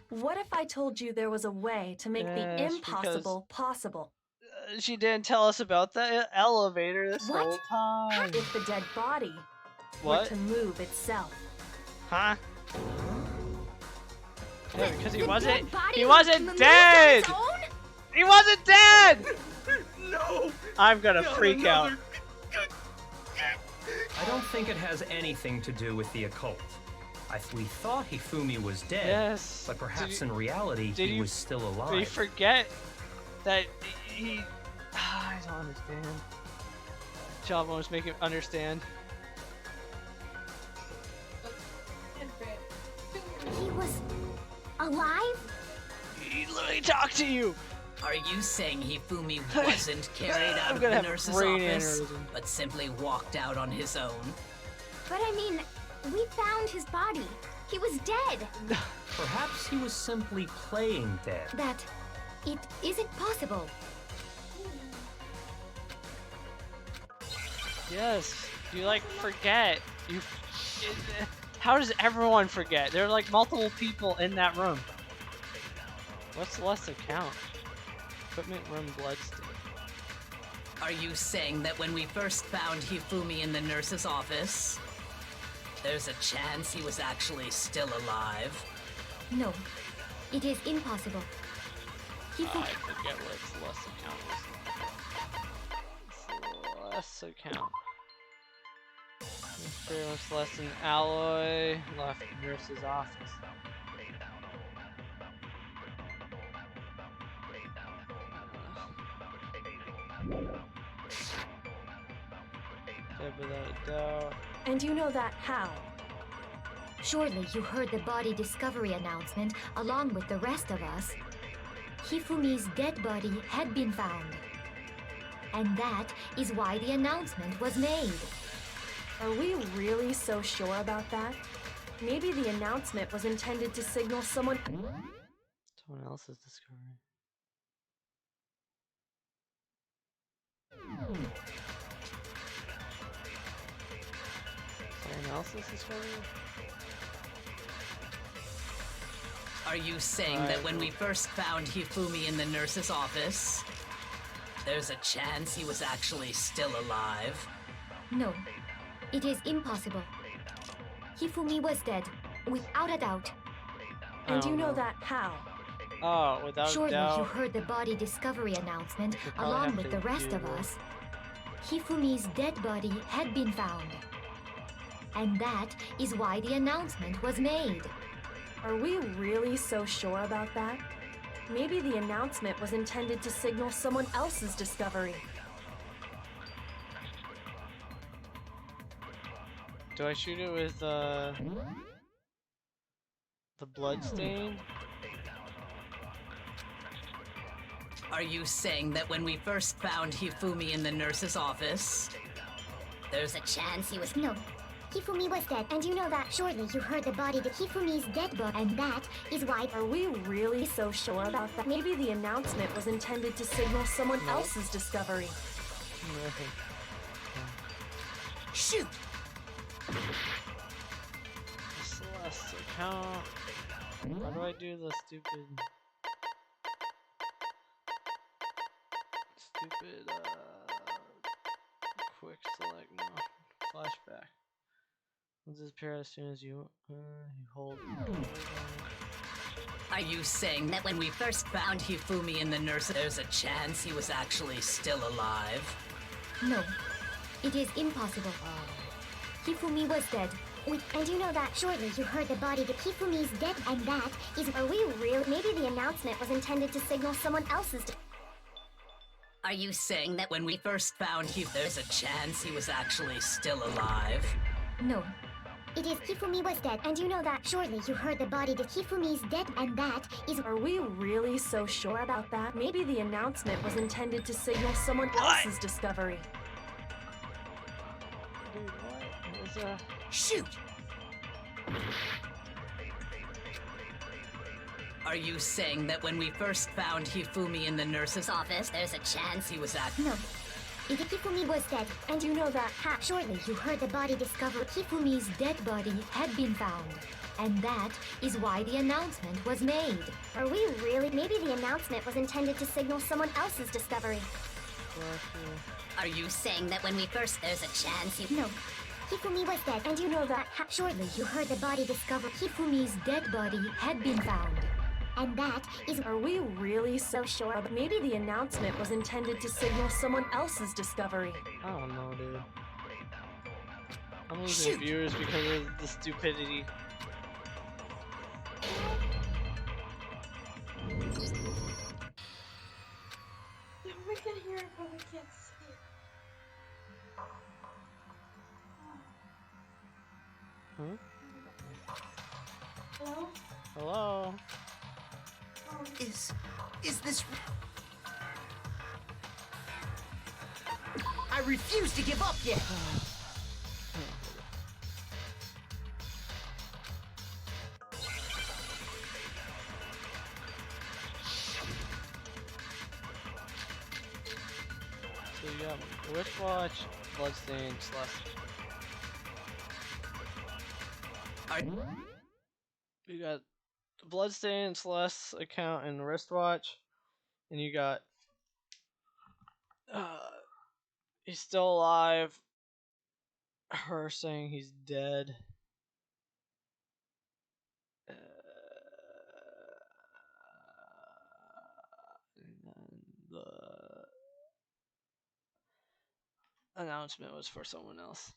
what if I told you there was a way to make the Yes, impossible possible? She didn't tell us about the elevator this What? whole time. If the dead body were What? to move itself. Huh? Yeah, because he The wasn't. dead body He moved wasn't on dead. its own? He wasn't dead. No. I'm gonna Not freak out. another- I don't think it has anything to do with the occult. We thought Hifumi was dead, Yes. but perhaps Did in reality did he you- was still Did you alive. forget that he? I don't understand. Job almost make him understand. He was alive? He literally talked to you. Are you saying Hifumi wasn't carried I'm out of gonna the have nurse's brain office, aneurysm. but simply walked out on his own? But I mean, we found his body. He was dead. Perhaps he was simply playing dead. That it isn't possible. Yes. You like forget. You. How does everyone forget? There are like multiple people in that room. What's less to count? Equipment room bloodstain. Are you saying that when we first found Hifumi in the nurse's office, there's a chance he was actually still alive? No, it is impossible. I forget what's less to count is. Less to count. Very much less than alloy. Left nurse's office. Without a doubt. And you know that how? Surely you heard the body discovery announcement along with the rest of us. Hifumi's dead body had been found. And that is why the announcement was made. Are we really so sure about that? Maybe the announcement was intended to signal someone else's discovery. Someone else's discovery? Are you saying that when we first found Hifumi in the nurse's office, there's a chance he was actually still alive? No, it is impossible. Hifumi was dead, without a doubt. And you know that how? Oh, without Surely doubt. you heard the body discovery announcement We probably along have with to the rest of do- us. Hifumi's dead body had been found. And that is why the announcement was made. Are we really so sure about that? Maybe the announcement was intended to signal someone else's discovery. Do I shoot it with the blood stain? Are you saying that when we first found Hifumi in the nurse's office, there's a chance he was... No. Hifumi was dead, and you know that. Surely you heard the body that Hifumi's dead body, and that is why... Are we really so sure about that? Maybe the announcement was intended to signal someone else's discovery. Shoot! Celeste account. How do I do the stupid quick select? No, flashback. Will disappear as soon as you hold. Are you saying that when we first found Hifumi in the nurse, there's a chance he was actually still alive? No, it is impossible. Hifumi was dead. And you know that. Surely you heard the body that Hifumi's dead, and that is... Are we real? Maybe the announcement was intended to signal someone else's... Are you saying that when we first found there's a chance he was actually still alive? No. It is Hifumi was dead, and you know that. Surely you heard the body that Hifumi's dead, and that is... Are we really so sure about that? Maybe the announcement was intended to signal someone else's discovery. Dude, what? It was Shoot! Are you saying that when we first found Hifumi in the nurse's office, there's a chance he was No. It is Hifumi was dead, and you know that. Surely you heard the body discovered. Hifumi's dead body had been found. And that is why the announcement was made. Are we really? Maybe the announcement was intended to signal someone else's discovery. Are you saying that when we first... there's a chance he... No. Hifumi was dead, and you know that. Shortly, you heard the body discovered. Hifumi's dead body had been found. And that is. Are we really so sure? Maybe the announcement was intended to signal someone else's discovery. I don't know, dude. I'm losing viewers because of the stupidity. We can hear it, but we can't see it. Huh? Hello? Hello? Is this... I refuse to give up yet! So you got Wristwatch, Bloodstain, Celeste. You got Bloodstain, Celeste's account, and Wristwatch, and you got he's still alive. Her saying he's dead. And then the announcement was for someone else.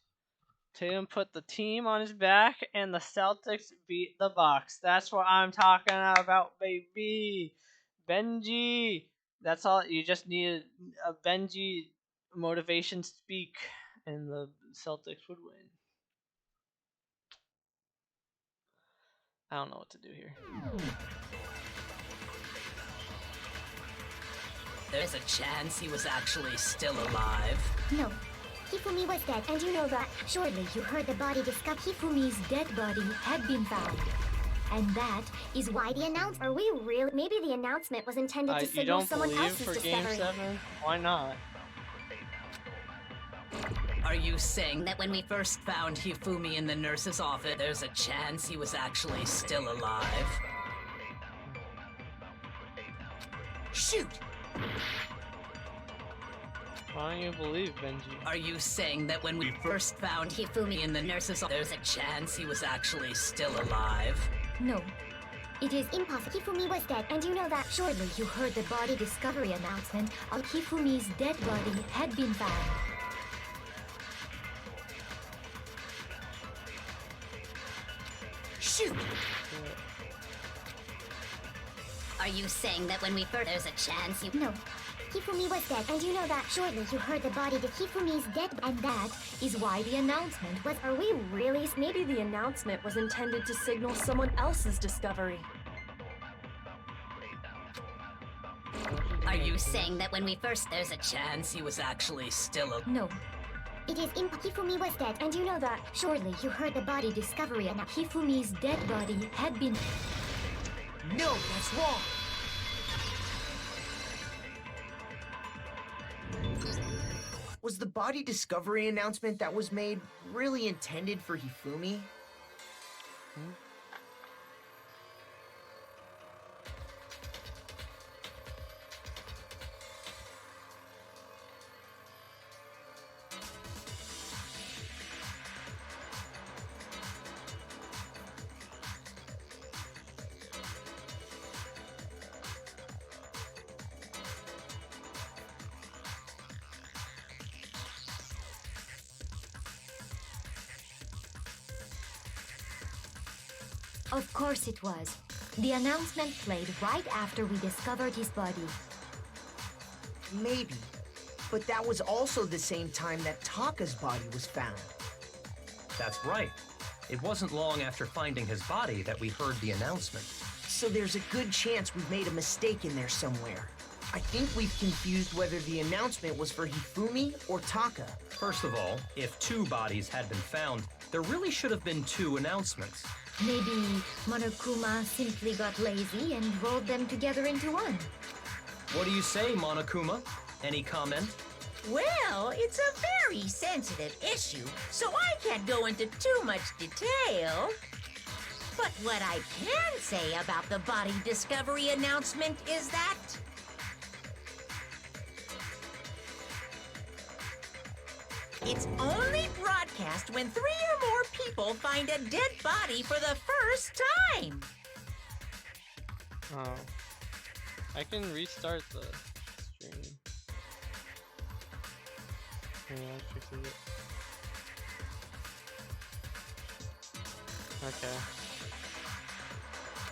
Tatum put the team on his back, and the Celtics beat the Bucks. That's what I'm talking about, baby. Benji. That's all. You just need a Benji motivation speak, and the Celtics would win. I don't know what to do here. There's a chance he was actually still alive. No. Hifumi was dead, and you know that. Shortly, you heard the body discovered. Hifumi's dead body had been found. And that is why the announcement. Are we really? Maybe the announcement was intended to signal someone else's discovery. You don't believe for Game 7? Why not? Are you saying that when we first found Hifumi in the nurse's office, there's a chance he was actually still alive? Shoot! Why don't you believe, Benji? Are you saying that when we first found Hifumi in the nurse's office, there's a chance he was actually still alive? No. It is impossible. Hifumi was dead, and you know that. Shortly, you heard the body discovery announcement of Hifumi's dead body had been found. Shoot! Are you saying that when we first there's a chance you... No. Hifumi was dead, and you know that. Shortly, you heard the body that Hifumi's dead, and that is why the announcement was... Are we really... Maybe the announcement was intended to signal someone else's discovery. Are you saying that when we first... There's a chance he was actually still alive? No. It is Hifumi was dead, and you know that. Shortly, you heard the body discovery, and Hifumi's dead body had been... No, that's wrong! Was the body discovery announcement that was made really intended for Hifumi? Of course it was. The announcement played right after we discovered his body. Maybe. But that was also the same time that Taka's body was found. That's right. It wasn't long after finding his body that we heard the announcement. So there's a good chance we've made a mistake in there somewhere. I think we've confused whether the announcement was for Hifumi or Taka. First of all, if 2 bodies had been found, there really should have been 2 announcements. Maybe Monokuma simply got lazy and rolled them together into one. What do you say, Monokuma? Any comment? Well, it's a very sensitive issue, so I can't go into too much detail. But what I can say about the body discovery announcement is that... it's only broadcast broadcast when 3 or more people find a dead body for the first time. Oh. I can restart the stream. Yeah, that fixes it. Okay.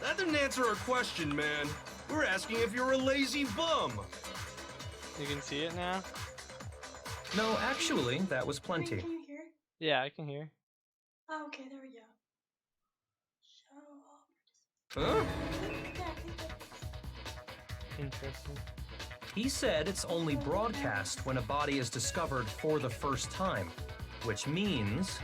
That didn't answer our question, man. We're asking if you're a lazy bum. You can see it now? No, actually, that was plenty. Can you hear? Yeah, I can hear. Oh, okay, there we go. Show all Huh? Interesting. He said it's only broadcast when a body is discovered for the first time, which means...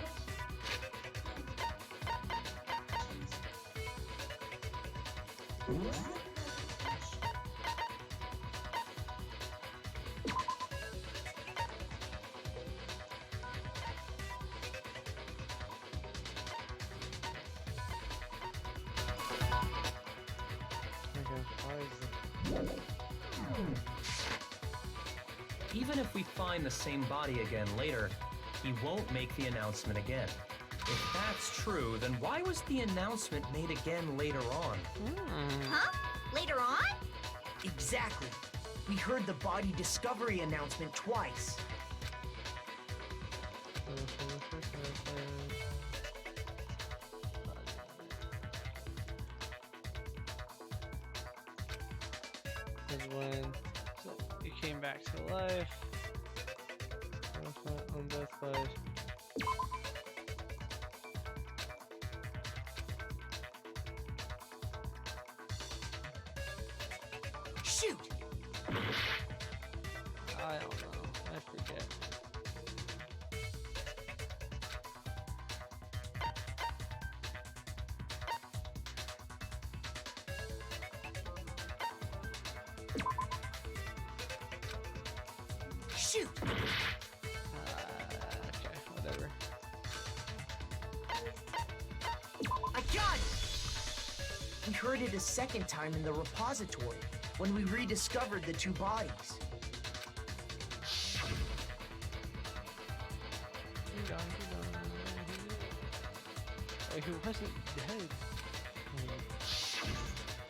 Even if we find the same body again later, he won't make the announcement again. If that's true, then why was the announcement made again later on? Huh? Later on? Exactly. We heard the body discovery announcement twice. Is when it came back to life. On both sides. Shoot! I don't know. I forget. Shoot! Okay, whatever. I got it! We heard it a second time in the repository when we rediscovered the 2 bodies. He wasn't dead.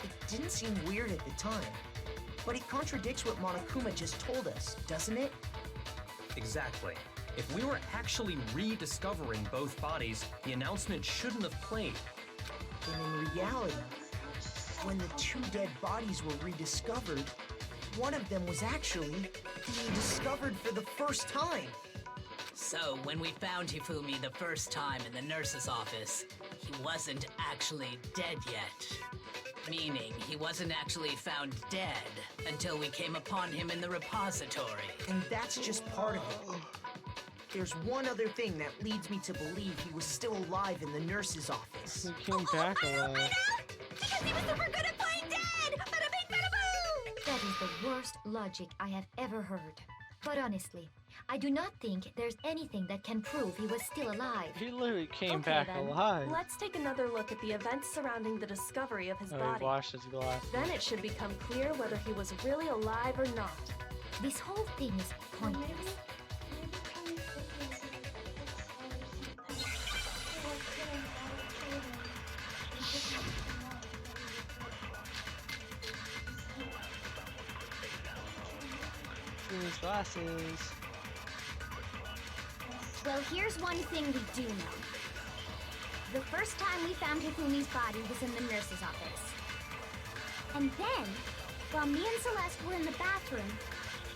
It didn't seem weird at the time, but it contradicts what Monokuma just told us, doesn't it? Exactly. If we were actually rediscovering both bodies, the announcement shouldn't have played. And in reality, when the 2 dead bodies were rediscovered, one of them was actually being discovered for the first time. So, when we found Hifumi the first time in the nurse's office, he wasn't actually dead yet. Meaning, he wasn't actually found dead until we came upon him in the repository. And that's just part of it. There's one other thing that leads me to believe he was still alive in the nurse's office. He came back alive. Because he was super good at playing dead! Bada bing, bada boom! That is the worst logic I have ever heard. But honestly, I do not think there's anything that can prove he was still alive. He literally came Okay, back then. alive. Let's take another look at the events surrounding the discovery of his Oh, body. he washed his glasses. Then it should become clear whether he was really alive or not. This whole thing is pointless. His glasses. Well, here's one thing we do know. The first time we found Hifumi's body was in the nurse's office. And then, while me and Celeste were in the bathroom,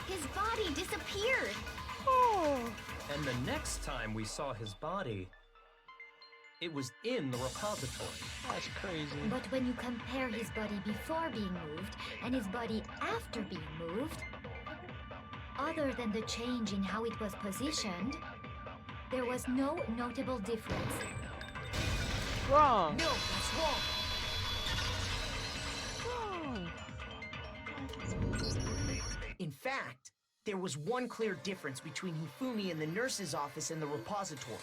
his body disappeared. Oh. And the next time we saw his body, it was in the repository. That's crazy. But when you compare his body before being moved and his body after being moved, other than the change in how it was positioned, there was no notable difference. Wrong. No, that's wrong. In fact, there was one clear difference between Hifumi in the nurse's office and the repository.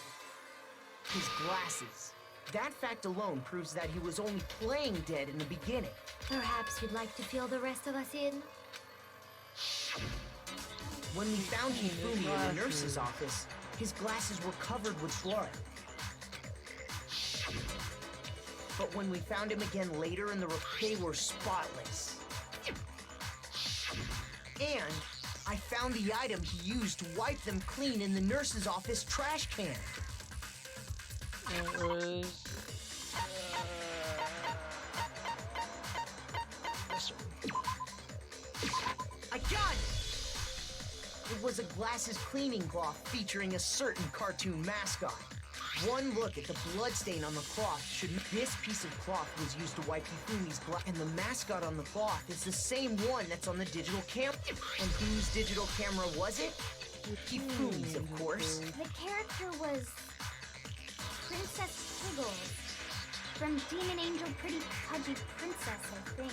His glasses. That fact alone proves that he was only playing dead in the beginning. Perhaps you'd like to fill the rest of us in? When we found Hifumi in the nurse's office, his glasses were covered with blood. But when we found him again later in the they were spotless. And I found the item he used to wipe them clean in the nurse's office trash can. It was... this one. I got it! It was a glasses cleaning cloth featuring a certain cartoon mascot. One look at the bloodstain on the cloth should... This piece of cloth was used to wipe Hifumi's glass, and the mascot on the cloth is the same one that's on the digital camera. And whose digital camera was it? Hifumi's, of course. The character was Princess Piggles from Demon Angel Pretty Pudgy Princess, I think.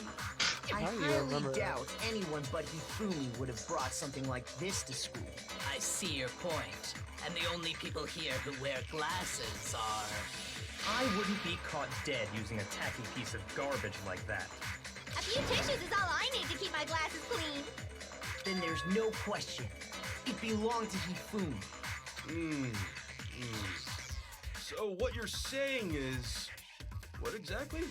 I highly doubt anyone but Hifumi would have brought something like this to school. I see your point. And the only people here who wear glasses are... I wouldn't be caught dead using a tacky piece of garbage like that. A few tissues is all I need to keep my glasses clean. Then there's no question. It belonged to Hifumi. So what you're saying is... What exactly?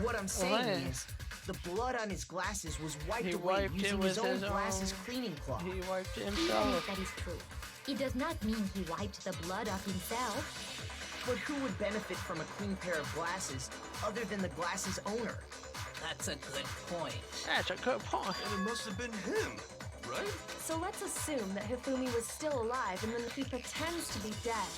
What I'm saying is, the blood on his glasses was wiped away using his own glasses cleaning cloth. He wiped it Even himself. if that is true, it does not mean he wiped the blood off himself. But who would benefit from a clean pair of glasses other than the glasses owner? That's a good point. That's a good point. And it must have been him, right? So let's assume that Hifumi was still alive and then he pretends to be dead.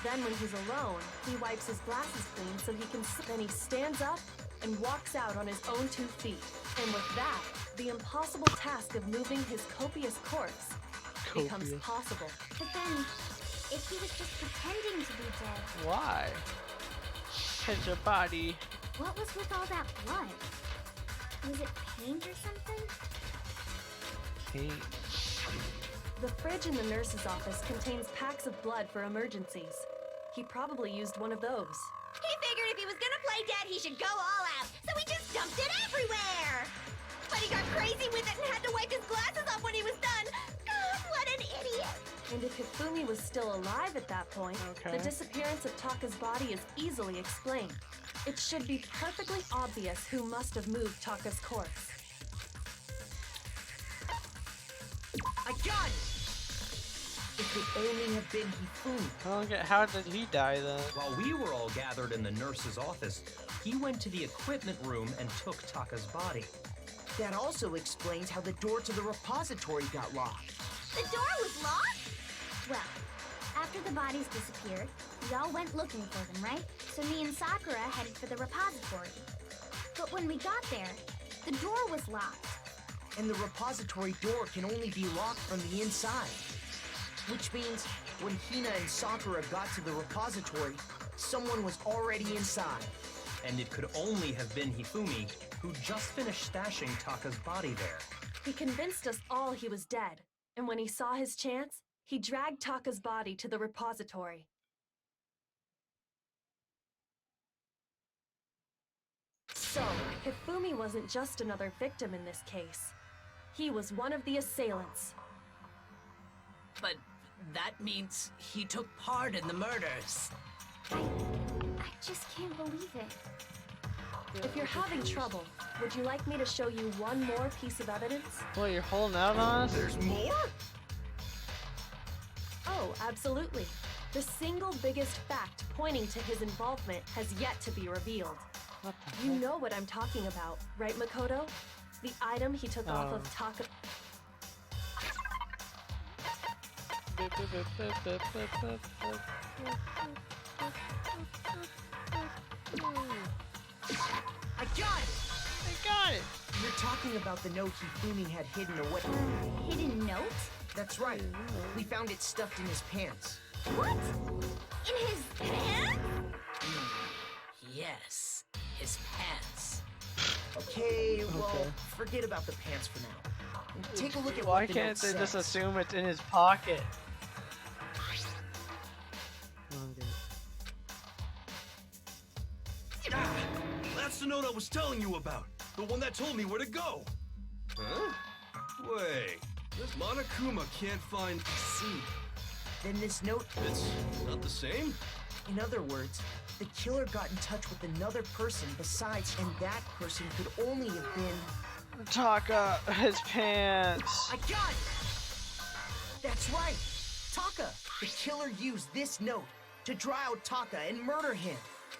Then when he's alone, he wipes his glasses clean so he can... Then he stands up and walks out on his own 2 feet. And with that, the impossible task of moving his copious corpse becomes possible. But then, if he was just pretending to be dead... Why? Hit your body. What was with all that blood? Was it paint or something? Paint. The fridge in the nurse's office contains packs of blood for emergencies. He probably used one of those. He figured if he was gonna play dead, he should go all out, so he just dumped it everywhere! But he got crazy with it and had to wipe his glasses off when he was done! God, what an idiot! And if Hifumi was still alive at that point, the disappearance of Taka's body is easily explained. It should be perfectly obvious who must have moved Taka's corpse. I got it! It could only have been Hifumi. How did he die then? While we were all gathered in the nurse's office, he went to the equipment room and took Taka's body. That also explains how the door to the repository got locked. The door was locked? Well, after the bodies disappeared, we all went looking for them, right? So me and Sakura headed for the repository. But when we got there, the door was locked. And the repository door can only be locked from the inside. Which means when Hina and Sakura got to the repository, someone was already inside. And it could only have been Hifumi, who just finished stashing Taka's body there. He convinced us all he was dead, and when he saw his chance, he dragged Taka's body to the repository. So, Hifumi wasn't just another victim in this case. He was one of the assailants. But that means he took part in the murders. I just can't believe it. If you're having trouble, would you like me to show you one more piece of evidence? Well, you're holding out on us? There's more? Oh, absolutely. The single biggest fact pointing to his involvement has yet to be revealed. You know what I'm talking about, right, Makoto? The item he took off of Taka... I got it! I got it! You're talking about the note Hifumi had hidden away. Hidden note? That's right. We found it stuffed in his pants. What? In his pants? Yes, his pants. Okay, well, forget about the pants for now. Take a look at Why what the can't note they just says. assume it's in his pocket? Ah, that's the note I was telling you about. The one that told me where to go. Huh? Wait, this Monokuma can't find... See, then this note... It's not the same? In other words, the killer got in touch with another person besides, and that person could only have been... Taka, his pants. I got it! That's right! Taka! The killer used this note to draw out Taka and murder him.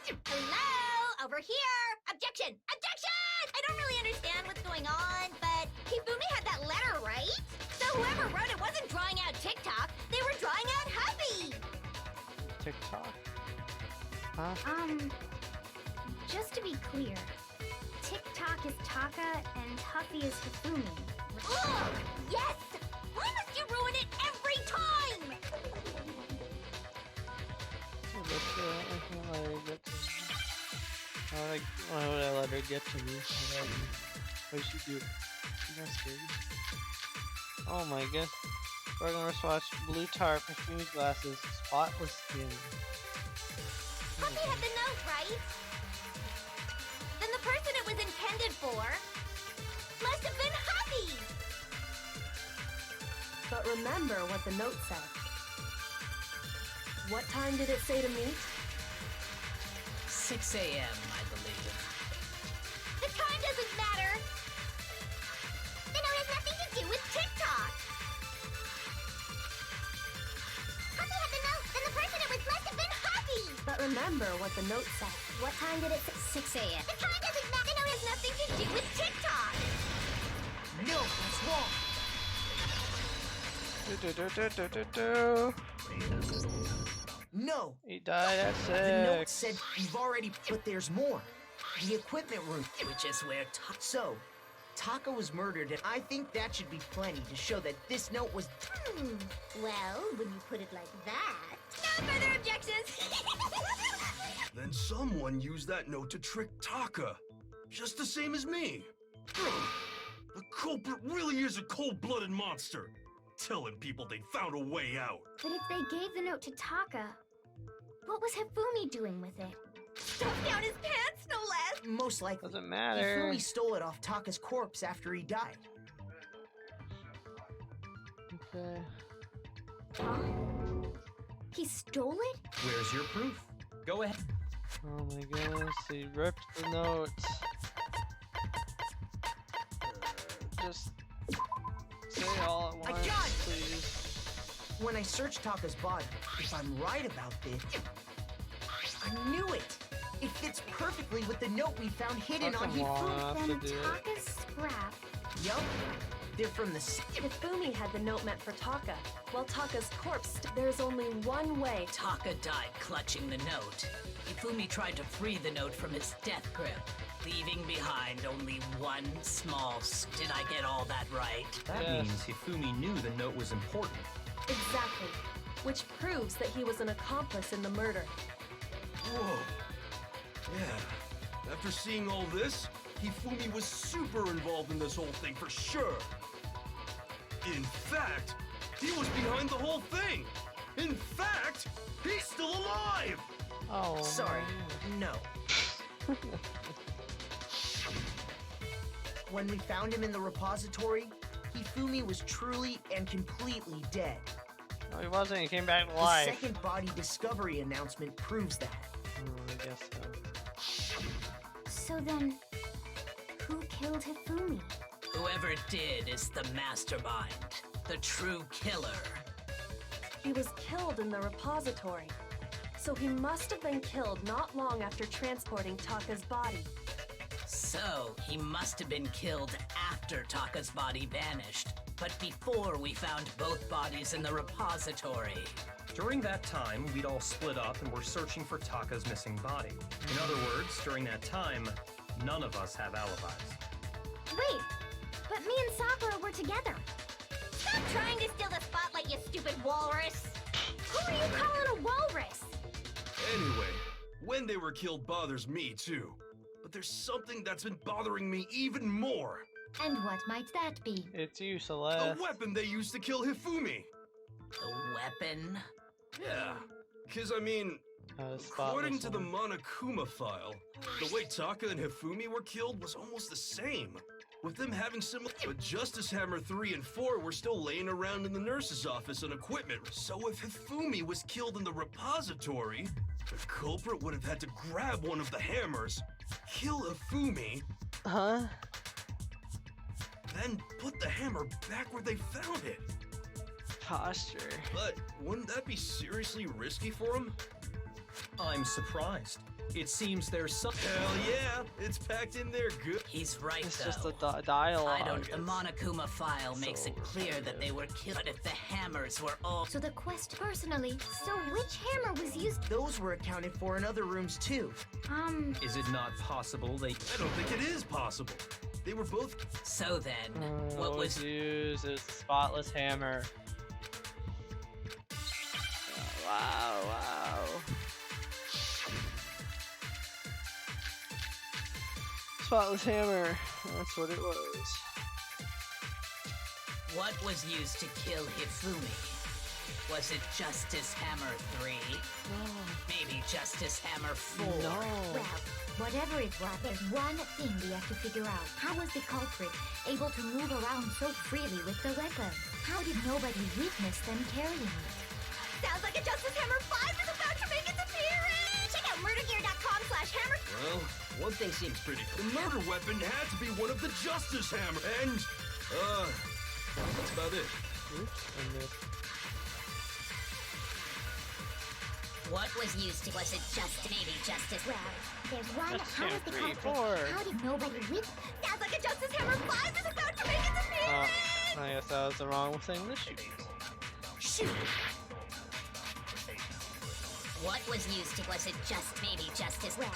Hello? Over here! Objection! Objection! I don't really understand what's going on, but Hifumi had that letter, right? So whoever wrote it wasn't drawing out TikTok, they were drawing out Huffy! TikTok? Huh? Just to be clear, TikTok is Taka and Huffy is Hifumi. Oh, yes! Why must you ruin it every time? Why would I let her get to me? What did she do? She got scared. Oh my god. We're watch blue tarp, Hifumi's glasses, spotless skin. Huffy had the note, right? Then the person it was intended for must have been Huffy! But remember what the note said. What time did it say to meet? 6 a.m., I believe. The time doesn't matter! The note has nothing to do with TikTok! Huffy had the note, then the person it was must have been Huffy! But remember what the note said. What time did it say? 6 a.m. The time doesn't matter! The note has nothing to do with TikTok! No, that's wrong! No! He died at 6. The note said you've already, but there's more. The equipment room. Which is where So, Taka was murdered, and I think that should be plenty to show that this note was... Well, when you put it like that... No further objections! Then someone used that note to trick Taka. Just the same as me. The culprit really is a cold-blooded monster. Telling people they found a way out. But if they gave the note to Taka, what was Hifumi doing with it? Stuffed down his pants, no less! Most likely. Doesn't matter. Hifumi stole it off Taka's corpse after he died. Okay. Huh? He stole it? Where's your proof? Go ahead. Oh my goodness, he ripped the note. Just say all at once, please. When I searched Taka's body, if I'm right about this, I knew it! It fits perfectly with the note we found hidden on Hifumi. Then Taka's scrap. Yup. They're from the... Hifumi had the note meant for Taka, while Taka's corpse... There's only one way. Taka died clutching the note. Hifumi tried to free the note from his death grip, leaving behind only one small... Did I get all that right? That means Hifumi knew the note was important. Exactly. Which proves that he was an accomplice in the murder. Whoa. Yeah. After seeing all this, Hifumi was super involved in this whole thing for sure. In fact, he was behind the whole thing. In fact, he's still alive. Oh. Sorry. No. When we found him in the repository, Hifumi was truly and completely dead. No, he wasn't. He came back to life. The second body discovery announcement proves that. I guess so. So then, who killed Hifumi? Whoever did is the mastermind, the true killer. He was killed in the repository. So he must have been killed not long after transporting Taka's body. So, he must have been killed after Taka's body vanished, but before we found both bodies in the repository. During that time, we'd all split up and were searching for Taka's missing body. In other words, during that time, none of us have alibis. Wait, but me and Sakura were together. Stop trying to steal the spotlight, you stupid walrus! Who are you calling a walrus? Anyway, when they were killed bothers me too. But there's something that's been bothering me even more. And what might that be? It's you, Celeste. The weapon they used to kill Hifumi. The weapon? Yeah, because I mean, according to the Monokuma file, the way Taka and Hifumi were killed was almost the same. with them having similar. But Justice Hammer 3 and 4 were still laying around in the nurse's office on equipment. So if Hifumi was killed in the repository, the culprit would have had to grab one of the hammers, kill Hifumi, then put the hammer back where they found it. Posture. But wouldn't that be seriously risky for him? I'm surprised. It seems there's some. Hell yeah, it's packed in there good. He's right, It's though. just a dialogue. The Monokuma file makes it clear that they were killed. But if the hammers were all... So the quest personally. So which hammer was used? Those were accounted for in other rooms too. Is it not possible they... I don't think it is possible. They were both... So then, what was... used? It was the spotless hammer. Oh, wow. Spotless hammer. That's what it was. What was used to kill Hifumi? Was it Justice Hammer 3? No. Maybe Justice Hammer 4? No. Well, whatever it was, there's one thing we have to figure out. How was the culprit able to move around so freely with the weapon? How did nobody witness them carrying it? Sounds like a Justice Hammer 5 is about to make its appearance! Check out murdergear.com/hammer. Well, one thing seems pretty clear. The murder weapon had to be one of the Justice Hammer, and, that's about it. What was used to... Was it maybe Justice... Well, there's one. Justice How was Hammer the 3, culprit? 4. How did nobody witness? Sounds like a Justice Hammer 5 is about to make its appearance! I guess that was the wrong thing to shoot. Shoot! What was used to... Was it maybe Justice... Well,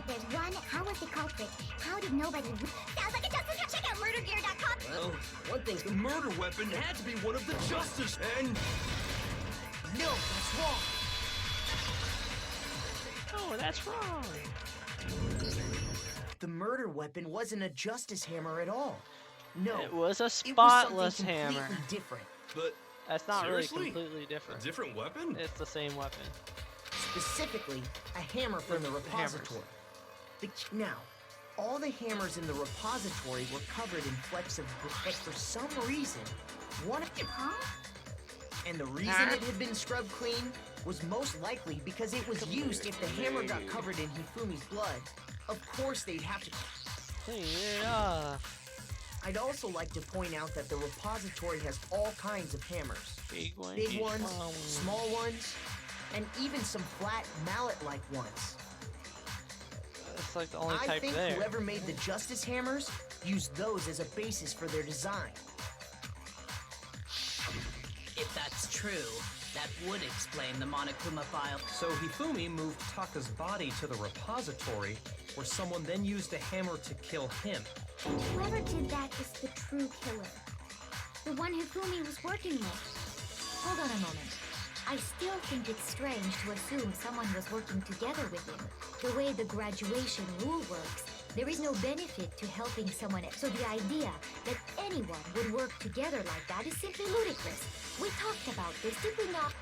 there's one. How was the culprit? How did nobody... Sounds like a Justice... Check out murdergear.com. Well, one thing's the murder weapon had to be one of the Justice, and... No, that's wrong. Oh, that's wrong. The murder weapon wasn't a Justice Hammer at all. No, It was a it was spotless something hammer. completely different. But That's not seriously? really completely different. A different weapon? It's the same weapon. Specifically, a hammer from the repository. Now, all the hammers in the repository were covered in flecks of grit, but for some reason, one of them... And the reason it had been scrubbed clean was most likely because it was used if the hammer got covered in Hifumi's blood. Of course they'd have to... Clean it up. I'd also like to point out that the repository has all kinds of hammers. Big ones, Big ones, small ones. small ones, and even some flat mallet-like ones. It's like the only I type think there. whoever made the Justice Hammers used those as a basis for their design. If that's true, that would explain the Monokuma file. So Hifumi moved Taka's body to the repository, where someone then used a hammer to kill him. Whoever did that is the true killer. The one Hifumi was working with. Hold on a moment. I still think it's strange to assume someone was working together with him. The way the graduation rule works, there is no benefit to helping someone else. So the idea that anyone would work together like that is simply ludicrous. We talked about this, did we not?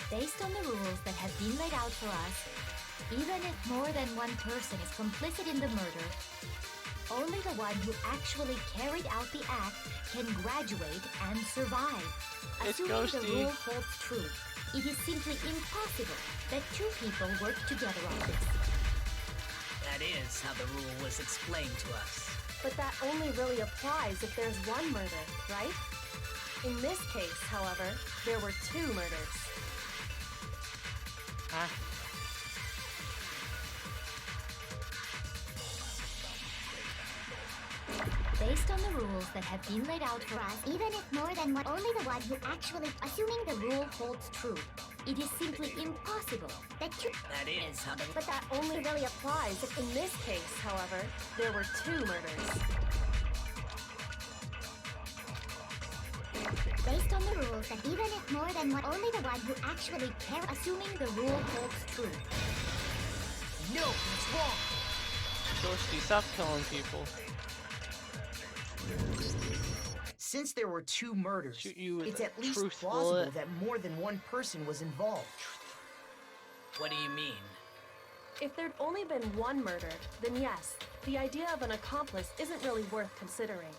Based on the rules that have been laid out for us, even if more than one person is complicit in the murder, only the one who actually carried out the act can graduate and survive. It's Assuming the ghosty. rule holds true, it is simply impossible that two people work together on this. That is how the rule was explained to us. But that only really applies if there's one murder, right? In this case, however, there were two murders. Based on the rules that have been laid out for us, even if more than one, only the one who actually, assuming the rule holds true, it is simply impossible that two... That is how the... But that only really applies if in this case, however, there were two murders. Based on the rules that even if more than one, only the one who actually care, assuming the rule holds true. No, it's wrong. Ghosty, stop killing people. Since there were 2 murders, Shoot you with it's a at least truth plausible bullet. that more than one person was involved. What do you mean? If there'd only been one murdered, then yes, the idea of an accomplice isn't really worth considering.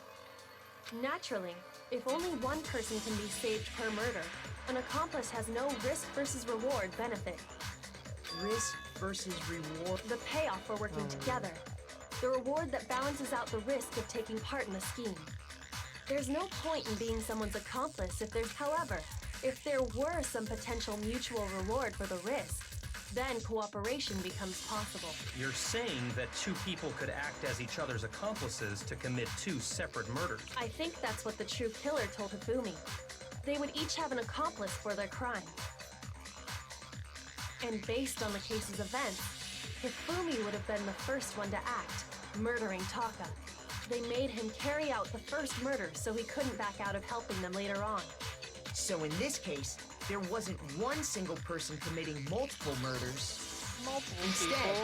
Naturally, if only one person can be saved per murder, an accomplice has no risk versus reward benefit. Risk versus reward? The payoff for working together. The reward that balances out the risk of taking part in the scheme. There's no point in being someone's accomplice if there's, however, if there were some potential mutual reward for the risk, then cooperation becomes possible. You're saying that 2 people could act as each other's accomplices to commit 2 separate murders. I think that's what the true killer told Hifumi. They would each have an accomplice for their crime. And based on the case's events, Hifumi would have been the first one to act, murdering Taka. They made him carry out the first murder so he couldn't back out of helping them later on. So in this case, there wasn't one single person committing multiple murders. Instead,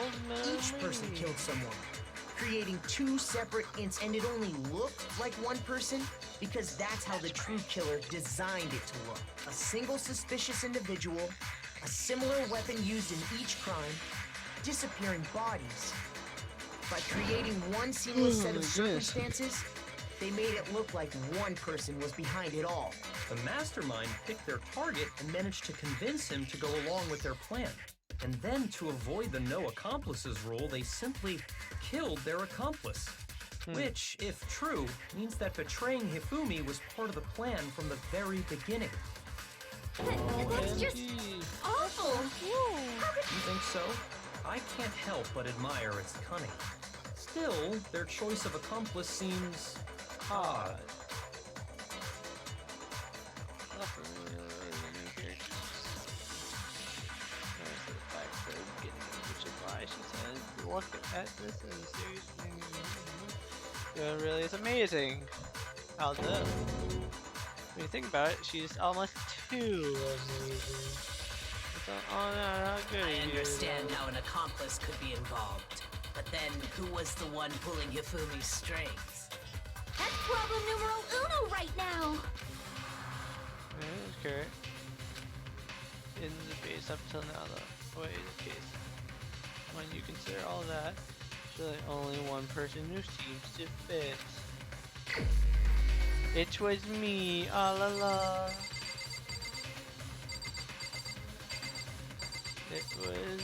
each person killed someone, creating 2 separate incidents, and it only looked like one person because that's how the true killer designed it to look. A single suspicious individual, a similar weapon used in each crime, disappearing bodies. By creating one seamless set of circumstances, they made it look like one person was behind it all. The mastermind picked their target and managed to convince him to go along with their plan. And then, to avoid the no accomplices rule, they simply killed their accomplice. Which, if true, means that betraying Hifumi was part of the plan from the very beginning. That's just awful. You think so? I can't help but admire its cunning. Still, their choice of accomplice seems odd. Look at this as a serious thing. It really is amazing. How the when you think about it, she's almost too amazing. How good I understand how an accomplice could be involved, but then who was the one pulling Hifumi's strings? That's problem numero uno right now. Okay. In the base up till now, though. Wait, the case. When you consider all that, there's really only one person who seems to fit. It was me, ah la la. It was.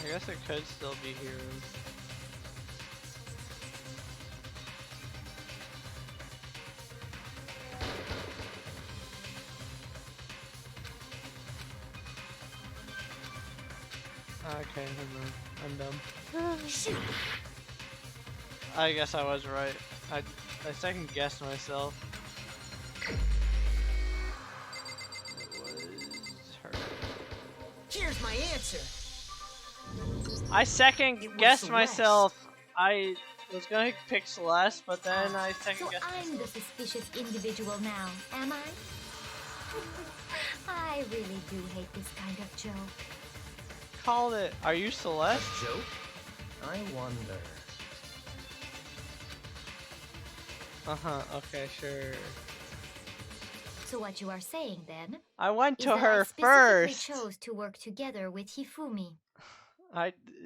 I guess it could still be heroes. Okay, never mind. I'm dumb. Shoot! I guess I was right. I second guessed myself. It was her. Here's my answer. I second guessed myself. I was gonna pick Celeste, but then I second guessed myself. So I'm the suspicious individual now, am I? I really do hate this kind of joke. Called it. Are you Celeste? A joke? I wonder. Okay, sure. So what you are saying then? I went is to that her I specifically first. chose to work together with Hifumi.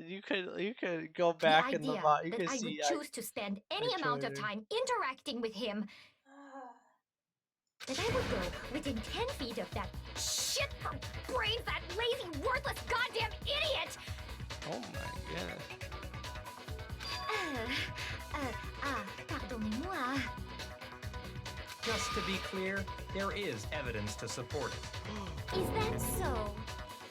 You could go back in the bot. You that could I see. would choose to spend any amount of time interacting with him. That I would go within 10 feet of that shit for brains, that lazy, worthless, goddamn idiot! Oh my goodness. Pardonnez-moi. Just to be clear, there is evidence to support it. Is that so?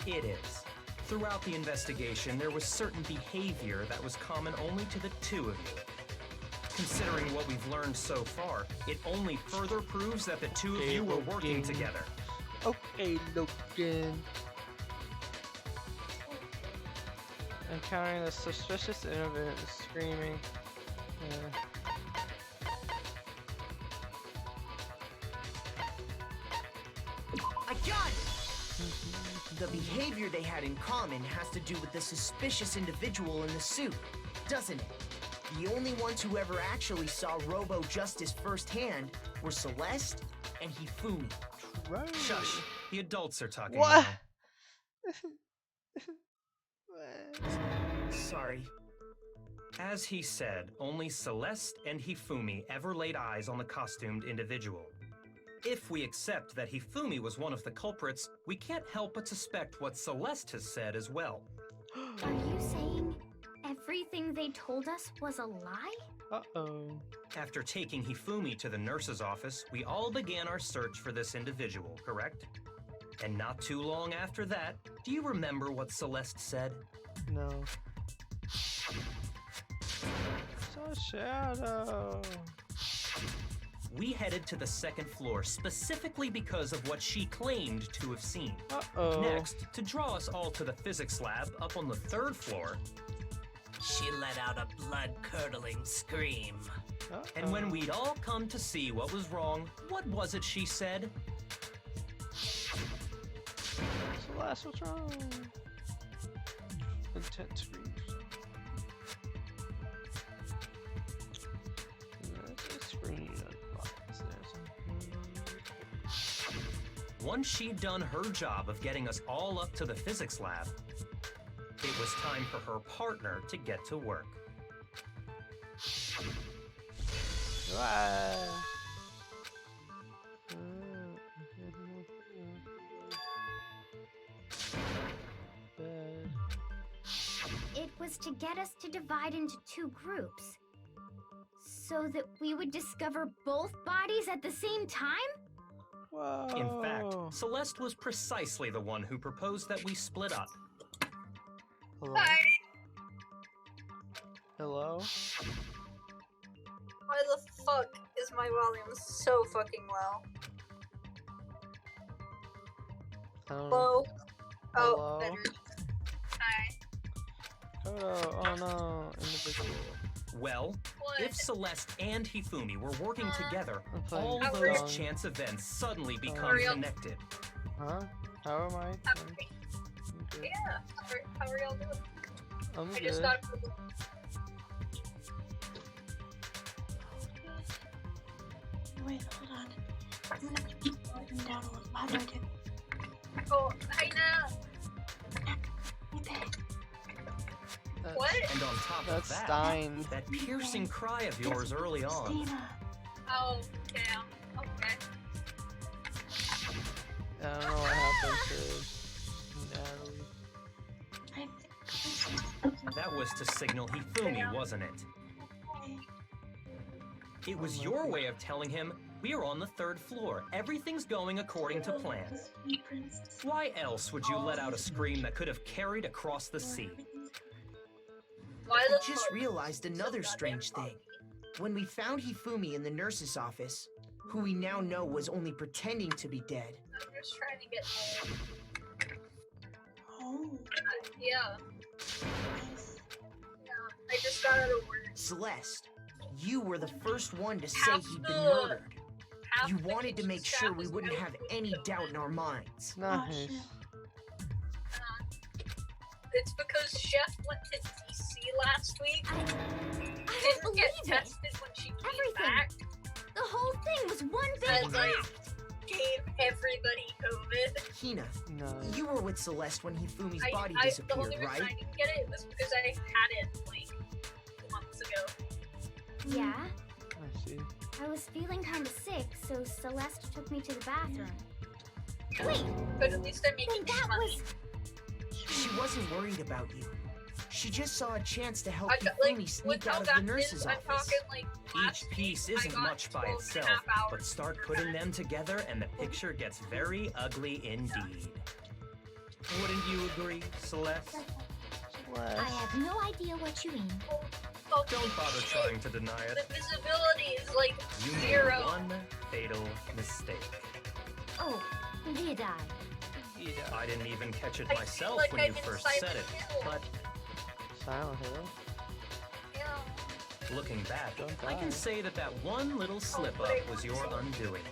It is. Throughout the investigation, there was certain behavior that was common only to the 2 of you. Considering what we've learned so far, it only further proves that the 2 of you were working together. Okay, Logan. Encountering the suspicious individual screaming. The behavior they had in common has to do with the suspicious individual in the suit, doesn't it? The only ones who ever actually saw Robo Justice firsthand were Celeste and Hifumi. Right. Shush. The adults are talking What? now. Sorry. As he said, only Celeste and Hifumi ever laid eyes on the costumed individual. If we accept that Hifumi was one of the culprits, we can't help but suspect what Celeste has said as well. Are you saying everything they told us was a lie? Uh-oh. After taking Hifumi to the nurse's office, we all began our search for this individual, correct? And not too long after that, do you remember what Celeste said? No. Saw a shadow. We headed to the second floor specifically because of what she claimed to have seen. Uh-oh. Next, to draw us all to the physics lab up on the third floor, she let out a blood-curdling scream. And when we'd all come to see what was wrong, what was it she said? Celeste, what's wrong? Intense grief. Once she'd done her job of getting us all up to the physics lab, it was time for her partner to get to work. It was to get us to divide into two groups, so that we would discover both bodies at the same time? Whoa. In fact, Celeste was precisely the one who proposed that we split up. Hello? Hi. Hello? Why the fuck is my volume so fucking low? Hello? Oh, Hello? better. Hi. Kodo, oh no, individual. Well, if Celeste and Hifumi were working together, all How those are you? chance events suddenly become Are you? connected. Huh? How am I? Yeah, how are y'all doing? I'm I just good. got. Wait, hold on. I'm gonna keep going down a little. How do I do? Oh, hi now. What? And on top of That's that, Stein. that piercing cry of yours early on. Oh, damn. Okay. I don't know what happened to Natalie. That was to signal Hifumi, wasn't it? It was your way of telling him, we're on the third floor. Everything's going according to plan. Why else would you let out a scream that could have carried across the sea? I just realized another strange thing. When we found Hifumi in the nurse's office, who we now know was only pretending to be dead, I'm just trying to get home. Home? Yeah. I just got out of work. Celeste, you were the first one to say he'd been murdered. You wanted to make sure we wouldn't have any doubt in our minds. Nice. It's because Chef went to DC last week. I Didn't don't get believe it. tested when she came Everything. back. The whole thing was one big And like act. gave everybody COVID. Hina, No. you were with Celeste when Hifumi's body The disappeared, only reason I right? didn't get it was because I had it like months ago. Yeah, I see. I was feeling kind of sick, so Celeste took me to the bathroom. Wait, But at least I'm making then that money. was... She wasn't worried about you. She just saw a chance to help I got, Hifumi with sneak how out of the that nurse's is, I'm office. talking like Each piece isn't much by itself, but start putting them together and the picture gets very ugly indeed. Wouldn't you agree, Celeste? I have no idea what you mean. Don't bother trying to deny the it. visibility is like You made 0. one fatal mistake. Oh, did I? I didn't even catch it I feel myself like when I'm you first inside said the it, hill. but Silent Hill? Yeah. looking back, Don't I can die. say that that one little slip-up was your undoing.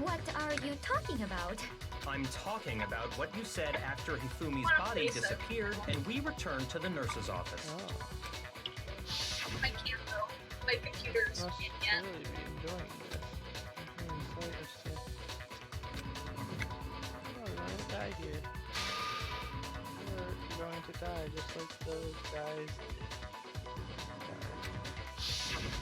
What are you talking about? I'm talking about what you said after Hifumi's body disappeared and we returned to the nurse's office. I can't though. My computer's in yet. Really be enjoying this. I'm so interested. Oh, you're going to die here. You're going to die just like those guys.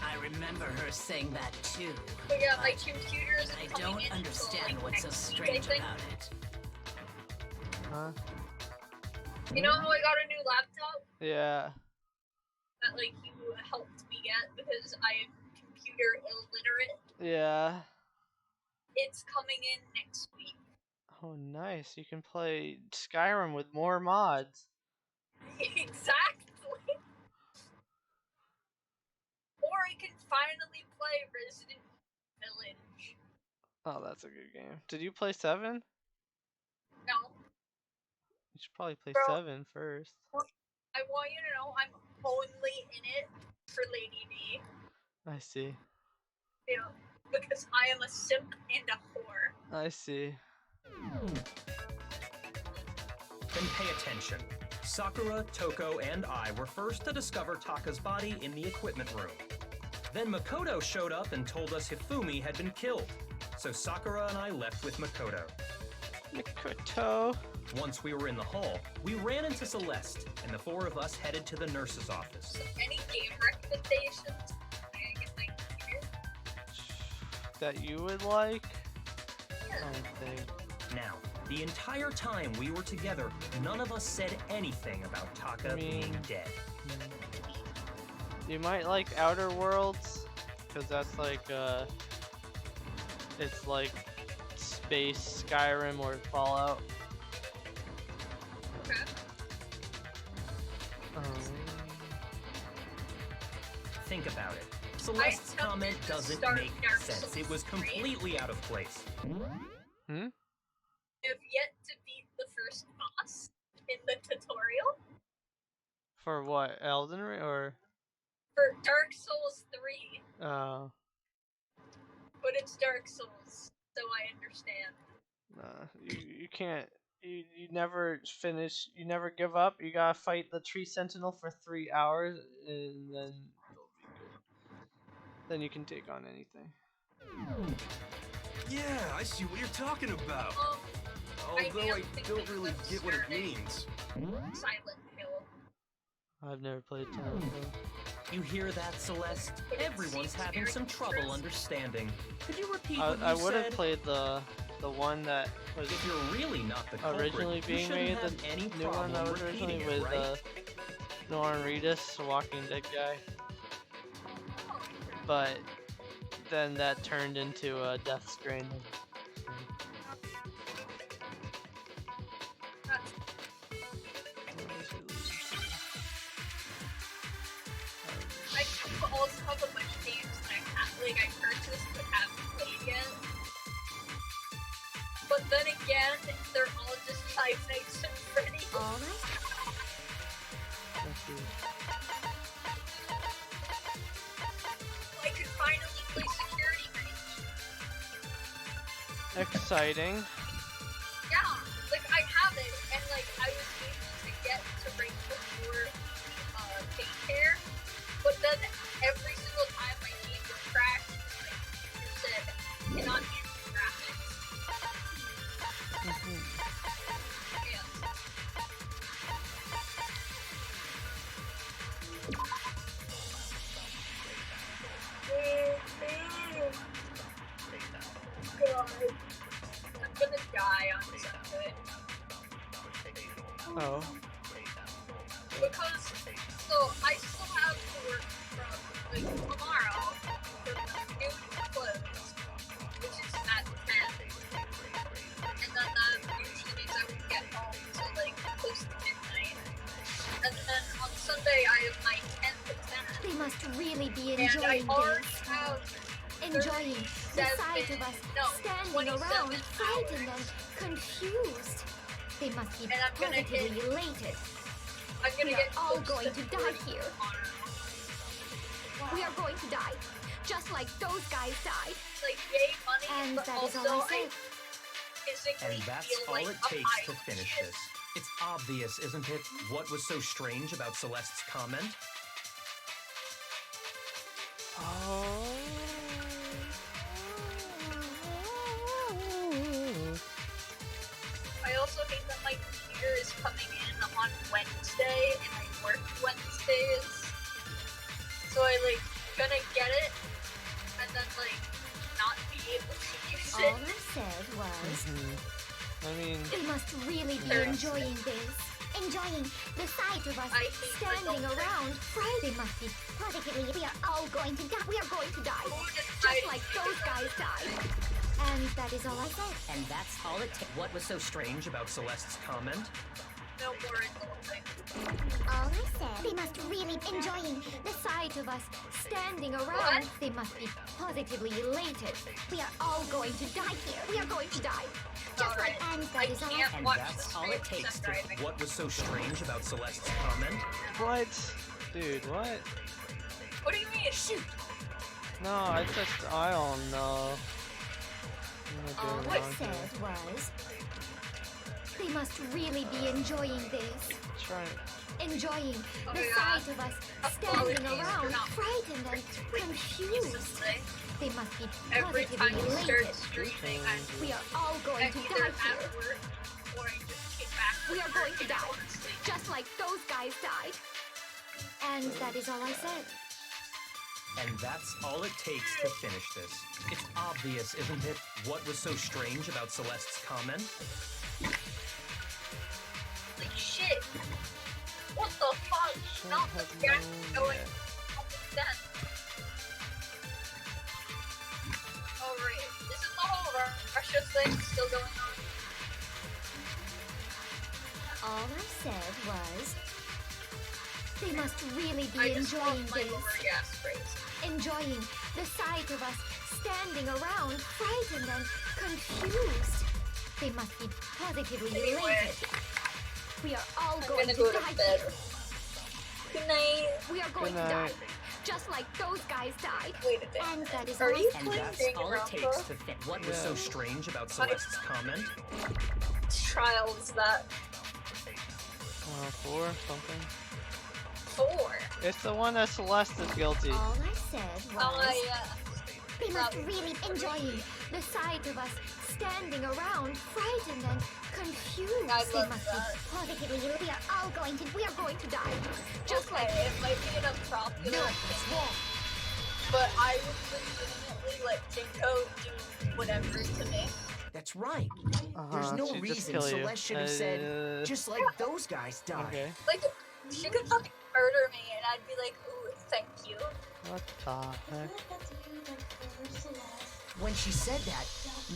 I remember her saying that too. But yeah, my computer is I coming don't in understand until, like, what's so next week, strange I think. about it. Huh? You know how I got a new laptop Yeah. that like you helped me get because I am computer illiterate? Yeah. It's coming in next week. Oh, nice. You can play Skyrim with more mods. Exactly. Or I can finally play Resident Village. Oh, that's a good game. Did you play 7? No. You should probably play Bro. 7 first. I want you to know I'm only in it for Lady D. I see. Yeah, because I am a simp and a whore. I see. Then pay attention. Sakura, Toko, and I were first to discover Taka's body in the equipment room. Then Makoto showed up and told us Hifumi had been killed. So Sakura and I left with Makoto. Makoto. Once we were in the hall, we ran into Celeste, and the four of us headed to the nurse's office. So any game recommendations? I get my computer? That you would like? Yeah. I don't think. Now, the entire time we were together, none of us said anything about Taka being dead. You might like Outer Worlds, because that's like, it's like space Skyrim or Fallout. Okay. Think about it. Celeste's comment doesn't make sense. It was completely out of place. Hmm? I've yet to beat the first boss in the tutorial. For what? Elden Ring or? For Dark Souls 3. But it's Dark Souls, so I understand. You can't. You never finish. You never give up. You gotta fight the tree sentinel for 3 hours, and then you'll be good. Then you can take on anything. Yeah, I see what you're talking about. Although I don't really get what it means. Silent Hill. I've never played Silent Hill. You hear that, Celeste? Everyone's having some trouble understanding. Could you repeat what you I would said? have played the one that was If you're really not the culprit, originally you being shouldn't made, have the any new one that problem was originally repeating it, with right? Norman Reedus, the Walking Dead guy. But then that turned into Death Stranding. I also have a bunch of games that I purchased but haven't played yet. But then again, they're all just Five Nights at Freddy's. I could finally play Security Breach. Exciting. Yeah, like I have it, and like I was able to get to rank before daycare, but then every single time my game would crash, like it said, cannot handle graphics. God. I'm gonna die on Sunday. Oh. Because, so I still have to work from, like, tomorrow from noon to close, which is at 10. And then that usually means I won't get home till, like, close to midnight. And then on Sunday I have my 10 to 10. They must really be And I enjoying already this. have Enjoying the sight of us standing 27 around, frightened hours. and confused. They must be And I'm gonna positively hit- elated. I'm gonna We get are all close going to to die 40 here. tomorrow. We are going to die, just like those guys died. Like, yay money, And but that is also all I say. physically And that's feel all like it a takes to pile of finish shit. this. It's obvious, isn't it? What was so strange about Celeste's comment? I also hate that my computer is coming in on Wednesday and I work Wednesdays. So I gonna get it and then not be able to use it. All I said was, I mean, they must really be enjoying this. Enjoying the sight of us standing around. Right? They must be positively. We are all going to die. We are going to die. Just like those guys died. And that is all I said. And that's all it takes. What was so strange about Celeste's comment? No more indulging. All I said, they must really enjoying the sight of us standing around. They must be positively elated. We are all going to die here. We are going to die. Just like, and that is all I said. And that's all it takes to... What was so strange about Celeste's comment? what? Dude, what? What do you mean? Shoot! No, I don't know. All I said was, they must really be enjoying this. That's right. Enjoying the sight of us standing around, frightened and confused. They must be Every time positively you elated. start streaming, We are all going to either die at here. work or I just came back. We are going to die, just like those guys died. And that is all I said. And that's all it takes to finish this. It's obvious, isn't it? What was so strange about Celeste's comment? Like shit. What the fuck? Not the gas going up and down. Alright, this is the whole Russia thing still going on. All I said was, they must really be I just enjoying want my this. lower gas rates. Enjoying the sight of us standing around, frightened and confused. They must be positively elated. We are all going gonna to go to die bed. here. Good night. We are going to die, just like those guys died. Wait a minute. And that is Are all I you said. And that's all it takes to finish. What was so strange about Celeste's comment? Trial is that? 4 something. 4. It's the one that Celeste is guilty. All I said was, yeah. they must really enjoying the sight of us standing around, frightened and confused. They must be positively. We are going to die. Just Okay, it might be an unpopular opinion, but I would legitimately let Jinko do whatever to me. That's right. There's no she'd just reason kill you. Celeste should have said, just like those guys died. Okay. Like, she could fucking murder me, and I'd be like, ooh, thank you. What the heck? When she said that,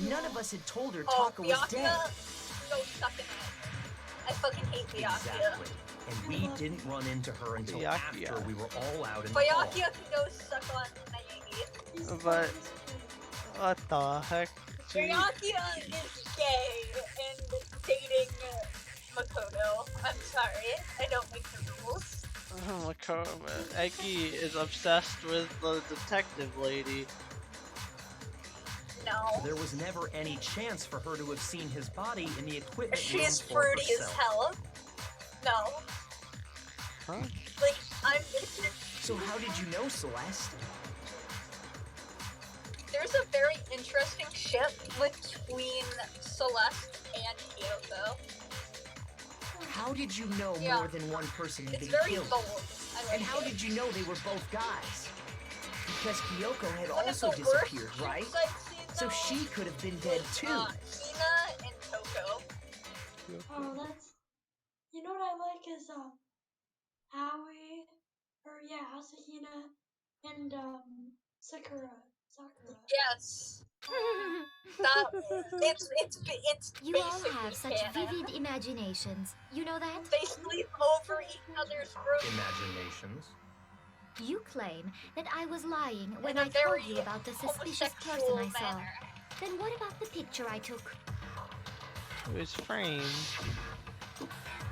none of us had told her Oh, Taka was dead. Byakuya, go suck it. I fucking hate Byakuya. Exactly. And we didn't run into her until after we were all out in the hall. Byakuya can go suck on Naegi. But what the heck? Byakuya is gay and dating Makoto. I'm sorry, I don't make the rules. Oh, Eki is obsessed with the detective lady. No. There was never any chance for her to have seen his body in the equipment She's room for fruity as herself. hell. No. Huh? Like, I'm. So how did you know, Celeste? There's a very interesting ship between Celeste and Kyoko. How did you know Yeah. more than one person had It's been very killed? bold. I like And how it. did you know they were both guys? Because Kyoko had One of also the worst disappeared, right? ships I've seen, So though, she could have been dead too. Hina and Toko. Oh, that's. You know what I like is Howie, or yeah, Asahina, and Sakura. Yes. That it's You all basically have such canon. vivid imaginations. You know that? They sleep over each other's rooms. Imaginations. You claim that I was lying when In a I told very you about the suspicious person homosexual I saw. manner. Then what about the picture I took? It was framed.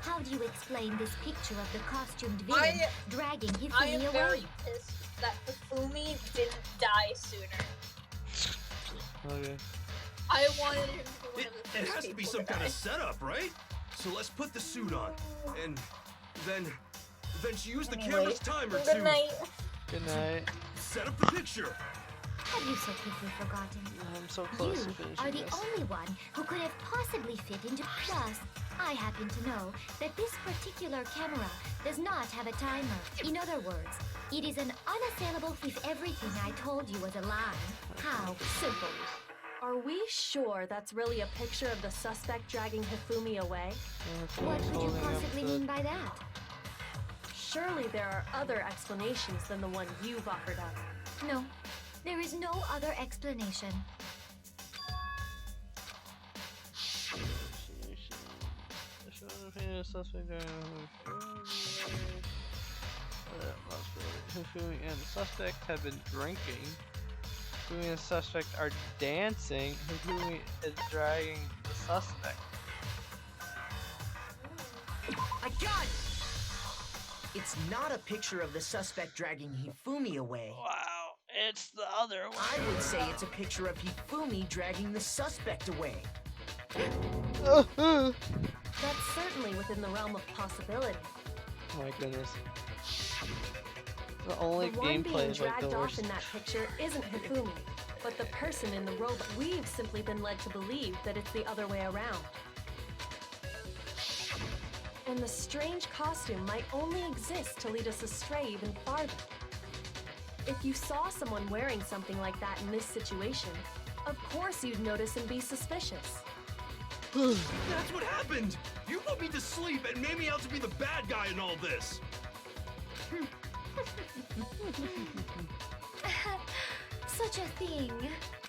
How do you explain this picture of the costumed villain dragging I am Hifumi very away? pissed that Hifumi didn't die sooner. Okay. I wanted him to live It has to be some kind of setup, right? So let's put the suit on, and then she used the camera's timer to... Good night. Good night. Set up the picture. Have you so quickly forgotten? I'm so close to You finishing are the this. only one who could have possibly fit into. Plus, I happen to know that this particular camera does not have a timer. In other words, it is an unassailable if everything I told you was a lie. How simple. Are we sure that's really a picture of the suspect dragging Hifumi away? What would you possibly mean by that? Surely there are other explanations than the one you've offered up. No, there is no other explanation. Hifumi and the suspect have been drinking. Hifumi and the suspect are dancing. Hifumi is dragging the suspect. I got it! It's not a picture of the suspect dragging Hifumi away. Wow, it's the other one. I would say it's a picture of Hifumi dragging the suspect away. That's certainly within the realm of possibility. Oh my goodness. The only The one gameplay being is like dragged the off worst. in that picture isn't Hifumi, but the person in the robot. We've simply been led to believe that it's the other way around. And the strange costume might only exist to lead us astray even farther. If you saw someone wearing something like that in this situation, of course you'd notice and be suspicious. That's what happened! You put me to sleep and made me out to be the bad guy in all this! Such a thing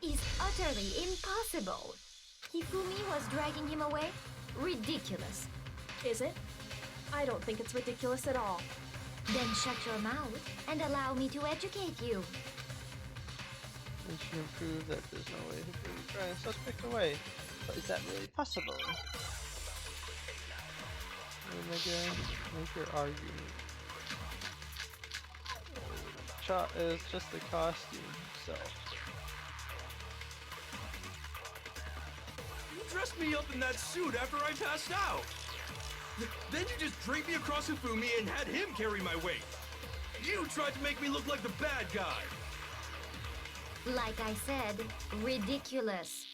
is utterly impossible. Hifumi was dragging him away? Ridiculous. Is it? I don't think it's ridiculous at all. Then shut your mouth and allow me to educate you. We should prove that there's no way to try the suspect away. But is that really possible? Oh my god, make your argument. It's just the costume, so. You dressed me up in that suit after I passed out! Then you just draped me across Hifumi and had him carry my weight! You tried to make me look like the bad guy! Like I said, ridiculous.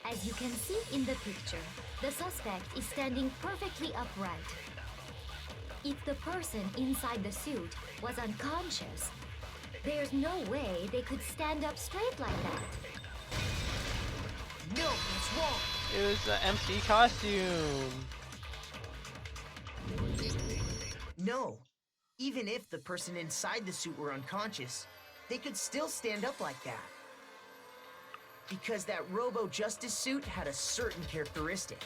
As you can see in the picture, the suspect is standing perfectly upright. If the person inside the suit was unconscious, there's no way they could stand up straight like that. No, it's wrong. It was an empty costume. No. Even if the person inside the suit were unconscious, they could still stand up like that. Because that Robo-Justice suit had a certain characteristic.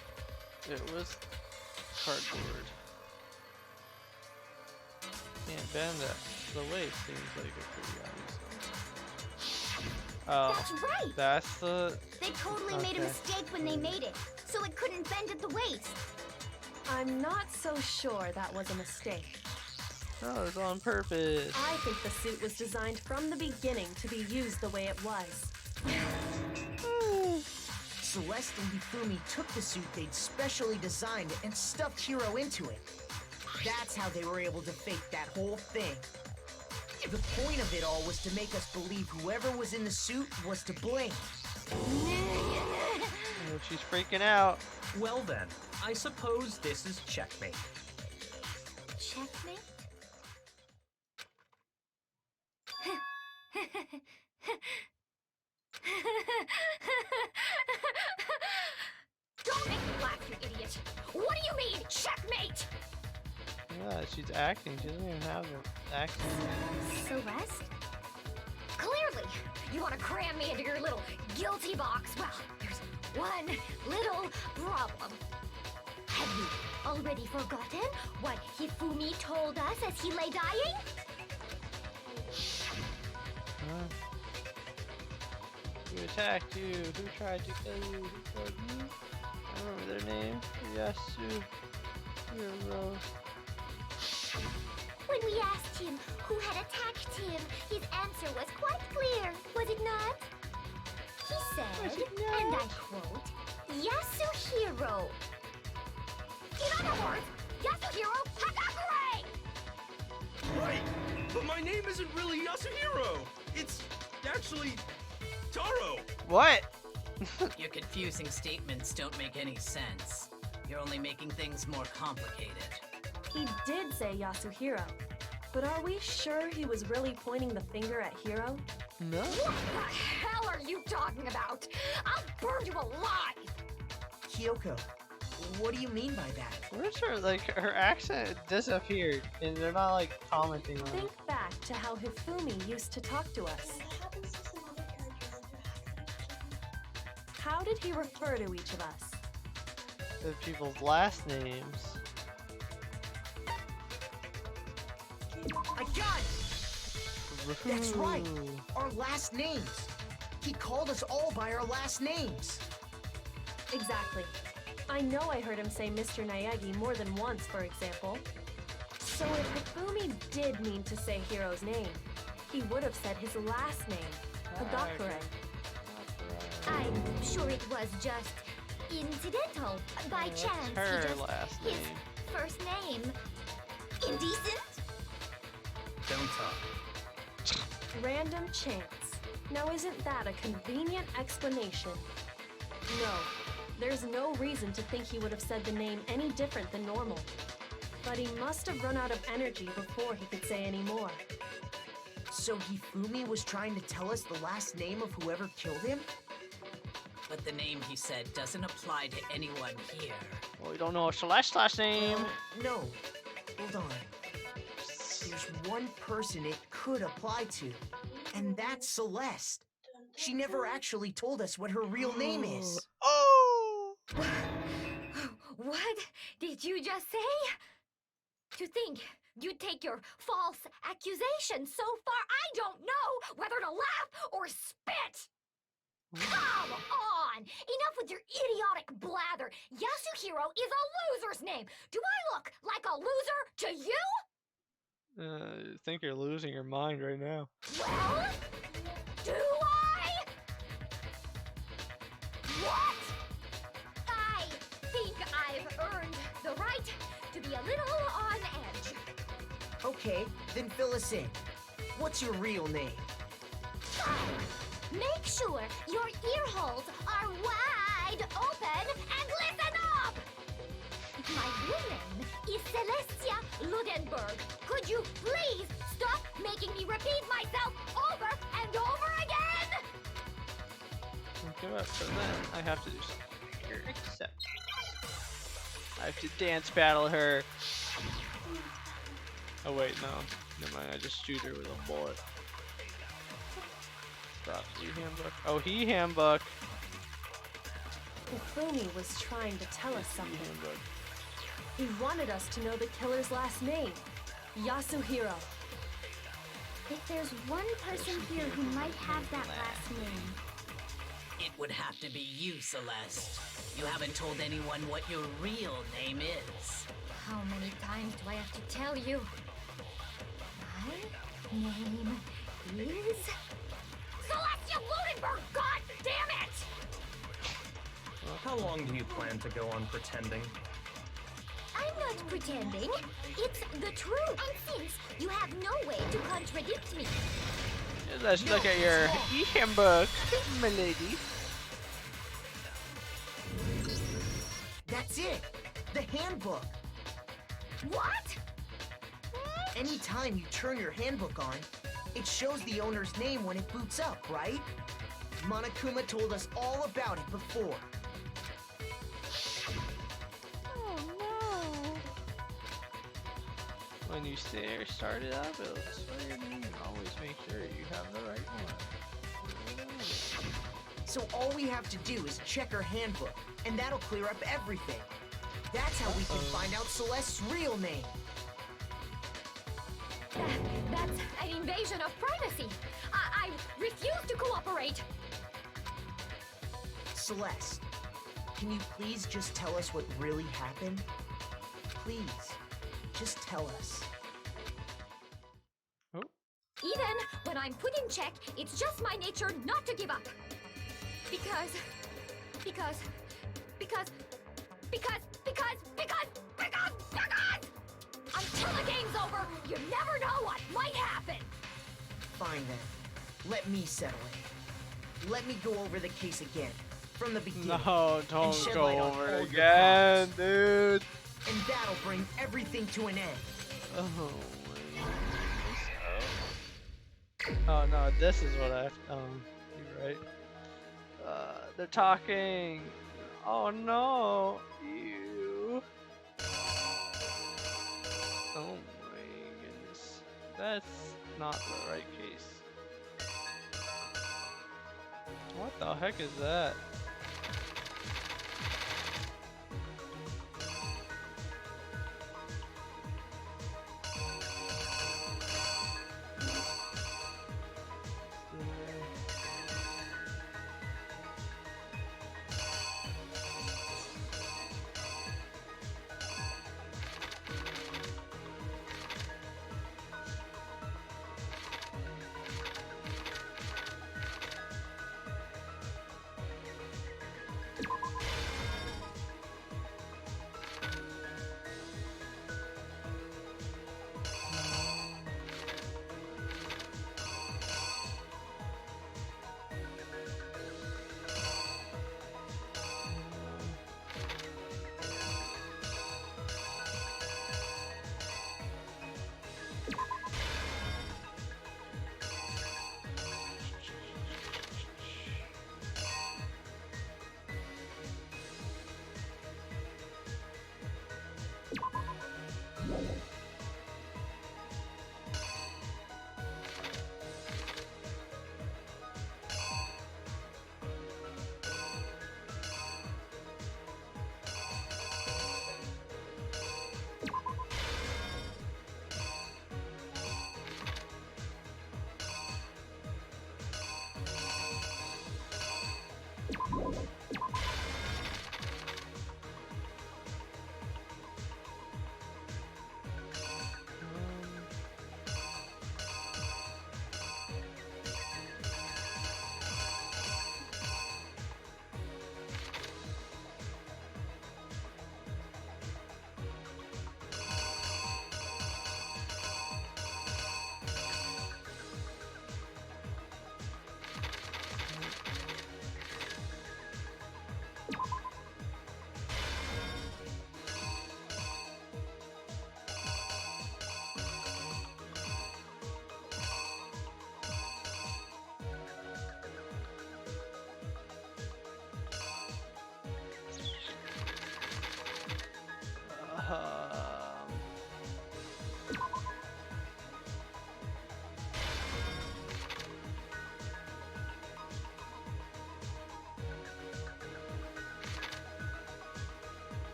It was cardboard. Can't bend that. The waist seems like a pretty obvious. Oh, That's right! That's the... They totally made a mistake when they made it, so it couldn't bend at the waist. I'm not so sure that was a mistake. No, it was on purpose. I think the suit was designed from the beginning to be used the way it was. Celeste and Hifumi took the suit they'd specially designed and stuffed Hiro into it. That's how they were able to fake that whole thing. The point of it all was to make us believe whoever was in the suit was to blame. Oh, she's freaking out. Well then, I suppose this is checkmate. Checkmate? Don't make me laugh, you idiot! What do you mean, checkmate? Yeah, she's acting. She doesn't even have an accent. Celeste? Clearly, you want to cram me into your little guilty box. Well, there's one little problem. Have you already forgotten what Hifumi told us as he lay dying? Who attacked you? Who tried to kill you? Who killed you? I remember their name. Yasu. Hiro. When we asked him who had attacked him, his answer was quite clear, was it not? He said, and I quote, Yasuhiro. In other words, Yasuhiro Hagakure! Right, but my name isn't really Yasuhiro. It's actually Taro. What? Your confusing statements don't make any sense. You're only making things more complicated. He did say Yasuhiro, but are we sure he was really pointing the finger at Hiro? No. What the hell are you talking about? I'll burn you alive! Kyoko, what do you mean by that? Where's her, like, her accent disappeared, and they're not, like, commenting on it. Think back to how Hifumi used to talk to us. How did he refer to each of us? The people's last names. I got it! That's right! Our last names! He called us all by our last names! Exactly. I know I heard him say Mr. Naegi more than once, for example. So if Hifumi did mean to say Hiro's name, he would have said his last name, Hagakure. I'm sure it was just incidental. By chance, he Her just last his name. first name. Indecent? Don't talk. Random chance. Now isn't that a convenient explanation? No, there's no reason to think he would have said the name any different than normal. But he must have run out of energy before he could say any more. So Hifumi was trying to tell us the last name of whoever killed him? But the name he said doesn't apply to anyone here. Well, we don't know Celeste's last name. No. Hold on. There's one person it could apply to, and that's Celeste. She never actually told us what her real name is. Oh! What did you just say? To think you'd take your false accusation so far, I don't know whether to laugh or spit! Come on! Enough with your idiotic blather! Yasuhiro is a loser's name! Do I look like a loser to you? I think you're losing your mind right now. Well, do I? What? I think I've earned the right to be a little on edge. Okay, then fill us in. What's your real name? Make sure your ear holes are wide open and listen up! My real name is Celestia Ludenberg. Could you please stop making me repeat myself over and over again? Okay, but so then I have to do something here. Except I have to dance battle her. Oh wait, no. Never mind, I just shoot her with a bullet. Stop, handbook. Oh, he handbook. Hifumi was trying to tell us something. He wanted us to know the killer's last name, Yasuhiro. If there's one person here who might have that last name. It would have to be you, Celeste. You haven't told anyone what your real name is. How many times do I have to tell you? My name is... Celestia Ludenberg! God damn it! How long do you plan to go on pretending? I'm not pretending. It's the truth. And since you have no way to contradict me... Let's look at your handbook, my lady. That's it! The handbook! What? Anytime you turn your handbook on, it shows the owner's name when it boots up, right? Monokuma told us all about it before. Oh no! When you start it up, it'll display your name. Always make sure you have the right one. So all we have to do is check our handbook, and that'll clear up everything. That's how we can find out Celeste's real name. That's an invasion of privacy. I refuse to cooperate. Celeste, can you please just tell us what really happened? Please, just tell us. Even when I'm put in check, it's just my nature not to give up. Because until the game's over, you never know what might happen. Fine then. Let me settle it. Let me go over the case again, from the beginning. No, and don't shed go light on over all it your again, problems. dude. And that'll bring everything to an end. Oh my goodness. Oh no, this is what I have. You're right. They're talking. Oh no, you. Oh my goodness. That's not the right case. What the heck is that?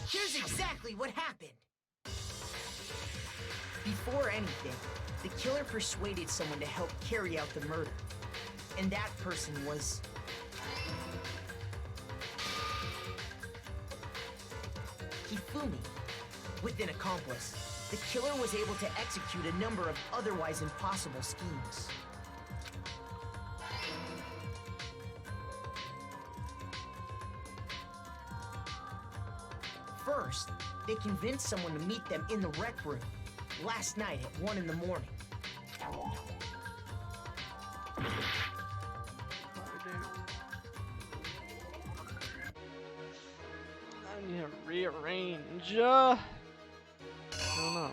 Here's exactly what happened. Before anything, the killer persuaded someone to help carry out the murder. And that person was... Hifumi. With an accomplice, the killer was able to execute a number of otherwise impossible schemes. First, they convinced someone to meet them in the rec room last night at 1 in the morning. rearrange. I don't know.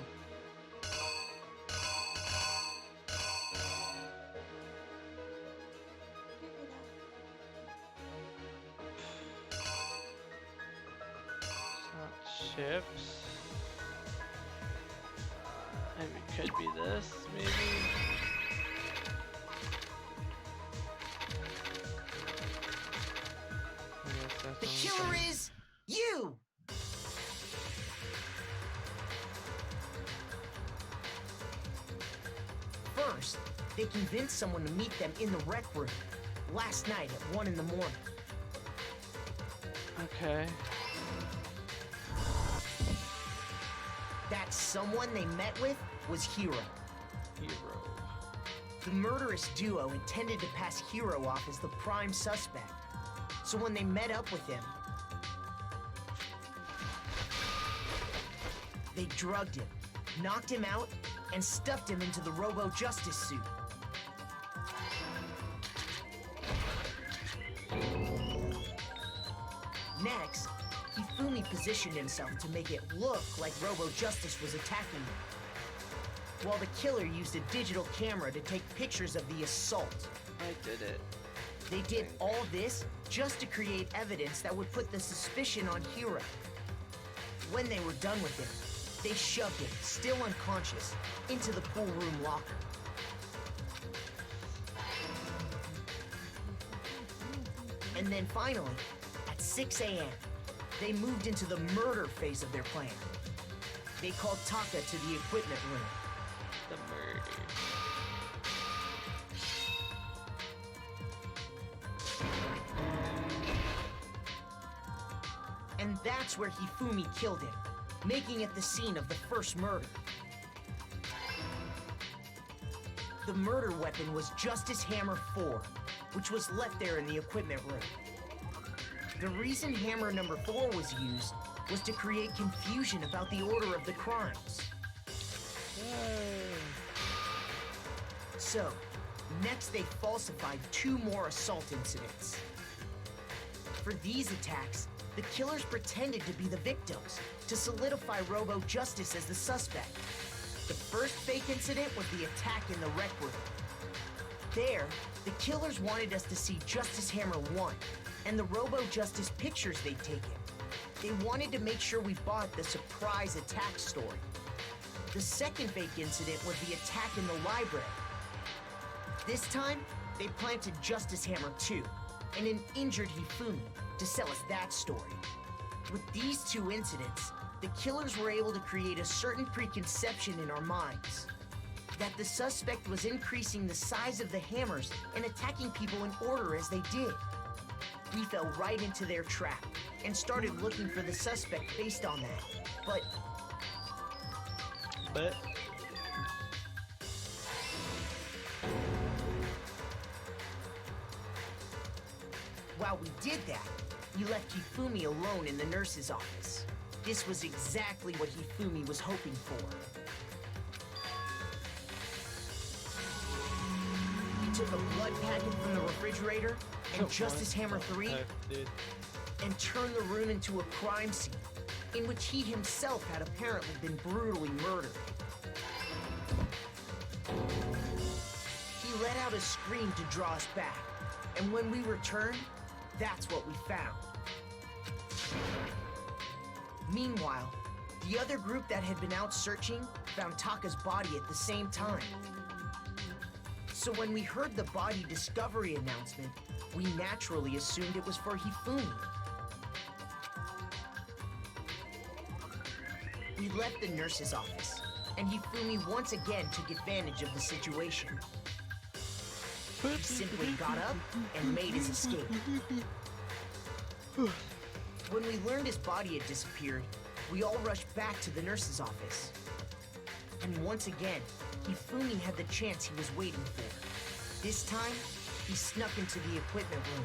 Chips. Maybe it could be this, maybe. The killer is you! First, they convinced someone to meet them in the rec room last night at 1 in the morning. Okay. That someone they met with was Hiro. The murderous duo intended to pass Hiro off as the prime suspect. So when they met up with him, they drugged him, knocked him out, and stuffed him into the Robo-Justice suit. Next, Hifumi positioned himself to make it look like Robo-Justice was attacking him, while the killer used a digital camera to take pictures of the assault. I did it. They did all this just to create evidence that would put the suspicion on Hiro. When they were done with him, they shoved him, still unconscious, into the pool room locker. And then finally, at 6 a.m., they moved into the murder phase of their plan. They called Taka to the equipment room. The murder. And that's where Hifumi killed him, making it the scene of the first murder. The murder weapon was Justice Hammer 4, which was left there in the equipment room. The reason Hammer number 4 was used was to create confusion about the order of the crimes. So, next they falsified 2 more assault incidents. For these attacks, the killers pretended to be the victims to solidify Robo-Justice as the suspect. The first fake incident was the attack in the rec room. There, the killers wanted us to see Justice Hammer 1 and the Robo-Justice pictures they'd taken. They wanted to make sure we bought the surprise attack story. The second fake incident was the attack in the library. This time, they planted Justice Hammer 2 and an injured Hifumi to sell us that story. With these 2 incidents, the killers were able to create a certain preconception in our minds that the suspect was increasing the size of the hammers and attacking people in order as they did. We fell right into their trap and started looking for the suspect based on that. But while we did that, we left Hifumi alone in the nurse's office. This was exactly what Hifumi was hoping for. He took a blood packet from the refrigerator and Justice Hammer 3 and turned the room into a crime scene in which he himself had apparently been brutally murdered. He let out a scream to draw us back, and when we returned, that's what we found. Meanwhile, the other group that had been out searching found Taka's body at the same time. So when we heard the body discovery announcement, we naturally assumed it was for Hifumi. We left the nurse's office, and Hifumi once again took advantage of the situation. He simply got up and made his escape. When we learned his body had disappeared, we all rushed back to the nurse's office. And once again, Hifumi had the chance he was waiting for. This time, he snuck into the equipment room.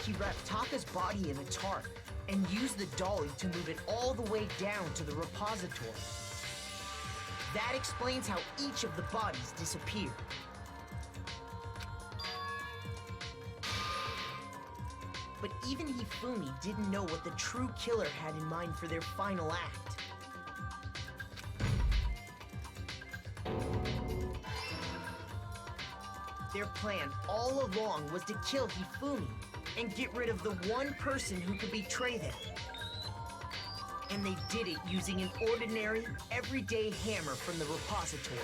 He wrapped Taka's body in a tarp and used the dolly to move it all the way down to the repository. That explains how each of the bodies disappeared. But even Hifumi didn't know what the true killer had in mind for their final act. Their plan all along was to kill Hifumi and get rid of the one person who could betray them. And they did it using an ordinary, everyday hammer from the repository.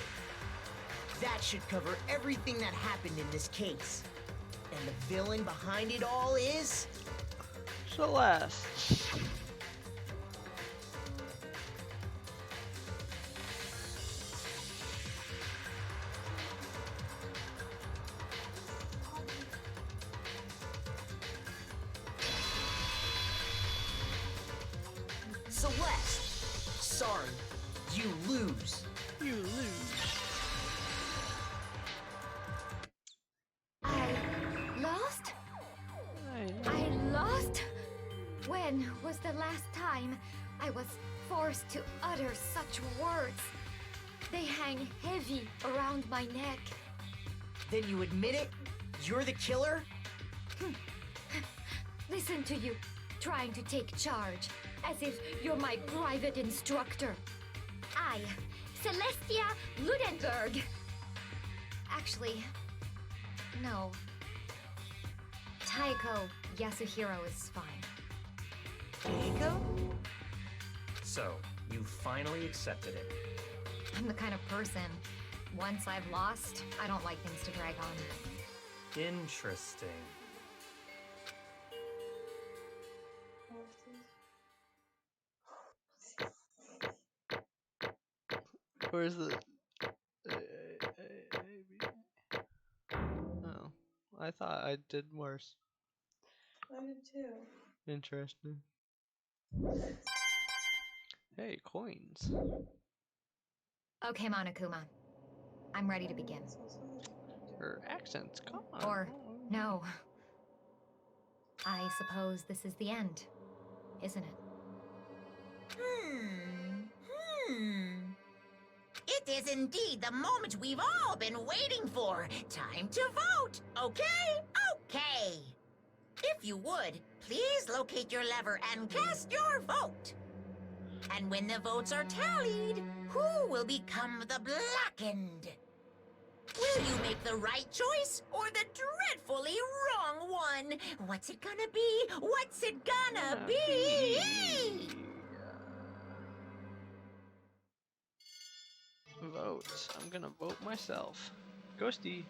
That should cover everything that happened in this case. And the villain behind it all is... Celeste. Celeste! Sorry, you lose. You lose. Lost? I lost? When was the last time I was forced to utter such words? They hang heavy around my neck. Then you admit it? You're the killer? Listen to you, trying to take charge, as if you're my private instructor. I, Celestia Ludenberg. Actually, no. Taiko Yasuhiro is fine. Taiko? So, you finally accepted it. I'm the kind of person, once I've lost, I don't like things to drag on. Interesting. Where's the... Oh, I thought I did worse. I did too. Interesting. Hey, coins. Okay, Monokuma. I'm ready to begin. Her accent's gone. Or, no. I suppose this is the end, isn't it? It is indeed the moment we've all been waiting for. Time to vote, okay? Okay. If you would, please locate your lever and cast your vote. And when the votes are tallied, who will become the blackened? Will you make the right choice or the dreadfully wrong one? What's it gonna be? What's it gonna be? Vote. I'm gonna vote myself. Ghosty.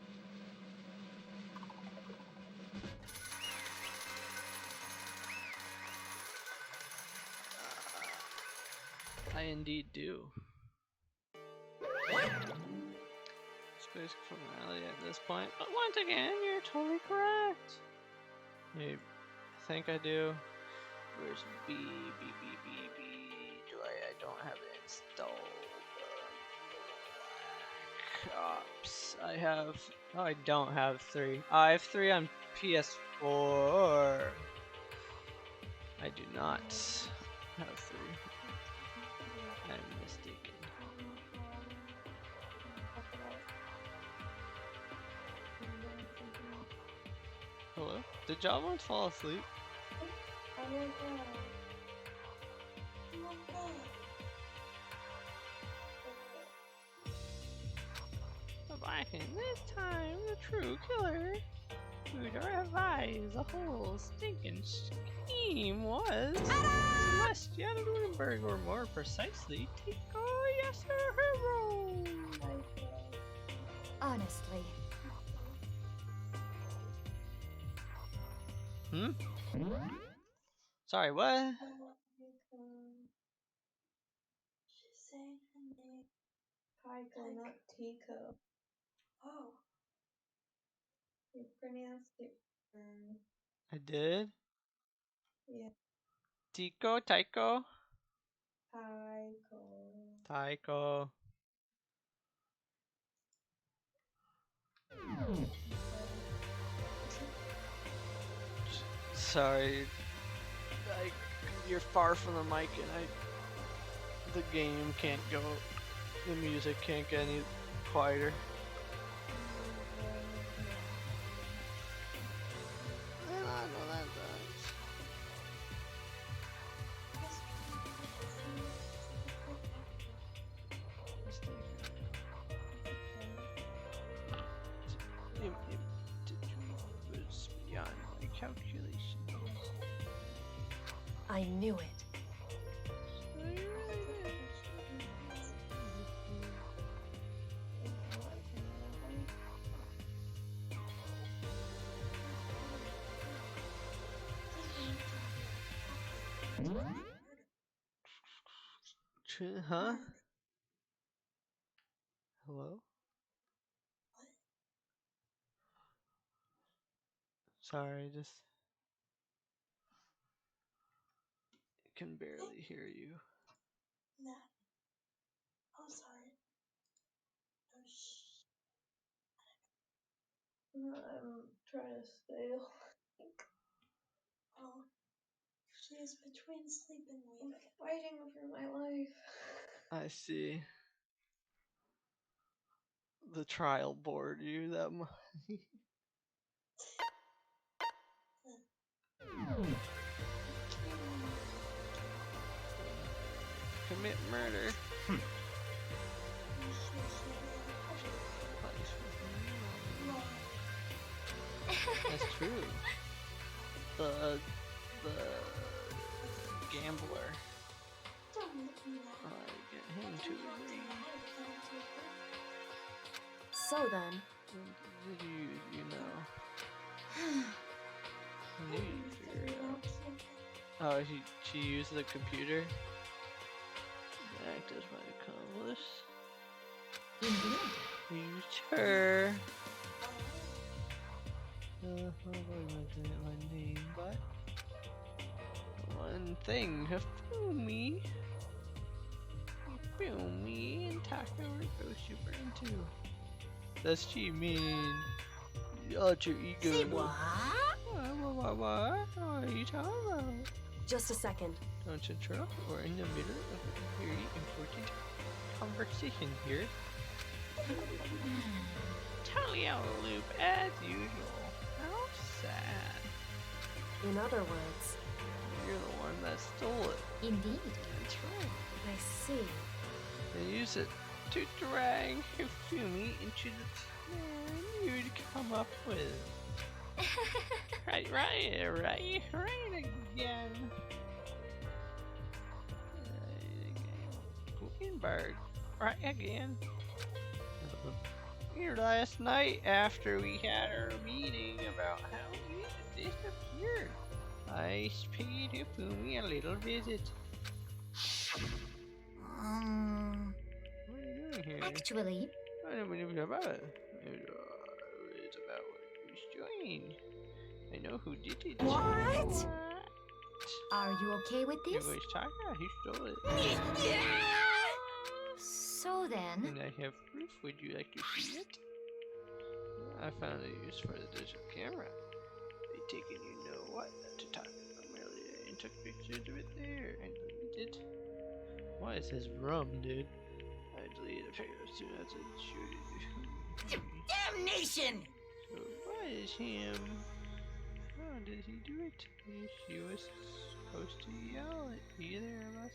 I indeed do. Space formality at this point, but once again, you're totally correct. I think I do. Where's B? I don't have it installed. Ops. I have. Oh, I don't have 3. I have 3 on PS4. I do not have 3. I'm mistaken. Hello? Did y'all once fall asleep? Oh my god. Oh my god. Back in this time, the true killer who revised the whole stinking scheme was Celestia Ludenberg, or more precisely, Taiko Yasuhiro. Honestly. Sorry, what? She's saying her name. Taiko, not Tico. Oh. You pronounced it wrong. I did? Yeah. Taiko? Taiko. Taiko. Sorry. You're far from the mic and the game can't go, the music can't get any quieter. I know that. I knew it. Huh? Hello? Sorry, just can barely hear you. No. Oh, sorry. Oh, I'm trying to stay awake. Oh, she is between sleep and wake. I'm fighting for my life. I see. The trial bored you that much. Commit murder. That's true. The gambler. I get him to agree. So then, What do you know? I knew you'd figure it out. Oh, she used the computer to act as my accomplice. Used her. I won't mention my name, but one thing, Hifumi and Taka were both super into. Does she mean alter ego? Say what? What are you talking about? just a second. Don't interrupt. We're in the middle of a very important conversation here. Totally out of the loop as usual. How sad. In other words, You're the one that stole it. Indeed. That's right. I see. They use it to drag Hifumi into the plan you'd come up with. right again. Gutenberg, right again. Here last night after we had our meeting about how we had disappeared, I paid Hifumi a little visit. What are you doing here? Actually, I don't know about it. It's about what was doing. I know who did it. What? Are you okay with this? It was Taka who stole it. So then, And I have proof. Would you like to see it? I found a use for the digital camera. They taken you know what to Taka from earlier and took pictures of it there and deleted. Why it says rum, dude? I deleted a picture as soon as I shoot it. Damnation! So what is him? How did he do it? She was supposed to yell at either of us.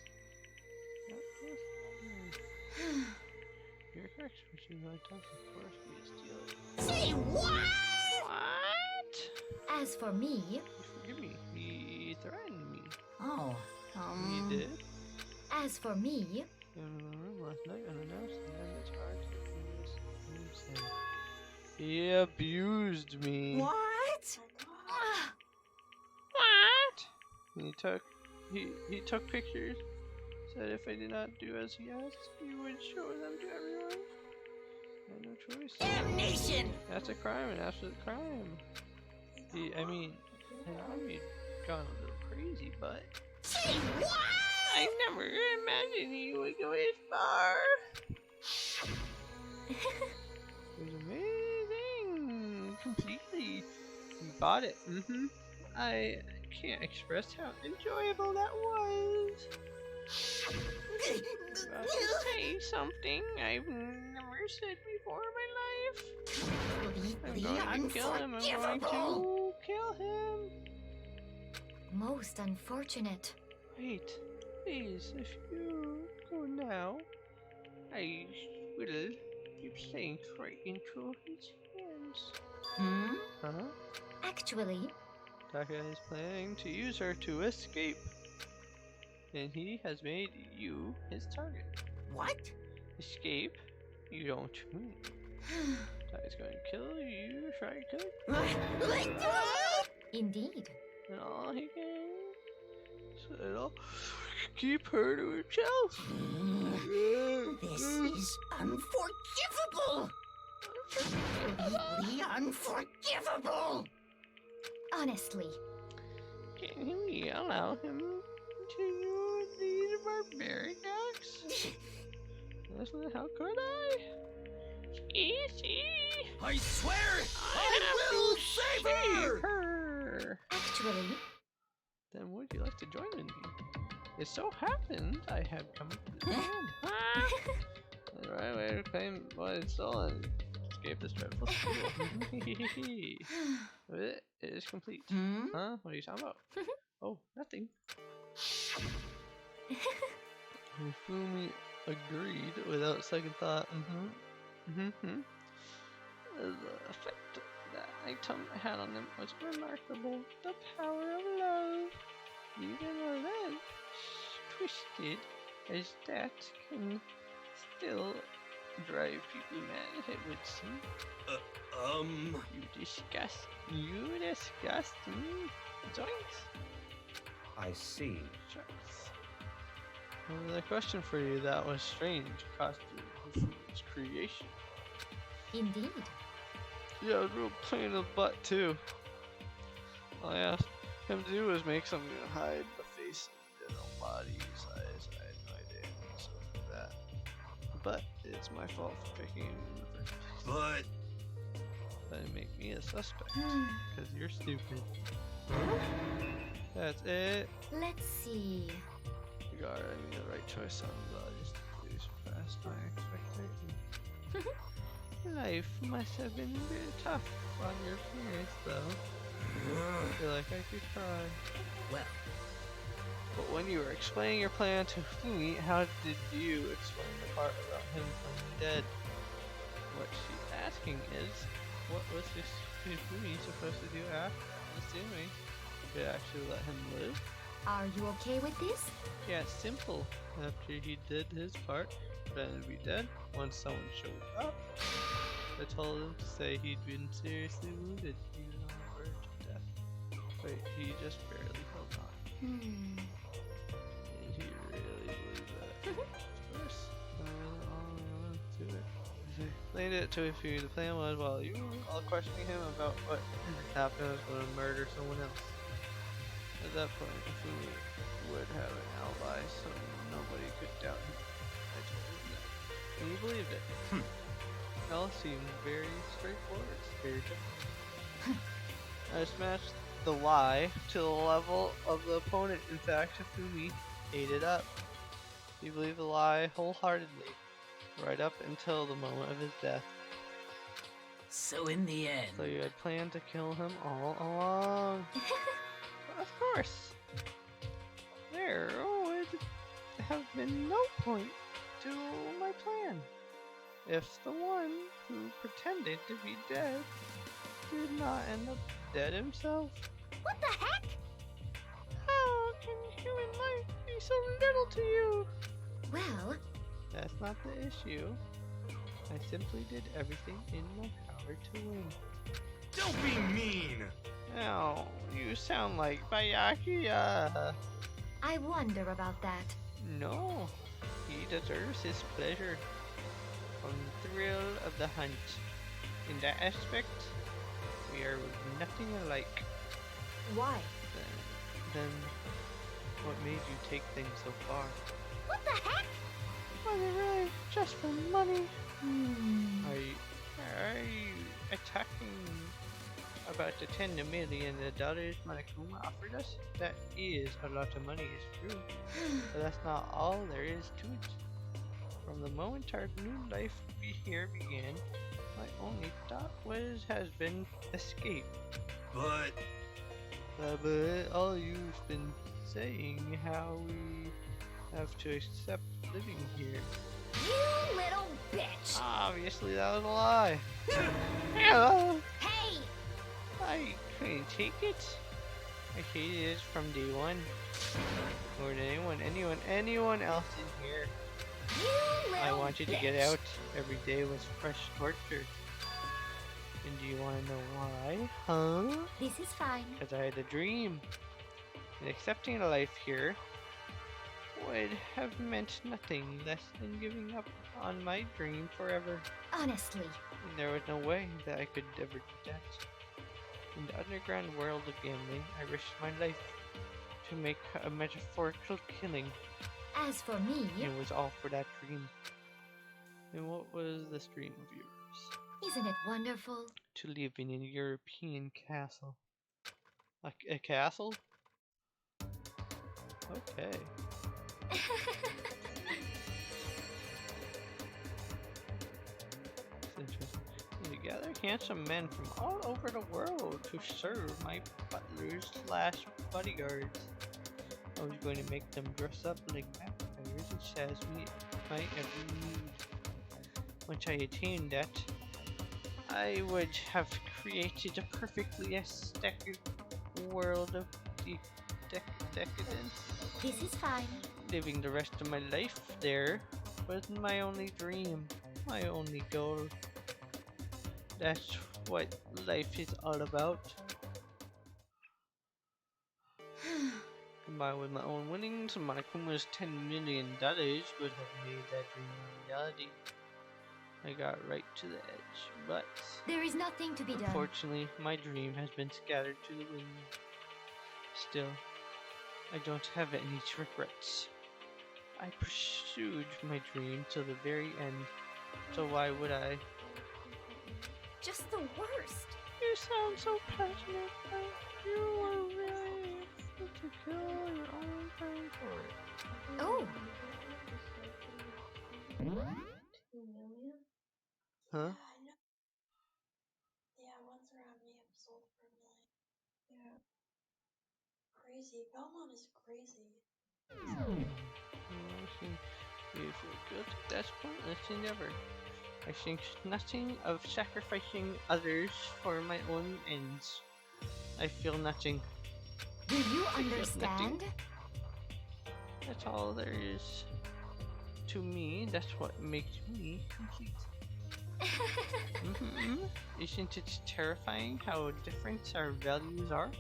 You're correct, but she's not talking for us. We steal it. Say what? What? as for me, Forgive me. He threatened me. Oh, He did. as for me, In the room last night unannounced, and then it's hard to use him. He abused me. What? What? And he took pictures. Said if I did not do as he asked, he would show them to everyone. I had no choice. Damnation! That's a crime, an absolute crime. I mean, I know he'd gone a little crazy, but Say what? I never imagined he would go this far. It was amazing. Completely. He bought it. I can't express how enjoyable that was. About to say something I've never said before in my life. I'm going to kill him. I'm going to kill him. most unfortunate. Wait, please, if you go now, I will be placed right into his hands. Huh? Actually, Taka is planning to use her to escape. and he has made you his target. What? Escape? You don't mean. He's going to kill you, try to kill you. Indeed. And all he can so keep her to himself. This is unforgivable! Completely unforgivable! Honestly. Can we allow him to use these barbaric acts? How could I? Easy. I swear I will save her! Actually. Then would you like to join me? It so happened I have come up with a plan. The right way to claim what is stolen. Escape this dreadful school. It is complete. Huh? What are you talking about? Oh, nothing. Hifumi agreed without second thought. The effect that item had on him was remarkable. The power of love. Even a leg twisted as that can still drive people mad, it would seem. You disgust me. Joints. I see. Joints. The question for you that was strange costume Hifumi's creation. Indeed. Yeah, it was real pain in the butt too. All I asked him to do was make something to hide the face and body size. I had no idea. So that. But it's my fault for picking him in the first place. That didn't make me a suspect. Because you're stupid. That's it. Let's see. You got the right choice on bodies to surpass my expectations. Life must have been a bit tough on your parents, though. I feel like I could cry. Well. But when you were explaining your plan to Hifumi, how did you explain the part about him being dead? What she's asking is, what was Hifumi supposed to do after? Assuming you could actually let him live? Are you okay with this? Yeah, it's simple. After he did his part, pretended to be dead. Once someone showed up, I told him to say he'd been seriously wounded. He was on the verge of death. But he just barely held on. And he really believed that. Of course. To it. I explained it to Hifumi. The plan was, while you were all questioning him about what happened, I was going to murder someone else. At that point, Hifumi would have an alibi, so nobody could doubt him. I told him that. And he believed it. It all seemed very straightforward, very simple. I smashed the lie to the level of the opponent. In fact, Hifumi ate it up. He believed the lie wholeheartedly, right up until the moment of his death. So in the end... So you had planned to kill him all along. Of course. There would have been no point to my plan if the one who pretended to be dead did not end up dead himself. What the heck? How can human life be so little to you? Well, that's not the issue. I simply did everything in my power to win. Don't be mean! Oh, you sound like Byakuya. I wonder about that. No, he deserves his pleasure from the thrill of the hunt. In that aspect, we are nothing alike. Why? Then what made you take things so far? What the heck? Was it really just for money? Are you attacking about the $10 million Monokuma offered us? That is a lot of money, it's true. But that's not all there is to it. From the moment our new life here began, my only thought has been escape. But all you've been saying how we have to accept living here. You little bitch! Obviously that was a lie. Hello. Hey! I couldn't take it. I hated it from day one. More than anyone else in here. I wanted to get out. Every day was fresh torture. And do you want to know why? Huh? This is fine. Because I had a dream. And accepting a life here would have meant nothing less than giving up on my dream forever. Honestly. And there was no way that I could ever do that. In the underground world of gambling, I risked my life to make a metaphorical killing. As for me... It was all for that dream. And what was this dream of yours? Isn't it wonderful? To live in a European castle. A castle? Okay. Interesting. To gather handsome men from all over the world to serve my butlers / bodyguards. I was going to make them dress up like vampires and satisfy my every need. Once I attained that, I would have created a perfectly aesthetic world of decadence. This is fine. Living the rest of my life there was my only dream, my only goal. That's what life is all about. Combined with my own winnings, Monokuma's $10 million would have made that dream a reality. I got right to the edge, but there is nothing to be done. Unfortunately, my dream has been scattered to the wind. Still, I don't have any regrets. I pursued my dream till the very end, so why would I? Just the worst. You sound so passionate, but you are really to kill your own friend for it. Oh. 2 million? Huh? Yeah, ones around me have sold for $1 million. Yeah. Crazy. Belmont is crazy. You feel guilty? That's pointless endeavor. I think nothing of sacrificing others for my own ends. I feel nothing. Do you understand? That's all there is. To me, that's what makes me complete. Isn't it terrifying how different our values are?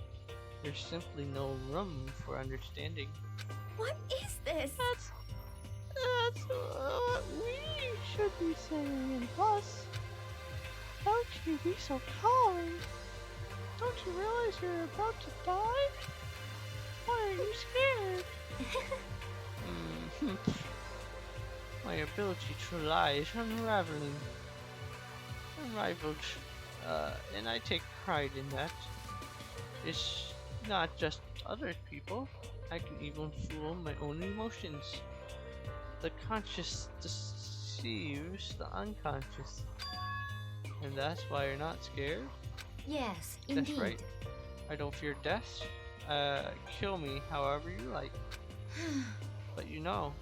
There's simply no room for understanding. What is this? That's what we should be saying. And plus, how can you be so calm? Don't you realize you're about to die? Why are you scared? My ability to lie is unraveling. Unrivaled. And I take pride in that. It's not just other people. I can even fool my own emotions. The conscious deceives the unconscious. And that's why you're not scared? Yes, indeed. That's right. I don't fear death. Kill me however you like. But you know,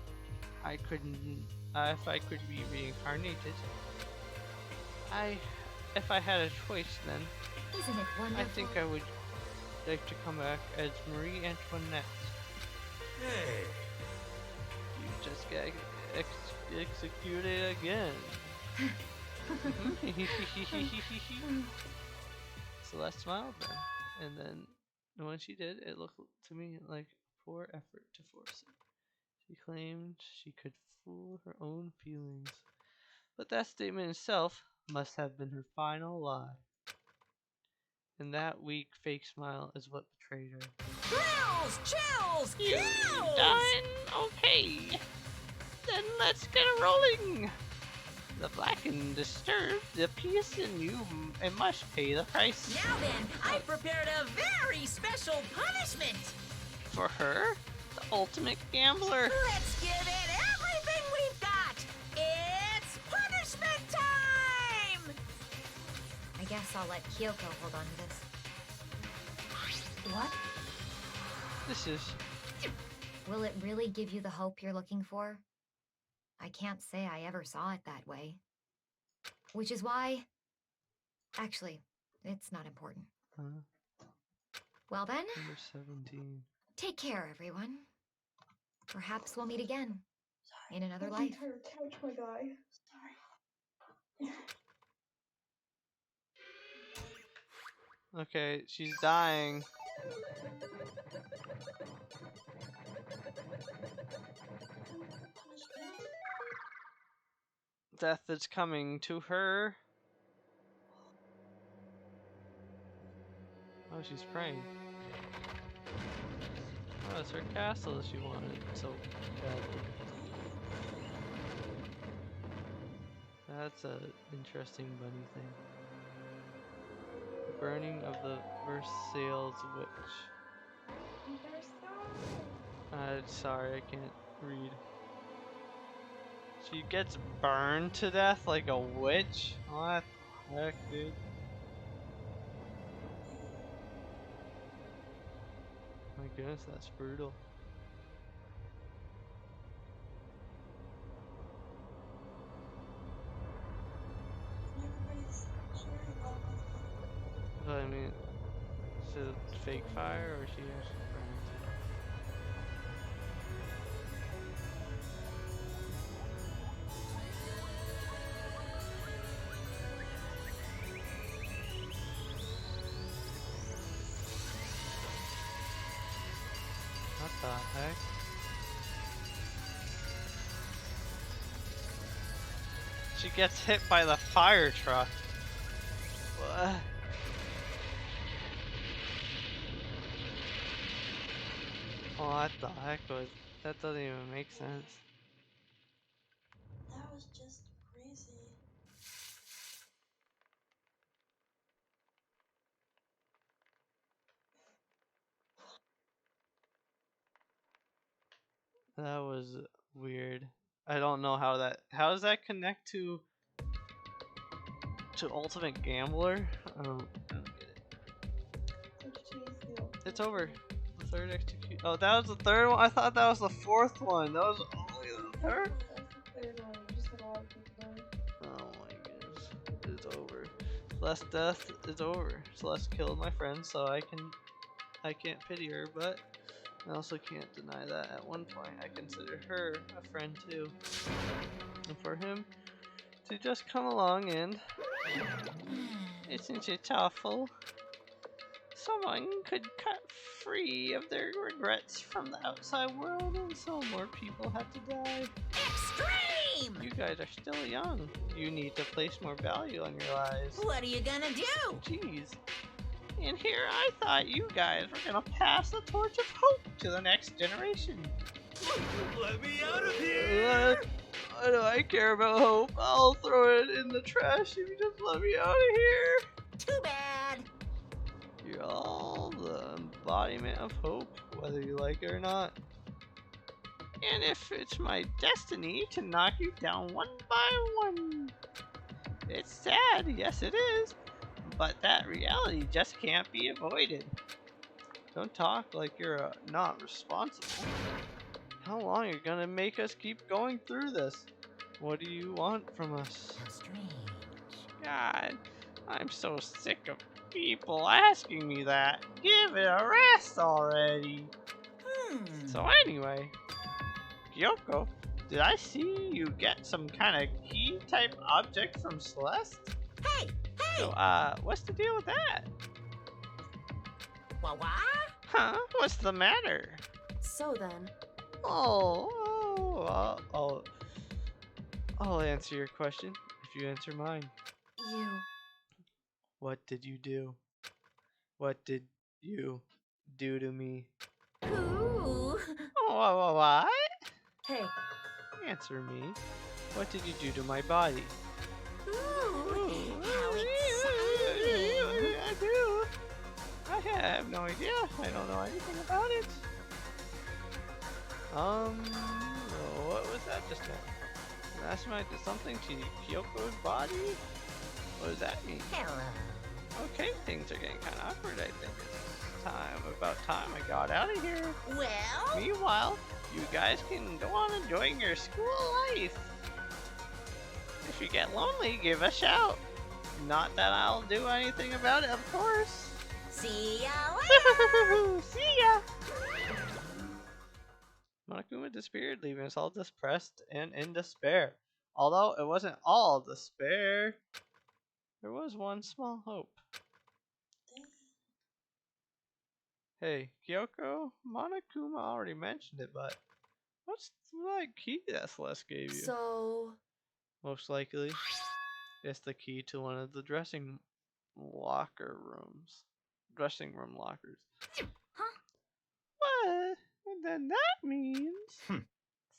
I couldn't, if I could be reincarnated, if I had a choice then, isn't it wonderful? I think I would like to come back as Marie Antoinette. Hey! You just got executed again. Celeste smiled then, and then when she did, it looked to me like a poor effort to force it. She claimed she could fool her own feelings, but that statement itself must have been her final lie. And that weak fake smile is what betrayed her. Thrills! Chills! You Kills! done? Okay. Then let's get rolling. The black and disturbed the piece, and you must pay the price. Now then, I prepared a very special punishment. For her, the ultimate gambler. Let's give it everything we've got. It's punishment time! I guess I'll let Kyoko hold on to this. What? This is... Will it really give you the hope you're looking for? I can't say I ever saw it that way. Which is why... Actually, it's not important. Well then, Number 17. take care, everyone. Perhaps we'll meet again in another That's life. the entire couch, my guy. Sorry. Okay, she's dying. Death is coming to her. Oh, she's praying. Oh, it's her castle she wanted so badly. That's an interesting bunny thing. The burning of the Versailles witch. Sorry, I can't read. She gets burned to death like a witch? What the heck, dude? My goodness, that's brutal. I mean, is it fake fire or is she actually burning? What the heck? She gets hit by the fire truck. What? What the heck was that? Doesn't even make sense. That was just crazy. That was weird. I don't know how does that connect to Ultimate Gambler? I don't get it. It's over. The third execution. Oh, that was the third one? I thought that was the fourth one. That was only the third? Oh my goodness. It's over. Celeste's death is over. Celeste killed my friend, so I can't pity her, but I also can't deny that at one point I considered her a friend too. And for him to just come along and... Isn't it awful? Someone could cut free of their regrets from the outside world and so more people have to die. Extreme! You guys are still young. You need to place more value on your lives. What are you gonna do? Jeez. And here I thought you guys were gonna pass the torch of hope to the next generation. Let me out of here! Why do I care about hope? I'll throw it in the trash if you just let me out of here. Too bad. You're all the embodiment of hope, whether you like it or not. And if it's my destiny to knock you down one by one. It's sad, yes it is. But that reality just can't be avoided. Don't talk like you're not responsible. How long are you gonna make us keep going through this? What do you want from us? Strange. God, I'm so sick of people asking me that. Give it a rest already. So anyway, Kyoko, did I see you get some kind of key type object from Celeste? Hey! So, what's the deal with that? What? Huh? What's the matter? So then... I'll answer your question if you answer mine. You... What did you do? What did you do to me? Ooh. Oh, what? Hey. Answer me. What did you do to my body? Ooh. How exciting. I do. I have no idea. I don't know anything about it. What was that just now? Last night did something to Kyoko's body? What does that mean? Hello. Okay, things are getting kind of awkward, I think. It's about time I got out of here. Well? Meanwhile, you guys can go on enjoying your school life. If you get lonely, give a shout. Not that I'll do anything about it, of course. See ya later! See ya! Monokuma disappeared, leaving us all depressed and in despair. Although it wasn't all despair, there was one small hope. Hey, Kyoko, Monokuma already mentioned it, but what's that key that Celeste gave you? So... Most likely, it's the key to one of the dressing room lockers. Huh? What? Well, then that means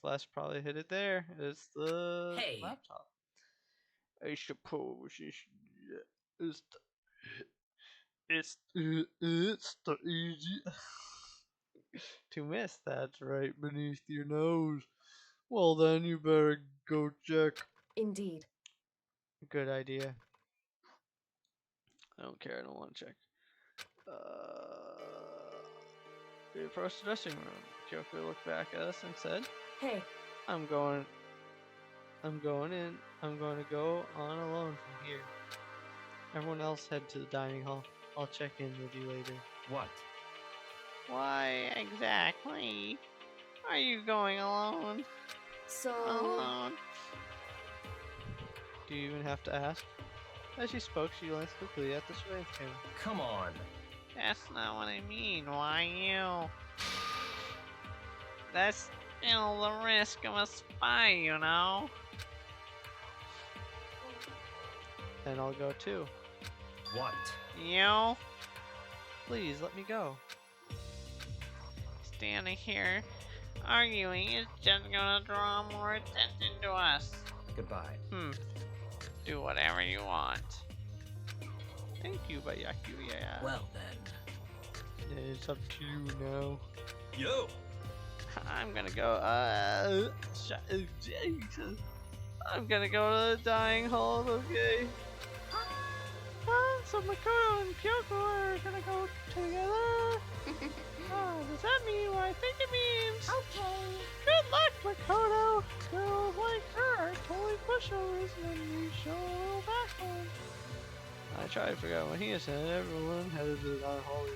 Celeste probably hid it there. It's the laptop. I suppose it's the easy to miss. That's right beneath your nose. Well, then you better go check. Indeed. Good idea. I don't care. I don't want to check. We approached the dressing room. Kyoko looked back at us and said, "Hey, I'm going in. I'm going to go on alone from here. Everyone else head to the dining hall. I'll check in with you later." What? Why exactly are you going alone? So... Alone? Do you even have to ask? As she spoke, she glanced quickly at the surveillance camera. Come on. That's not what I mean. Why you? That's still the risk of a spy, you know? Then I'll go too. What? You? Please, let me go. Standing here, arguing is just gonna draw more attention to us. Goodbye. Do whatever you want. Thank you, Byakuya. Well then. It's up to you now. Yo! I'm gonna go, I'm gonna go to the dying hall, okay? So Makoto and Kyoko are gonna go together? Does that mean what I think it means? Okay. Good luck, Makoto! Girls like her are totally pushovers when we show a little back home. I tried to figure out what he said. Everyone headed to the dying hall.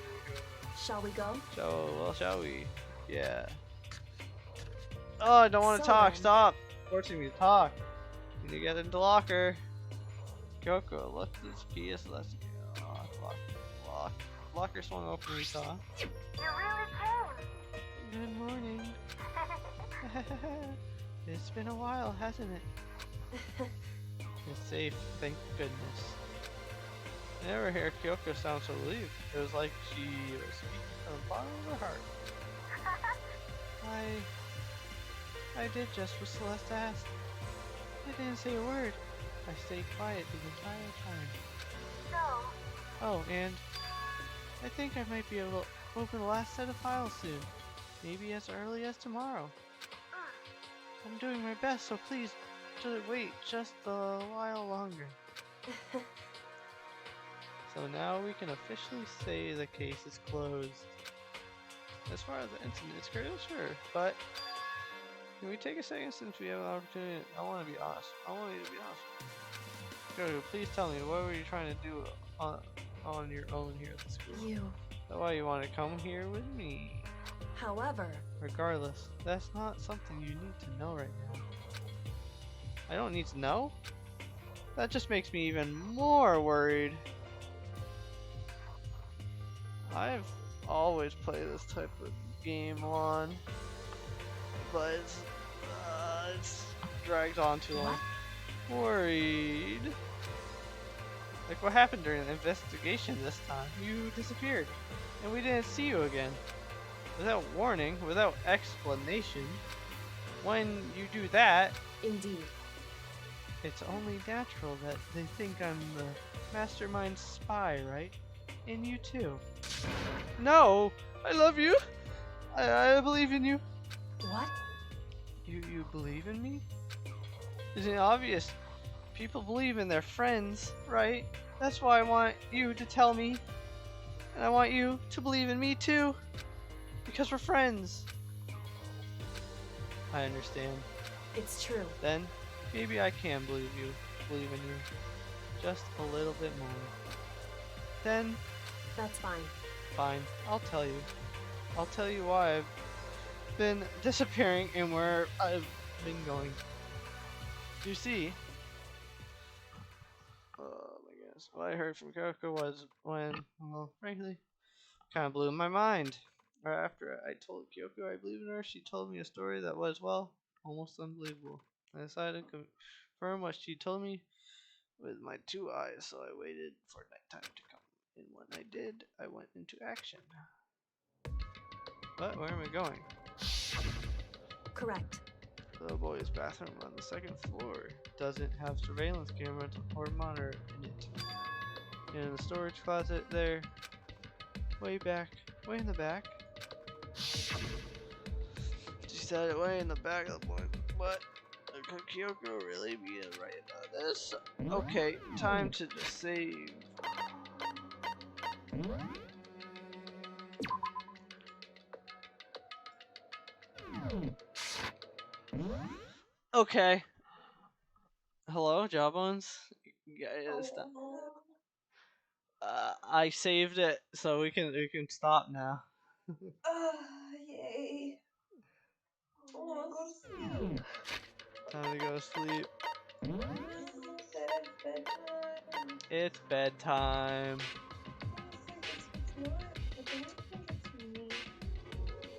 Shall we go? Shall we? Yeah. Oh, I don't want to talk. Then. Stop forcing me to talk. Need to get into the locker. Kyoko, look at this PS. Let's go. Lock. Locker swung open. We saw. You really came. Good morning. It's been a while, hasn't it? It's safe, thank goodness. I never hear Kyoko sound so relieved. It was like she was speaking from the bottom of her heart. I did just what Celeste asked. I didn't say a word. I stayed quiet the entire time. So? Oh, and I think I might be able to open the last set of files soon. Maybe as early as tomorrow. I'm doing my best, so please wait just a while longer. So now we can officially say the case is closed. As far as the incident is concerned, sure, but can we take a second since we have an opportunity? I want to be honest. I want you to be honest. Go, please tell me, what were you trying to do on your own here at the school? That's why you want to come here with me. However, regardless, that's not something you need to know right now. I don't need to know? That just makes me even more worried. I've always played this type of game on, but it's dragged on too long. Worried. Like what happened during the investigation this time? You disappeared, and we didn't see you again. Without warning, without explanation. When you do that, indeed, it's only natural that they think I'm the mastermind spy, right? And you too. No! I love you! I believe in you. What? You believe in me? Isn't it obvious? People believe in their friends, right? That's why I want you to tell me. And I want you to believe in me too. Because we're friends. I understand. It's true. Then, maybe I can believe in you. Just a little bit more. Then, That's fine. Fine, I'll tell you. I'll tell you why I've been disappearing and where I've been going. You see, oh my goodness, what I heard from Kyoko was when, well, frankly, kind of blew my mind. Right after I told Kyoko I believe in her, she told me a story that was, well, almost unbelievable. I decided to confirm what she told me with my 2 eyes, so I waited for nighttime to come. And when I did, I went into action. But where am I going? Correct. The boys' bathroom on the 2nd floor doesn't have surveillance cameras or monitor in it. And in the storage closet there, way in the back. She said it way in the back of the boy. What? Could Kyoko really be right about this? Okay, time to just save. Okay. Hello, Jawbones? You guys stop. I saved it, so we can stop now. Yay. I wanna go to sleep. Time to go to sleep. You said it's bedtime. It's bedtime. It's not. I don't think it's me.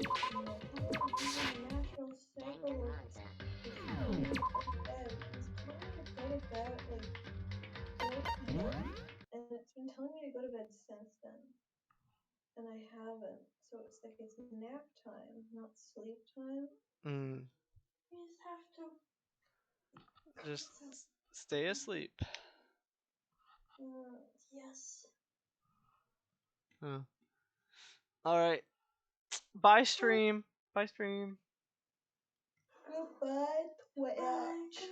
No, I don't think it's even a natural cycle of sleeping in bed. It's telling me to go to bed at like 4 p.m. and it's been telling me to go to bed since then. And I haven't. So it's like it's nap time, not sleep time. Mm. You just have to. Just stay asleep. Yes. Huh. Alright. Bye, stream. Bye, stream. Goodbye, Twitch.